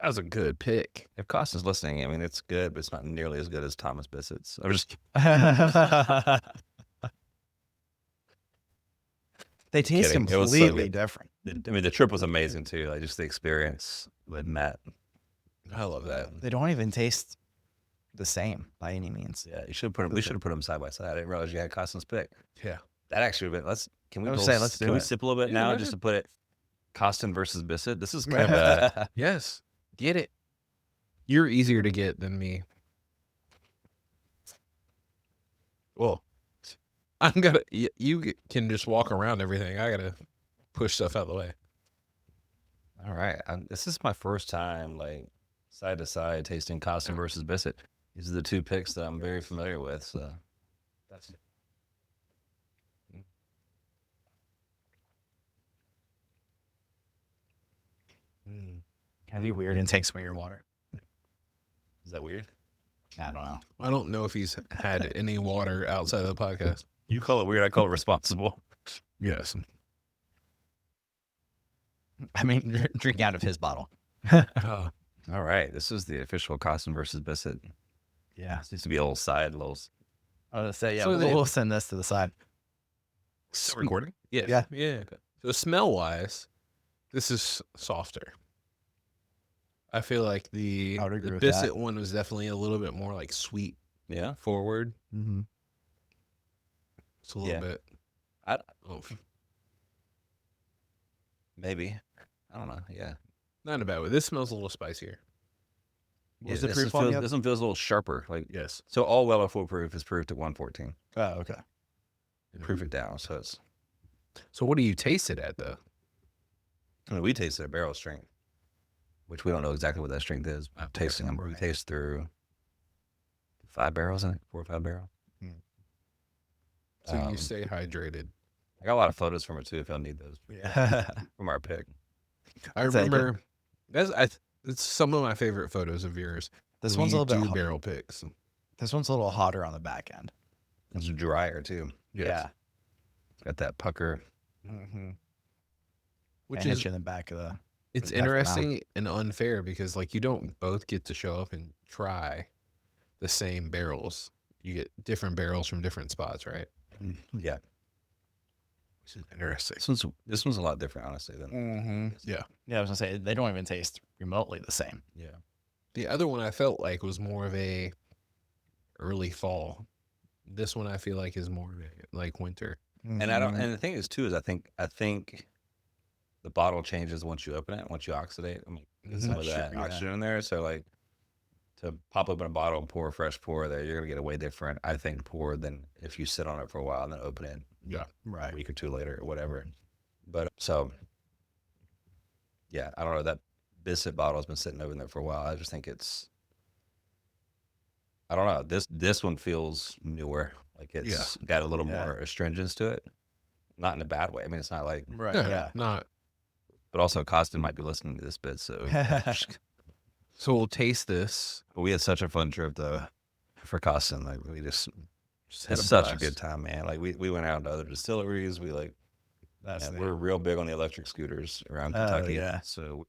[SPEAKER 1] that was a good pick.
[SPEAKER 3] If Costin's listening, I mean, it's good, but it's not nearly as good as Thomas Bissett's. I'm just
[SPEAKER 2] They taste
[SPEAKER 3] Kidding. It was so
[SPEAKER 2] completely
[SPEAKER 3] good.
[SPEAKER 2] different.
[SPEAKER 3] I mean, the trip was amazing too. Like just the experience with Matt.
[SPEAKER 1] I love that.
[SPEAKER 2] They don't even taste the same by any means.
[SPEAKER 3] Yeah, you should put them. We should have put them side by side. I didn't realize you had Costin's pick.
[SPEAKER 1] Yeah.
[SPEAKER 3] That actually would have been. Can we
[SPEAKER 2] I was
[SPEAKER 3] both-
[SPEAKER 2] saying, let's
[SPEAKER 3] can
[SPEAKER 2] do
[SPEAKER 3] we
[SPEAKER 2] it.
[SPEAKER 3] sip a little bit
[SPEAKER 1] Yeah,
[SPEAKER 3] now
[SPEAKER 1] go
[SPEAKER 3] just
[SPEAKER 1] ahead.
[SPEAKER 3] to put it Costin versus Bissett? This is kind of a
[SPEAKER 1] Yes. Get it. You're easier to get than me. Well, You can just walk around everything. I gotta push stuff out of the way.
[SPEAKER 3] All right. This is my first time, like, side to side tasting Costin versus Bissett. These are the two picks that I'm very familiar with. So that's
[SPEAKER 2] Can be weird and take some of your water.
[SPEAKER 3] Is that weird?
[SPEAKER 2] I don't know.
[SPEAKER 1] I don't know if he's had any water outside of the podcast.
[SPEAKER 3] You call it weird. I call it responsible.
[SPEAKER 1] Yes.
[SPEAKER 2] I mean, drinking out of his bottle.
[SPEAKER 1] Oh,
[SPEAKER 3] All right. This is the official Costin versus Bissett.
[SPEAKER 2] Yeah.
[SPEAKER 3] This used to be a little side, little.
[SPEAKER 2] I was gonna say, yeah,
[SPEAKER 1] So
[SPEAKER 2] we'll send this to the side.
[SPEAKER 1] still recording? Yes.
[SPEAKER 2] Yeah.
[SPEAKER 1] Yeah. So smell wise, this is softer. I feel like the
[SPEAKER 2] I would agree with
[SPEAKER 1] Bissett
[SPEAKER 2] that.
[SPEAKER 1] one was definitely a little bit more like sweet
[SPEAKER 3] Yeah.
[SPEAKER 1] forward.
[SPEAKER 2] Mm-hmm.
[SPEAKER 1] It's a little
[SPEAKER 3] Yeah.
[SPEAKER 1] bit.
[SPEAKER 3] I,
[SPEAKER 1] Oh,
[SPEAKER 3] maybe. I don't know. Yeah.
[SPEAKER 1] not in a bad way. This smells a little spicier.
[SPEAKER 2] What's
[SPEAKER 3] Yeah,
[SPEAKER 2] the proof on the
[SPEAKER 3] this one feels a little sharper. Like,
[SPEAKER 1] Yes.
[SPEAKER 3] so all Weller foolproof is proofed at 114.
[SPEAKER 2] Oh, okay.
[SPEAKER 3] Proof it down. So it's,
[SPEAKER 1] So what do you taste it at though?
[SPEAKER 3] I mean, we tasted a barrel strength, which we don't know exactly what that strength is.
[SPEAKER 1] Okay.
[SPEAKER 3] Tasting them, we taste through 5 barrels, I think, 4 or 5 barrels.
[SPEAKER 1] So you stay hydrated.
[SPEAKER 3] I got a lot of photos from it too, if y'all need those
[SPEAKER 2] Yeah.
[SPEAKER 3] from our pick.
[SPEAKER 1] I
[SPEAKER 2] That's it.
[SPEAKER 1] remember it's some of my favorite photos of yours.
[SPEAKER 2] This
[SPEAKER 1] when
[SPEAKER 2] one's a
[SPEAKER 1] you
[SPEAKER 2] little bit.
[SPEAKER 1] do barrel picks.
[SPEAKER 2] This one's a little hotter on the back end.
[SPEAKER 3] It's drier too.
[SPEAKER 1] Yes.
[SPEAKER 3] It's got that pucker.
[SPEAKER 2] Mm-hmm.
[SPEAKER 1] Which
[SPEAKER 2] and
[SPEAKER 1] is
[SPEAKER 2] hit you in the back of the.
[SPEAKER 1] it's
[SPEAKER 2] back of the mouth.
[SPEAKER 1] interesting and unfair because like you don't both get to show up and try the same barrels. You get different barrels from different spots, right?
[SPEAKER 3] Yeah.
[SPEAKER 1] Which is interesting.
[SPEAKER 3] This one's a lot different, honestly, than
[SPEAKER 2] Mm-hmm.
[SPEAKER 1] Yeah.
[SPEAKER 2] Yeah, I was gonna say they don't even taste remotely the same.
[SPEAKER 3] yeah.
[SPEAKER 1] The other one I felt like was more of a early fall. This one I feel like is more of a like winter.
[SPEAKER 3] And I don't. And the thing is too is I think the bottle changes once you open it, once you oxidate. I mean, get some of
[SPEAKER 2] That's
[SPEAKER 3] that
[SPEAKER 2] true, yeah.
[SPEAKER 3] oxygen in there. So like to pop open a bottle and pour a fresh pour there, you're gonna get a way different, I think, pour than if you sit on it for a while and then open it
[SPEAKER 1] Yeah.
[SPEAKER 3] a
[SPEAKER 2] Right.
[SPEAKER 3] week or two later or whatever. But so yeah, I don't know. That Bissett bottle has been sitting over there for a while. I just think it's. I don't know. This one feels newer. Like it's got a little more astringence to it. Not in a bad way. I mean, it's not like.
[SPEAKER 2] Right.
[SPEAKER 1] Yeah.
[SPEAKER 2] Yeah.
[SPEAKER 1] Not.
[SPEAKER 3] But also, Costin might be listening to this bit, so.
[SPEAKER 1] So we'll taste this.
[SPEAKER 3] But we had such a fun trip though for Costin. Like we just
[SPEAKER 1] Had
[SPEAKER 3] it's
[SPEAKER 1] a
[SPEAKER 3] such a
[SPEAKER 1] blast.
[SPEAKER 3] good time, man. Like we went out to other distilleries. We like
[SPEAKER 2] That's
[SPEAKER 3] we're real big on the electric scooters around
[SPEAKER 2] Oh,
[SPEAKER 3] Kentucky.
[SPEAKER 2] yeah.
[SPEAKER 3] So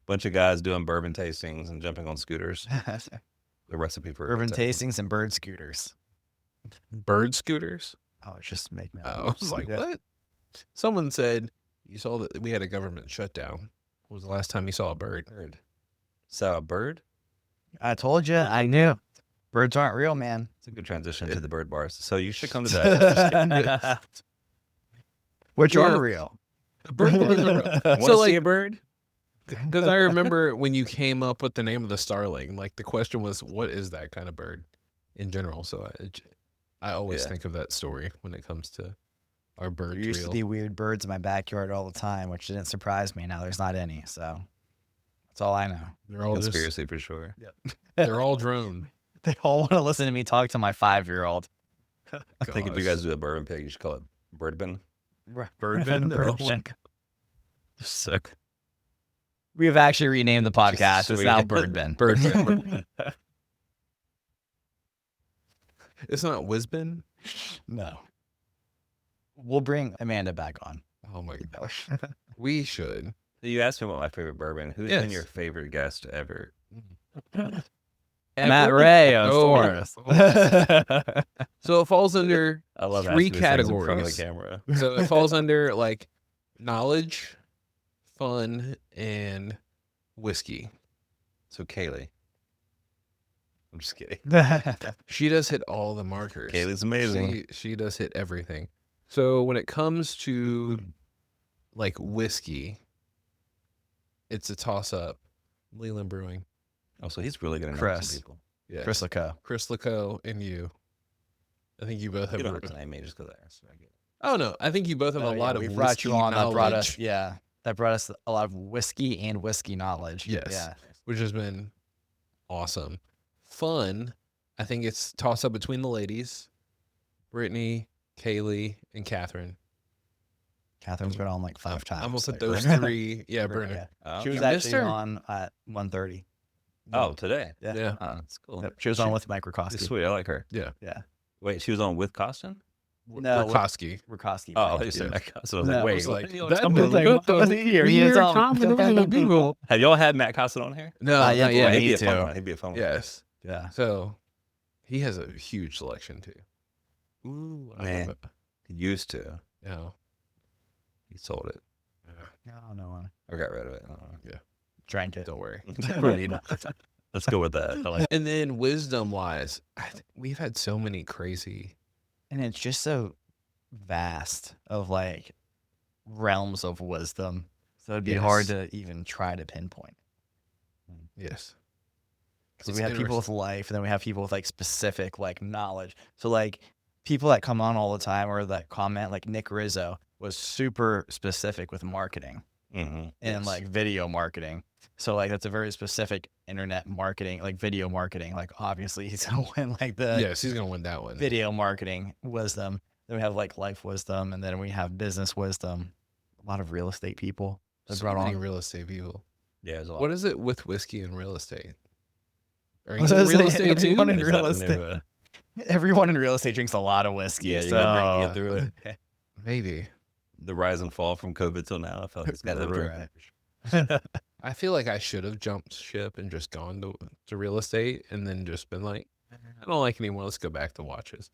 [SPEAKER 3] bunch of guys doing bourbon tastings and jumping on scooters. The recipe for
[SPEAKER 2] Urban
[SPEAKER 3] Kentucky.
[SPEAKER 2] tastings and bird scooters.
[SPEAKER 1] Bird scooters.
[SPEAKER 2] Oh, it's just make me.
[SPEAKER 1] I was like, what? Someone said you saw that we had a government shutdown. When was the last time you saw a bird?
[SPEAKER 3] Bird. So a bird.
[SPEAKER 2] I told you. I knew. Birds aren't real, man.
[SPEAKER 3] It's a good transition to the bird bars. So you should come to that.
[SPEAKER 2] Which
[SPEAKER 1] Yeah.
[SPEAKER 2] are real.
[SPEAKER 1] Bird bars are real.
[SPEAKER 3] Want
[SPEAKER 1] So
[SPEAKER 3] to
[SPEAKER 1] like
[SPEAKER 3] see a bird?
[SPEAKER 1] because I remember when you came up with the name of the Starling, like the question was, what is that kind of bird in general? So I always
[SPEAKER 3] Yeah.
[SPEAKER 1] think of that story when it comes to our bird
[SPEAKER 2] There used to
[SPEAKER 1] reel.
[SPEAKER 2] be weird birds in my backyard all the time, which didn't surprise me. Now there's not any, so that's all I know.
[SPEAKER 1] They're all just,
[SPEAKER 3] Conspiracy for sure.
[SPEAKER 1] they're all drone.
[SPEAKER 2] They all want to listen to me talk to my 5-year-old.
[SPEAKER 3] I think if you guys do a bourbon pig, you should call it Birdbin.
[SPEAKER 1] Birdbin?
[SPEAKER 2] Birdbin.
[SPEAKER 3] Sick.
[SPEAKER 2] We have actually renamed the podcast. It's
[SPEAKER 3] sweet.
[SPEAKER 2] now Birdbin.
[SPEAKER 1] Birdbin. It's not Whizbin.
[SPEAKER 2] No. We'll bring Amanda back on.
[SPEAKER 1] Oh my gosh, we should.
[SPEAKER 3] You asked me about my favorite bourbon. Who's
[SPEAKER 1] Yes.
[SPEAKER 3] been your favorite guest ever?
[SPEAKER 2] Matt Ray, of
[SPEAKER 1] Oh.
[SPEAKER 2] course.
[SPEAKER 1] So it falls under
[SPEAKER 3] I love
[SPEAKER 1] 3
[SPEAKER 3] asking these things in front of
[SPEAKER 1] categories.
[SPEAKER 3] the camera.
[SPEAKER 1] So it falls under like knowledge, fun, and whiskey.
[SPEAKER 3] So Kaylee. I'm just kidding.
[SPEAKER 1] She does hit all the markers.
[SPEAKER 3] Kaylee's amazing.
[SPEAKER 1] She does hit everything. So when it comes to like whiskey, it's a toss up. Leland Brewing.
[SPEAKER 3] Oh, so he's really gonna know
[SPEAKER 2] Chris.
[SPEAKER 3] some people.
[SPEAKER 1] Yeah.
[SPEAKER 2] Chris Laco.
[SPEAKER 1] Chris Laco and you. I think you both have.
[SPEAKER 3] You don't have to name me just because I asked. I get it.
[SPEAKER 1] Oh no, I think you both have a lot of
[SPEAKER 2] we
[SPEAKER 1] whiskey
[SPEAKER 2] brought you on.
[SPEAKER 1] knowledge,
[SPEAKER 2] That brought us a lot of whiskey and whiskey knowledge.
[SPEAKER 1] Yes.
[SPEAKER 2] Yeah.
[SPEAKER 1] which has been awesome, fun. I think it's toss up between the ladies, Brittany, Kaylee, and Catherine.
[SPEAKER 2] Catherine's been on like 5 times.
[SPEAKER 1] I'm gonna put
[SPEAKER 2] like,
[SPEAKER 1] those
[SPEAKER 2] we're-
[SPEAKER 1] 3. Yeah, Brittany.
[SPEAKER 3] Oh,
[SPEAKER 2] She was
[SPEAKER 1] You missed
[SPEAKER 2] actually
[SPEAKER 1] her.
[SPEAKER 2] on at 1:30.
[SPEAKER 3] oh, today.
[SPEAKER 2] Yeah.
[SPEAKER 1] Yeah.
[SPEAKER 3] Oh, that's cool.
[SPEAKER 2] Yep, she was on with Mike
[SPEAKER 3] She's
[SPEAKER 2] Rakowski.
[SPEAKER 3] sweet. I like her.
[SPEAKER 2] Yeah.
[SPEAKER 3] Wait, she was on with Costin?
[SPEAKER 2] No,
[SPEAKER 1] Rakowski.
[SPEAKER 2] Rakowski.
[SPEAKER 3] Oh,
[SPEAKER 2] Mike.
[SPEAKER 3] you said Matt Costin. I was
[SPEAKER 2] No,
[SPEAKER 3] like,
[SPEAKER 2] I
[SPEAKER 3] wait,
[SPEAKER 1] was
[SPEAKER 3] what
[SPEAKER 1] like,
[SPEAKER 3] are you
[SPEAKER 1] that
[SPEAKER 3] talking
[SPEAKER 1] was
[SPEAKER 3] about?
[SPEAKER 1] like,
[SPEAKER 2] what the
[SPEAKER 1] weird
[SPEAKER 2] He is on-
[SPEAKER 1] compliment of people.
[SPEAKER 3] Have y'all had Matt Costin on here?
[SPEAKER 1] No,
[SPEAKER 2] yeah,
[SPEAKER 1] not
[SPEAKER 2] yeah,
[SPEAKER 1] yet.
[SPEAKER 2] me
[SPEAKER 3] He'd be a fun
[SPEAKER 2] too.
[SPEAKER 3] one. He'd be a fun one.
[SPEAKER 1] Yes.
[SPEAKER 2] Yeah.
[SPEAKER 1] So he has a huge selection too. Ooh, I
[SPEAKER 3] Man.
[SPEAKER 1] love it.
[SPEAKER 3] He used to.
[SPEAKER 1] No.
[SPEAKER 3] He sold it.
[SPEAKER 2] No one.
[SPEAKER 3] Or got rid of it. I don't know.
[SPEAKER 2] Drank it.
[SPEAKER 1] Don't worry.
[SPEAKER 3] Let's go with that. I like
[SPEAKER 1] And then wisdom wise, we've had so many crazy.
[SPEAKER 2] And it's just so vast of like realms of wisdom. So it'd be hard
[SPEAKER 1] Yes.
[SPEAKER 2] to even try to pinpoint.
[SPEAKER 1] Yes.
[SPEAKER 2] Because
[SPEAKER 1] It's
[SPEAKER 2] we have people with life, and then we have people with like specific like knowledge. So like people that come on all the time or that comment, like Nick Rizzo was super specific with marketing and
[SPEAKER 1] Yes.
[SPEAKER 2] like video marketing. So like that's a very specific internet marketing, like video marketing. Like obviously he's gonna win like the
[SPEAKER 1] Yes, he's gonna win that one.
[SPEAKER 2] video marketing wisdom. Then we have like life wisdom, and then we have business wisdom. A lot of real estate people that
[SPEAKER 1] So
[SPEAKER 2] brought
[SPEAKER 1] many
[SPEAKER 2] on.
[SPEAKER 1] real estate people.
[SPEAKER 3] Yeah, there's a lot.
[SPEAKER 1] What is it with whiskey and real estate? Are
[SPEAKER 2] I
[SPEAKER 1] you
[SPEAKER 2] was
[SPEAKER 1] in
[SPEAKER 2] gonna
[SPEAKER 1] real
[SPEAKER 2] say,
[SPEAKER 1] estate too?
[SPEAKER 2] everyone in
[SPEAKER 3] Is
[SPEAKER 2] real
[SPEAKER 3] that the new,
[SPEAKER 2] estate. Everyone in real estate drinks a lot of whiskey.
[SPEAKER 3] Yeah, you
[SPEAKER 2] so
[SPEAKER 3] gotta bring it through it.
[SPEAKER 1] Maybe.
[SPEAKER 3] The rise and fall from COVID till now. I felt like it's got to
[SPEAKER 2] Right.
[SPEAKER 1] I feel like I should have jumped ship and just gone to real estate and then just been like, I don't like anymore. Let's go back to watches.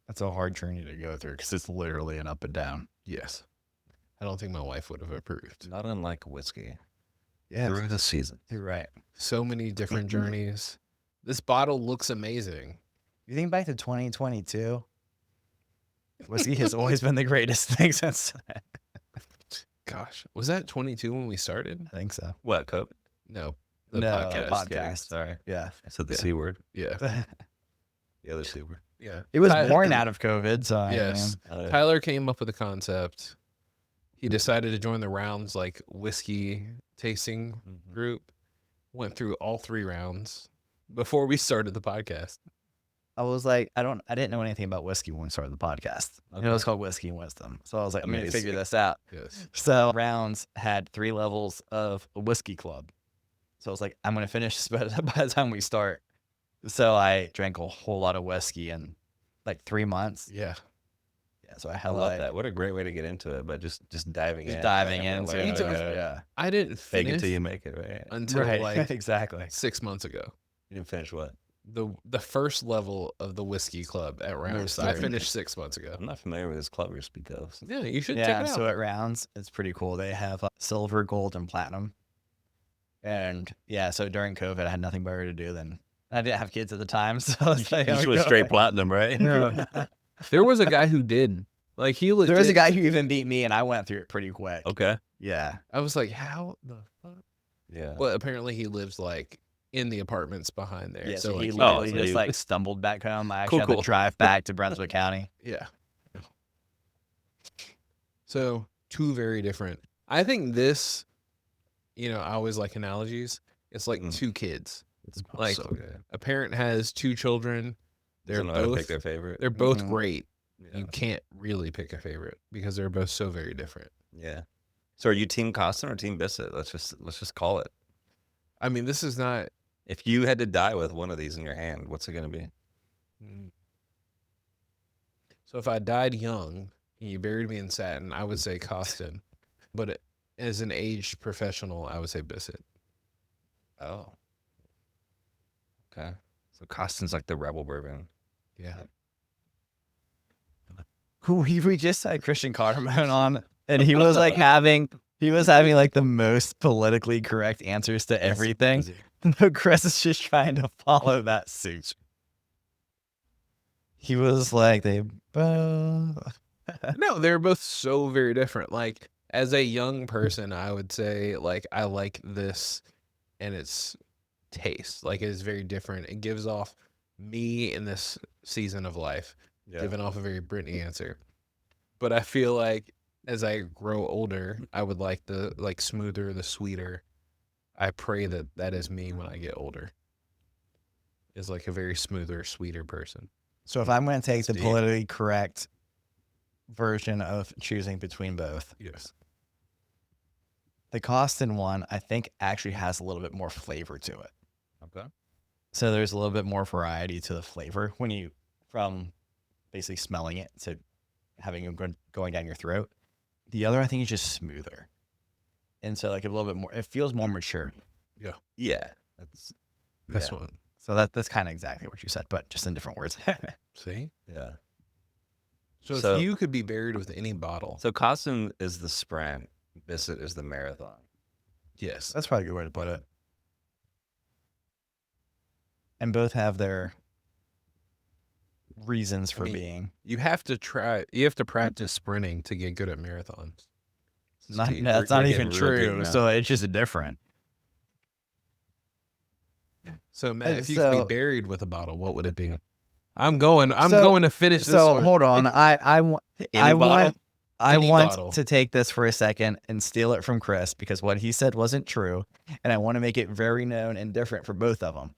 [SPEAKER 2] That's a hard journey to go through because it's literally an up and down.
[SPEAKER 1] Yes. I don't think my wife would have approved.
[SPEAKER 3] Not unlike whiskey.
[SPEAKER 2] Yeah,
[SPEAKER 3] Through the season.
[SPEAKER 2] you're right.
[SPEAKER 1] So many different journeys. This bottle looks amazing.
[SPEAKER 2] You think back to 2022, whiskey has always been the greatest thing since.
[SPEAKER 1] Gosh, was that 22 when we started?
[SPEAKER 2] I think so.
[SPEAKER 3] What, COVID?
[SPEAKER 1] No,
[SPEAKER 2] No,
[SPEAKER 1] podcast.
[SPEAKER 2] podcast.
[SPEAKER 3] Sorry.
[SPEAKER 2] Yeah.
[SPEAKER 3] I said the
[SPEAKER 1] Yeah.
[SPEAKER 3] C word.
[SPEAKER 1] Yeah,
[SPEAKER 3] The other C word.
[SPEAKER 1] yeah.
[SPEAKER 2] It was
[SPEAKER 1] Ty-
[SPEAKER 2] born out of COVID. So
[SPEAKER 1] Yes,
[SPEAKER 3] Oh,
[SPEAKER 1] Tyler came up with the concept. He decided to join the rounds like whiskey tasting
[SPEAKER 3] Mhm.
[SPEAKER 1] group. Went through all 3 rounds before we started the podcast.
[SPEAKER 2] I was like, I didn't know anything about whiskey when we started the podcast. You know,
[SPEAKER 3] Okay.
[SPEAKER 2] it's called Whiskey and Wisdom. So I was like, I'm going to
[SPEAKER 3] Amazing.
[SPEAKER 2] figure this out.
[SPEAKER 1] Yes.
[SPEAKER 2] So rounds had 3 levels of a whiskey club. So I was like, I'm going to finish this by the time we start. So I drank a whole lot of whiskey in like 3 months.
[SPEAKER 1] Yeah.
[SPEAKER 2] Yeah. So I
[SPEAKER 3] I
[SPEAKER 2] had
[SPEAKER 3] love
[SPEAKER 2] like
[SPEAKER 3] that. What a great way to get into it, but just diving
[SPEAKER 2] just
[SPEAKER 3] in.
[SPEAKER 2] diving
[SPEAKER 3] Right?
[SPEAKER 2] into
[SPEAKER 3] Like,
[SPEAKER 2] it.
[SPEAKER 3] okay.
[SPEAKER 2] Yeah.
[SPEAKER 1] I didn't
[SPEAKER 3] Fake it
[SPEAKER 1] finish
[SPEAKER 3] till you make it, right?
[SPEAKER 1] until
[SPEAKER 2] Right.
[SPEAKER 1] like
[SPEAKER 2] exactly.
[SPEAKER 1] 6 months ago.
[SPEAKER 3] You didn't finish what?
[SPEAKER 1] The first level of the whiskey club at rounds. I
[SPEAKER 2] three.
[SPEAKER 1] finished 6 months ago.
[SPEAKER 3] I'm not familiar with this club you speak of.
[SPEAKER 1] Yeah, you should
[SPEAKER 2] Yeah.
[SPEAKER 1] check it out.
[SPEAKER 2] So at rounds, it's pretty cool. They have silver, gold, and platinum. And yeah, so during COVID, I had nothing better to do than I didn't have kids at the time. So I was like,
[SPEAKER 3] You
[SPEAKER 2] "I'm
[SPEAKER 3] just
[SPEAKER 2] gonna
[SPEAKER 3] went
[SPEAKER 2] go
[SPEAKER 3] straight
[SPEAKER 2] back."
[SPEAKER 3] platinum, right?
[SPEAKER 1] There was a guy who did. Like he legit,
[SPEAKER 2] There was a guy who even beat me, and I went through it pretty quick.
[SPEAKER 3] Okay.
[SPEAKER 2] Yeah.
[SPEAKER 1] I was like, how the fuck?
[SPEAKER 3] Yeah.
[SPEAKER 1] Well, apparently he lives like in the apartments behind there.
[SPEAKER 2] Yeah,
[SPEAKER 1] so
[SPEAKER 2] so he
[SPEAKER 1] like,
[SPEAKER 2] literally
[SPEAKER 3] so
[SPEAKER 2] just
[SPEAKER 3] you-
[SPEAKER 2] like stumbled back home. I actually
[SPEAKER 3] Cool,
[SPEAKER 2] had
[SPEAKER 3] cool.
[SPEAKER 2] to drive back to Brunswick County.
[SPEAKER 1] yeah. So 2 very different. I think this, I always like analogies. It's like
[SPEAKER 3] Mm.
[SPEAKER 1] 2 kids.
[SPEAKER 3] It's
[SPEAKER 1] like-
[SPEAKER 3] so good.
[SPEAKER 1] A parent has 2 children. They're
[SPEAKER 3] Doesn't know how to
[SPEAKER 1] both
[SPEAKER 3] pick their favorite.
[SPEAKER 1] they're both
[SPEAKER 2] Mhm.
[SPEAKER 1] great.
[SPEAKER 3] Yeah.
[SPEAKER 1] You can't really pick a favorite because they're both so very different.
[SPEAKER 3] Yeah. So are you team Costin or team Bissett? Let's just call it.
[SPEAKER 1] I mean, this is not.
[SPEAKER 3] If you had to die with one of these in your hand, what's it going to be?
[SPEAKER 1] So if I died young and you buried me in satin, I would say Costin. But as an aged professional, I would say Bissett.
[SPEAKER 3] Oh. Okay. So Costin's like the rebel bourbon.
[SPEAKER 1] Yeah.
[SPEAKER 2] We just had Christian Carterman on, and he was like having like the most politically correct answers to everything. No, Chris is just trying to follow that suit. He was like,
[SPEAKER 1] No, they're both so very different. Like as a young person, I would say like I like this and its taste. Like it is very different. It gives off me in this season of life. giving off a very Britney answer. But I feel like as I grow older, I would like the smoother, the sweeter. I pray that is me when I get older. Is like a very smoother, sweeter person.
[SPEAKER 2] So if I'm going to take the
[SPEAKER 3] Steve.
[SPEAKER 2] politically correct version of choosing between both,
[SPEAKER 1] Yes.
[SPEAKER 2] the Costin one, I think, actually has a little bit more flavor to it.
[SPEAKER 3] Okay.
[SPEAKER 2] So there's a little bit more variety to the flavor from basically smelling it to having it going down your throat. The other, I think, is just smoother. And so like a little bit more, it feels more mature.
[SPEAKER 3] Yeah.
[SPEAKER 1] That's
[SPEAKER 3] yeah.
[SPEAKER 1] what.
[SPEAKER 2] So that's kind of exactly what you said, but just in different words.
[SPEAKER 1] See?
[SPEAKER 3] Yeah.
[SPEAKER 1] So
[SPEAKER 3] So-
[SPEAKER 1] if you could be buried with any bottle.
[SPEAKER 3] So Costin is the sprint. Bissett is the marathon.
[SPEAKER 1] Yes.
[SPEAKER 2] That's probably a good way to put it. And both have their reasons for
[SPEAKER 1] mean,
[SPEAKER 2] being.
[SPEAKER 1] You have to practice sprinting to get good at marathons.
[SPEAKER 3] Steve,
[SPEAKER 2] That's
[SPEAKER 3] we're
[SPEAKER 2] not
[SPEAKER 3] getting
[SPEAKER 2] even
[SPEAKER 3] real deep
[SPEAKER 2] true.
[SPEAKER 3] now.
[SPEAKER 2] So it's just different.
[SPEAKER 1] So Matt, if you could
[SPEAKER 2] So-
[SPEAKER 1] be buried with a bottle, what would it be? I'm going to finish this
[SPEAKER 2] So
[SPEAKER 1] one.
[SPEAKER 2] hold on. I want
[SPEAKER 3] Any bottle?
[SPEAKER 1] Any bottle.
[SPEAKER 2] to take this for a second and steal it from Chris because what he said wasn't true, and I want to make it very known and different for both of them.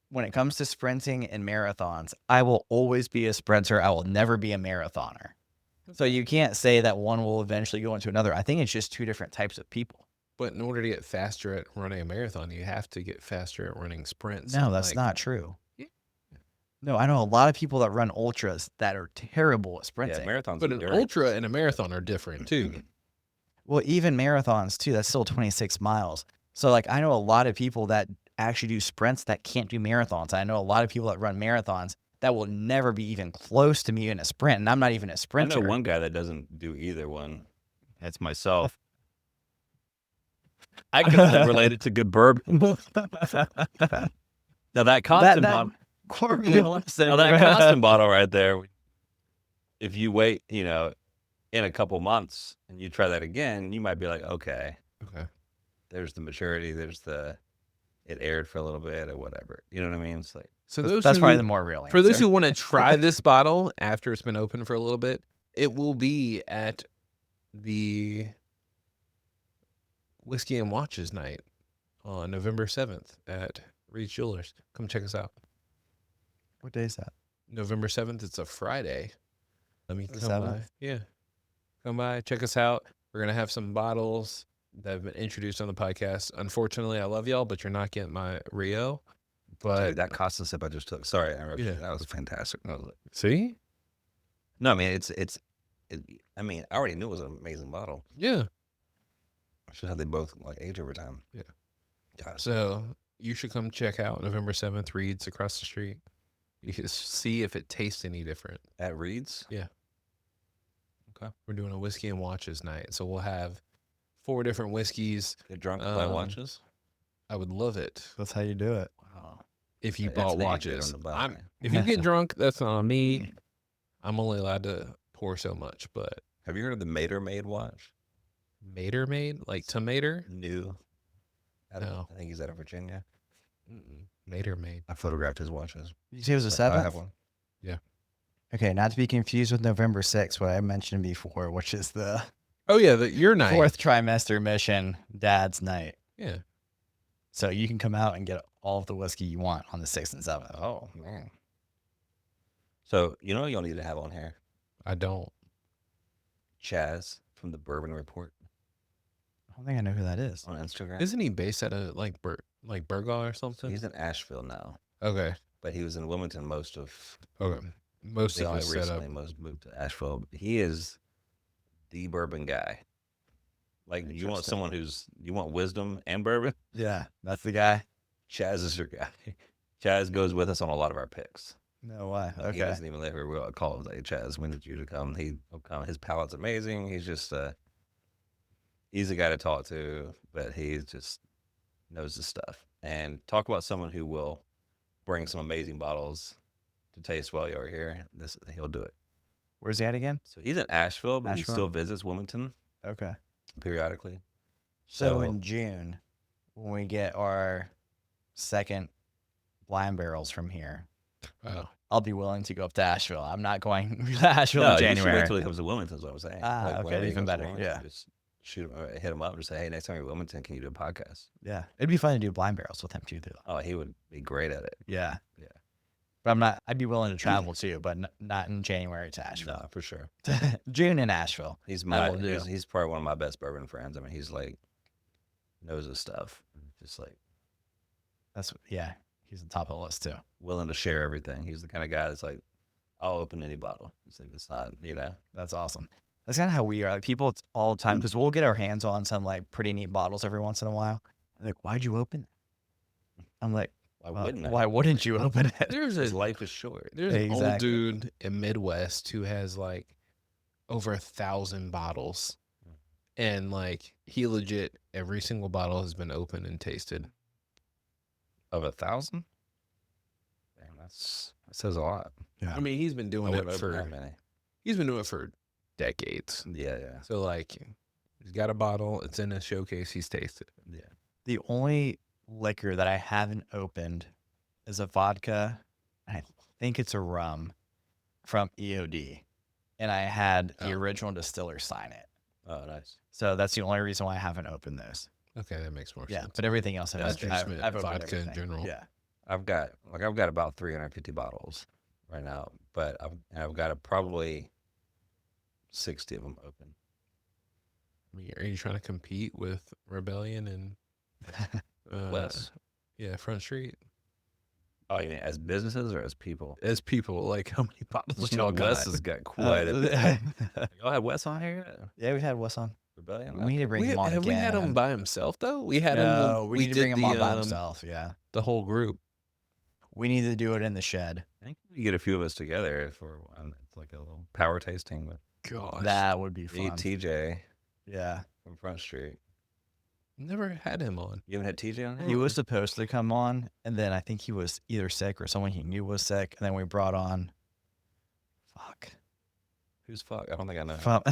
[SPEAKER 2] When it comes to sprinting and marathons, I will always be a sprinter. I will never be a marathoner. So you can't say that one will eventually go into another. I think it's just two different types of people.
[SPEAKER 1] But in order to get faster at running a marathon, you have to get faster at running sprints.
[SPEAKER 2] No,
[SPEAKER 1] and,
[SPEAKER 2] that's
[SPEAKER 1] like,
[SPEAKER 2] not true.
[SPEAKER 1] Yeah.
[SPEAKER 2] No, I know a lot of people that run ultras that are terrible at sprinting.
[SPEAKER 3] Yeah, marathons.
[SPEAKER 1] But
[SPEAKER 3] are
[SPEAKER 1] an
[SPEAKER 3] different.
[SPEAKER 1] ultra and a marathon are different too.
[SPEAKER 2] Well, even marathons too, that's still 26 miles. So like I know a lot of people that actually do sprints that can't do marathons. I know a lot of people that run marathons that will never be even close to me in a sprint, and I'm not even a
[SPEAKER 3] I
[SPEAKER 2] sprinter.
[SPEAKER 3] know one guy that doesn't do either one. That's myself. I can relate it to good bourbon. Now that Costin bottle. Now that Costin bottle right there. If you wait, in a couple months and you try that again, you might be like, okay,
[SPEAKER 1] Okay.
[SPEAKER 3] there's the maturity, it aired for a little bit or whatever. You know what I mean? It's like,
[SPEAKER 1] So
[SPEAKER 2] That's probably the more real answer.
[SPEAKER 1] for those who want to try this bottle after it's been open for a little bit, it will be at the Whiskey and Watches night on November 7th at Reed's Jewelers. Come check us out.
[SPEAKER 2] What day is that?
[SPEAKER 1] November 7th, it's a Friday. Let me
[SPEAKER 2] The
[SPEAKER 1] come by.
[SPEAKER 2] 7th?
[SPEAKER 1] Yeah. Come by, check us out. We're going to have some bottles that have been introduced on the podcast. Unfortunately, I love y'all, but you're not getting my Rio. But
[SPEAKER 3] dude, that Costin sip I just took. Sorry, I interrupted you.
[SPEAKER 1] Yeah.
[SPEAKER 3] That was fantastic.
[SPEAKER 1] see?
[SPEAKER 3] No, I mean, I mean, I already knew it was an amazing bottle.
[SPEAKER 1] Yeah.
[SPEAKER 3] It's just how they both age over time.
[SPEAKER 1] Yeah.
[SPEAKER 3] Gosh.
[SPEAKER 1] So you should come check out November 7th, Reed's across the street. You can see if it tastes any different.
[SPEAKER 3] At Reed's?
[SPEAKER 1] Yeah.
[SPEAKER 3] Okay.
[SPEAKER 1] We're doing a Whiskey and Watches night. So we'll have 4 different whiskeys.
[SPEAKER 3] Get drunk by watches?
[SPEAKER 1] I would love it
[SPEAKER 2] That's how you do it.
[SPEAKER 3] Wow.
[SPEAKER 1] if you
[SPEAKER 3] That's
[SPEAKER 1] bought
[SPEAKER 3] naked
[SPEAKER 1] watches.
[SPEAKER 3] on the balcony.
[SPEAKER 1] If you get drunk, that's not on me. I'm only allowed to pour so much, but
[SPEAKER 3] Have you heard of the Mater Made watch?
[SPEAKER 1] Mater made? Like tomato?
[SPEAKER 3] New.
[SPEAKER 1] No.
[SPEAKER 3] I think he's out of Virginia.
[SPEAKER 1] Mater made.
[SPEAKER 3] I photographed his watches.
[SPEAKER 2] Did you say it was the
[SPEAKER 3] I
[SPEAKER 2] 7th?
[SPEAKER 3] have one.
[SPEAKER 2] Okay, not to be confused with November 6th, what I mentioned before, which is the
[SPEAKER 1] Oh, yeah, your night.
[SPEAKER 2] 4th trimester mission dad's night.
[SPEAKER 1] Yeah.
[SPEAKER 2] So you can come out and get all of the whiskey you want on the 6th and 7th.
[SPEAKER 3] Oh, man. So, you know what y'all need to have on here?
[SPEAKER 1] I don't.
[SPEAKER 3] Chaz from the Bourbon Report
[SPEAKER 2] I don't think I know who that is.
[SPEAKER 3] on Instagram.
[SPEAKER 1] Isn't he based out of like Burgaw or something?
[SPEAKER 3] He's in Asheville now,
[SPEAKER 1] Okay.
[SPEAKER 3] but he was in Wilmington most of
[SPEAKER 1] Okay. Most
[SPEAKER 3] they
[SPEAKER 1] of
[SPEAKER 3] only
[SPEAKER 1] his setup.
[SPEAKER 3] recently most moved to Asheville. He is the bourbon guy. Like you want someone you want wisdom and bourbon?
[SPEAKER 2] Yeah, that's the guy.
[SPEAKER 3] Chaz is your guy. Chaz goes with us on a lot of our picks.
[SPEAKER 2] No way.
[SPEAKER 3] He
[SPEAKER 2] Okay.
[SPEAKER 3] doesn't even live here. We'll call him, like, Chaz, we need you to come. He'll come. His palate's amazing. He's just he's a guy to talk to, but he just knows his stuff. And talk about someone who will bring some amazing bottles to taste while you're here. He'll do it.
[SPEAKER 2] Where's he at again?
[SPEAKER 3] So he's in Asheville, but he
[SPEAKER 2] Asheville?
[SPEAKER 3] still visits Wilmington
[SPEAKER 2] Okay.
[SPEAKER 3] periodically.
[SPEAKER 2] So in June, when we get our second blind barrels from here,
[SPEAKER 1] Oh.
[SPEAKER 2] I'll be willing to go up to Asheville. I'm not going to Asheville
[SPEAKER 3] No,
[SPEAKER 2] in
[SPEAKER 3] you should
[SPEAKER 2] January.
[SPEAKER 3] wait till he comes to Wilmington. Is what I'm saying.
[SPEAKER 2] Ah, okay,
[SPEAKER 3] whenever he
[SPEAKER 2] even
[SPEAKER 3] comes to
[SPEAKER 2] better,
[SPEAKER 3] Wilmington,
[SPEAKER 2] yeah.
[SPEAKER 3] just shoot him, hit him up, and say, hey, next time you're in Wilmington, can you do a podcast?
[SPEAKER 2] Yeah, it'd be fun to do blind barrels with him too, though.
[SPEAKER 3] Oh, he would be great at it.
[SPEAKER 2] Yeah,
[SPEAKER 3] Yeah.
[SPEAKER 2] But I'm not. I'd be willing to travel too, but not in January to Asheville.
[SPEAKER 3] No, for sure.
[SPEAKER 2] June in Asheville.
[SPEAKER 3] He's
[SPEAKER 2] will do.
[SPEAKER 3] he's probably one of my best bourbon friends. I mean, he's like knows his stuff. Just like
[SPEAKER 2] Yeah. He's on top of the list too.
[SPEAKER 3] willing to share everything. He's the kind of guy that's like, I'll open any bottle. It's like it's not,
[SPEAKER 2] That's awesome. That's kind of how we are. Like people all the time, because we'll get our hands on some like pretty neat bottles every once in a while. They're like, why'd you open it? I'm like, why wouldn't you open it?
[SPEAKER 1] There's
[SPEAKER 3] His
[SPEAKER 1] a
[SPEAKER 3] life is short.
[SPEAKER 1] there's an old
[SPEAKER 2] Exactly.
[SPEAKER 1] dude in Midwest who has like over 1,000 bottles, and like he legit every single bottle has been opened and tasted.
[SPEAKER 3] Of 1,000? Damn, that says a lot.
[SPEAKER 1] I mean, he's been doing it
[SPEAKER 3] That
[SPEAKER 1] for
[SPEAKER 3] many.
[SPEAKER 1] decades.
[SPEAKER 3] Yeah, yeah.
[SPEAKER 1] So like, he's got a bottle. It's in a showcase. He's tasted it.
[SPEAKER 3] Yeah.
[SPEAKER 2] The only liquor that I haven't opened is a vodka. And I think it's a rum from EOD. And I had the original distiller sign it.
[SPEAKER 3] Oh, nice.
[SPEAKER 2] So that's the only reason why I haven't opened those.
[SPEAKER 1] Okay, that makes more
[SPEAKER 2] Yeah.
[SPEAKER 1] sense.
[SPEAKER 2] But everything else
[SPEAKER 1] That's
[SPEAKER 2] I've
[SPEAKER 1] Smith,
[SPEAKER 2] opened
[SPEAKER 1] vodka in
[SPEAKER 2] everything.
[SPEAKER 1] general.
[SPEAKER 2] Yeah.
[SPEAKER 3] I've got about 350 bottles right now, but I've got probably 60 of them open.
[SPEAKER 1] I mean, are you trying to compete with Rebellion and
[SPEAKER 3] Wes.
[SPEAKER 1] Yeah, Front Street.
[SPEAKER 3] Oh, you mean as businesses or as people?
[SPEAKER 1] As people, like how many bottles
[SPEAKER 3] You know,
[SPEAKER 1] y'all got?
[SPEAKER 3] Wes has got quite a bit. Y'all had Wes on here?
[SPEAKER 2] Yeah, we had Wes on.
[SPEAKER 3] Rebellion?
[SPEAKER 2] We need to bring him on
[SPEAKER 1] have
[SPEAKER 2] again.
[SPEAKER 1] we had him by himself though? We had
[SPEAKER 2] No,
[SPEAKER 1] him.
[SPEAKER 2] we need to bring
[SPEAKER 1] did
[SPEAKER 2] him on by
[SPEAKER 1] the,
[SPEAKER 2] himself. Yeah.
[SPEAKER 1] The whole group.
[SPEAKER 2] We need to do it in the shed.
[SPEAKER 3] I think we get a few of us together for it's like a little power tasting with
[SPEAKER 1] Gosh,
[SPEAKER 2] That would be
[SPEAKER 3] me,
[SPEAKER 2] fun.
[SPEAKER 3] TJ
[SPEAKER 2] Yeah.
[SPEAKER 3] from Front Street.
[SPEAKER 1] never had him on.
[SPEAKER 3] You haven't had TJ on here?
[SPEAKER 2] He was supposed to come on, and then I think he was either sick or someone he knew was sick, and then we brought on
[SPEAKER 3] Who's fuck? I don't think I know.
[SPEAKER 2] from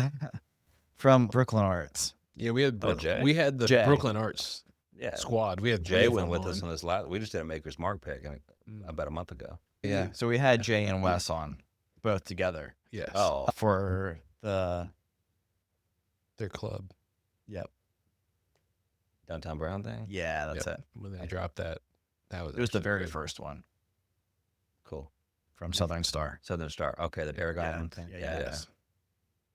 [SPEAKER 2] from Brooklyn Arts.
[SPEAKER 1] Yeah, we had
[SPEAKER 3] Jay?
[SPEAKER 1] we had the
[SPEAKER 2] Jay.
[SPEAKER 1] Brooklyn Arts
[SPEAKER 3] Yeah.
[SPEAKER 1] squad. We had
[SPEAKER 3] Jay
[SPEAKER 1] three
[SPEAKER 3] went
[SPEAKER 1] of
[SPEAKER 3] with
[SPEAKER 1] them
[SPEAKER 3] us
[SPEAKER 1] on.
[SPEAKER 3] on this last. We just did a Maker's Mark pick about a month ago.
[SPEAKER 2] Yeah. So we had Jay and Wes on both together
[SPEAKER 1] Yes.
[SPEAKER 3] Oh,
[SPEAKER 2] for the
[SPEAKER 1] their club.
[SPEAKER 3] Downtown Brown thing?
[SPEAKER 2] Yeah, that's it.
[SPEAKER 1] When they dropped that, that was
[SPEAKER 2] It was the
[SPEAKER 1] actually
[SPEAKER 2] very
[SPEAKER 1] good.
[SPEAKER 2] first one
[SPEAKER 3] Cool.
[SPEAKER 2] from Southern Star.
[SPEAKER 3] Southern Star. Okay, the Paragon thing.
[SPEAKER 2] Yeah.
[SPEAKER 1] Yes.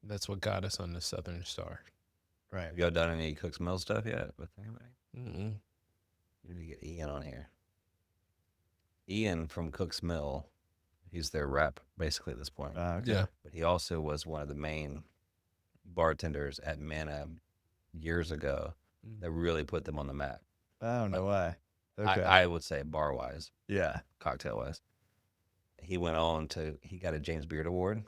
[SPEAKER 1] That's what got us on the Southern Star.
[SPEAKER 2] Right.
[SPEAKER 3] Have y'all done any Cook's Mill stuff yet with anybody?
[SPEAKER 1] Mm-mm.
[SPEAKER 3] You need to get Ian on here. Ian from Cook's Mill, he's their rep basically at this point.
[SPEAKER 2] Okay.
[SPEAKER 1] Yeah.
[SPEAKER 3] But he also was one of the main bartenders at Mana years ago that really put them on the map.
[SPEAKER 2] Oh, no way. Okay.
[SPEAKER 3] I would say bar wise,
[SPEAKER 2] yeah.
[SPEAKER 3] cocktail wise. He went on he got a James Beard Award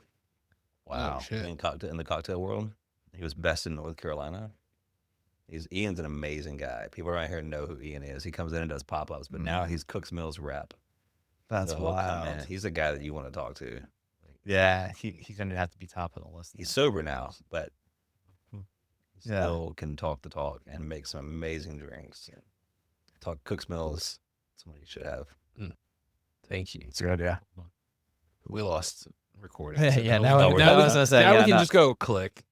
[SPEAKER 1] Wow. Shit.
[SPEAKER 3] in the cocktail world. He was best in North Carolina. Ian's an amazing guy. People around here know who Ian is. He comes in and does pop-ups, but now he's Cook's Mill's rep.
[SPEAKER 2] That's
[SPEAKER 3] So he'll come in.
[SPEAKER 2] wild.
[SPEAKER 3] He's a guy that you want to talk to.
[SPEAKER 2] Yeah, he's going to have to be top of the list.
[SPEAKER 3] He's sober now, but he
[SPEAKER 2] Yeah.
[SPEAKER 3] still can talk the talk and make some amazing drinks. Cook's Mill is somebody you should have.
[SPEAKER 1] Thank you.
[SPEAKER 2] It's a good idea.
[SPEAKER 1] We lost recording.
[SPEAKER 2] Yeah,
[SPEAKER 1] so
[SPEAKER 2] now
[SPEAKER 3] we're
[SPEAKER 1] now
[SPEAKER 3] done.
[SPEAKER 1] we,
[SPEAKER 2] I was gonna say,
[SPEAKER 1] now
[SPEAKER 2] yeah,
[SPEAKER 1] we can
[SPEAKER 2] no.
[SPEAKER 1] just go click.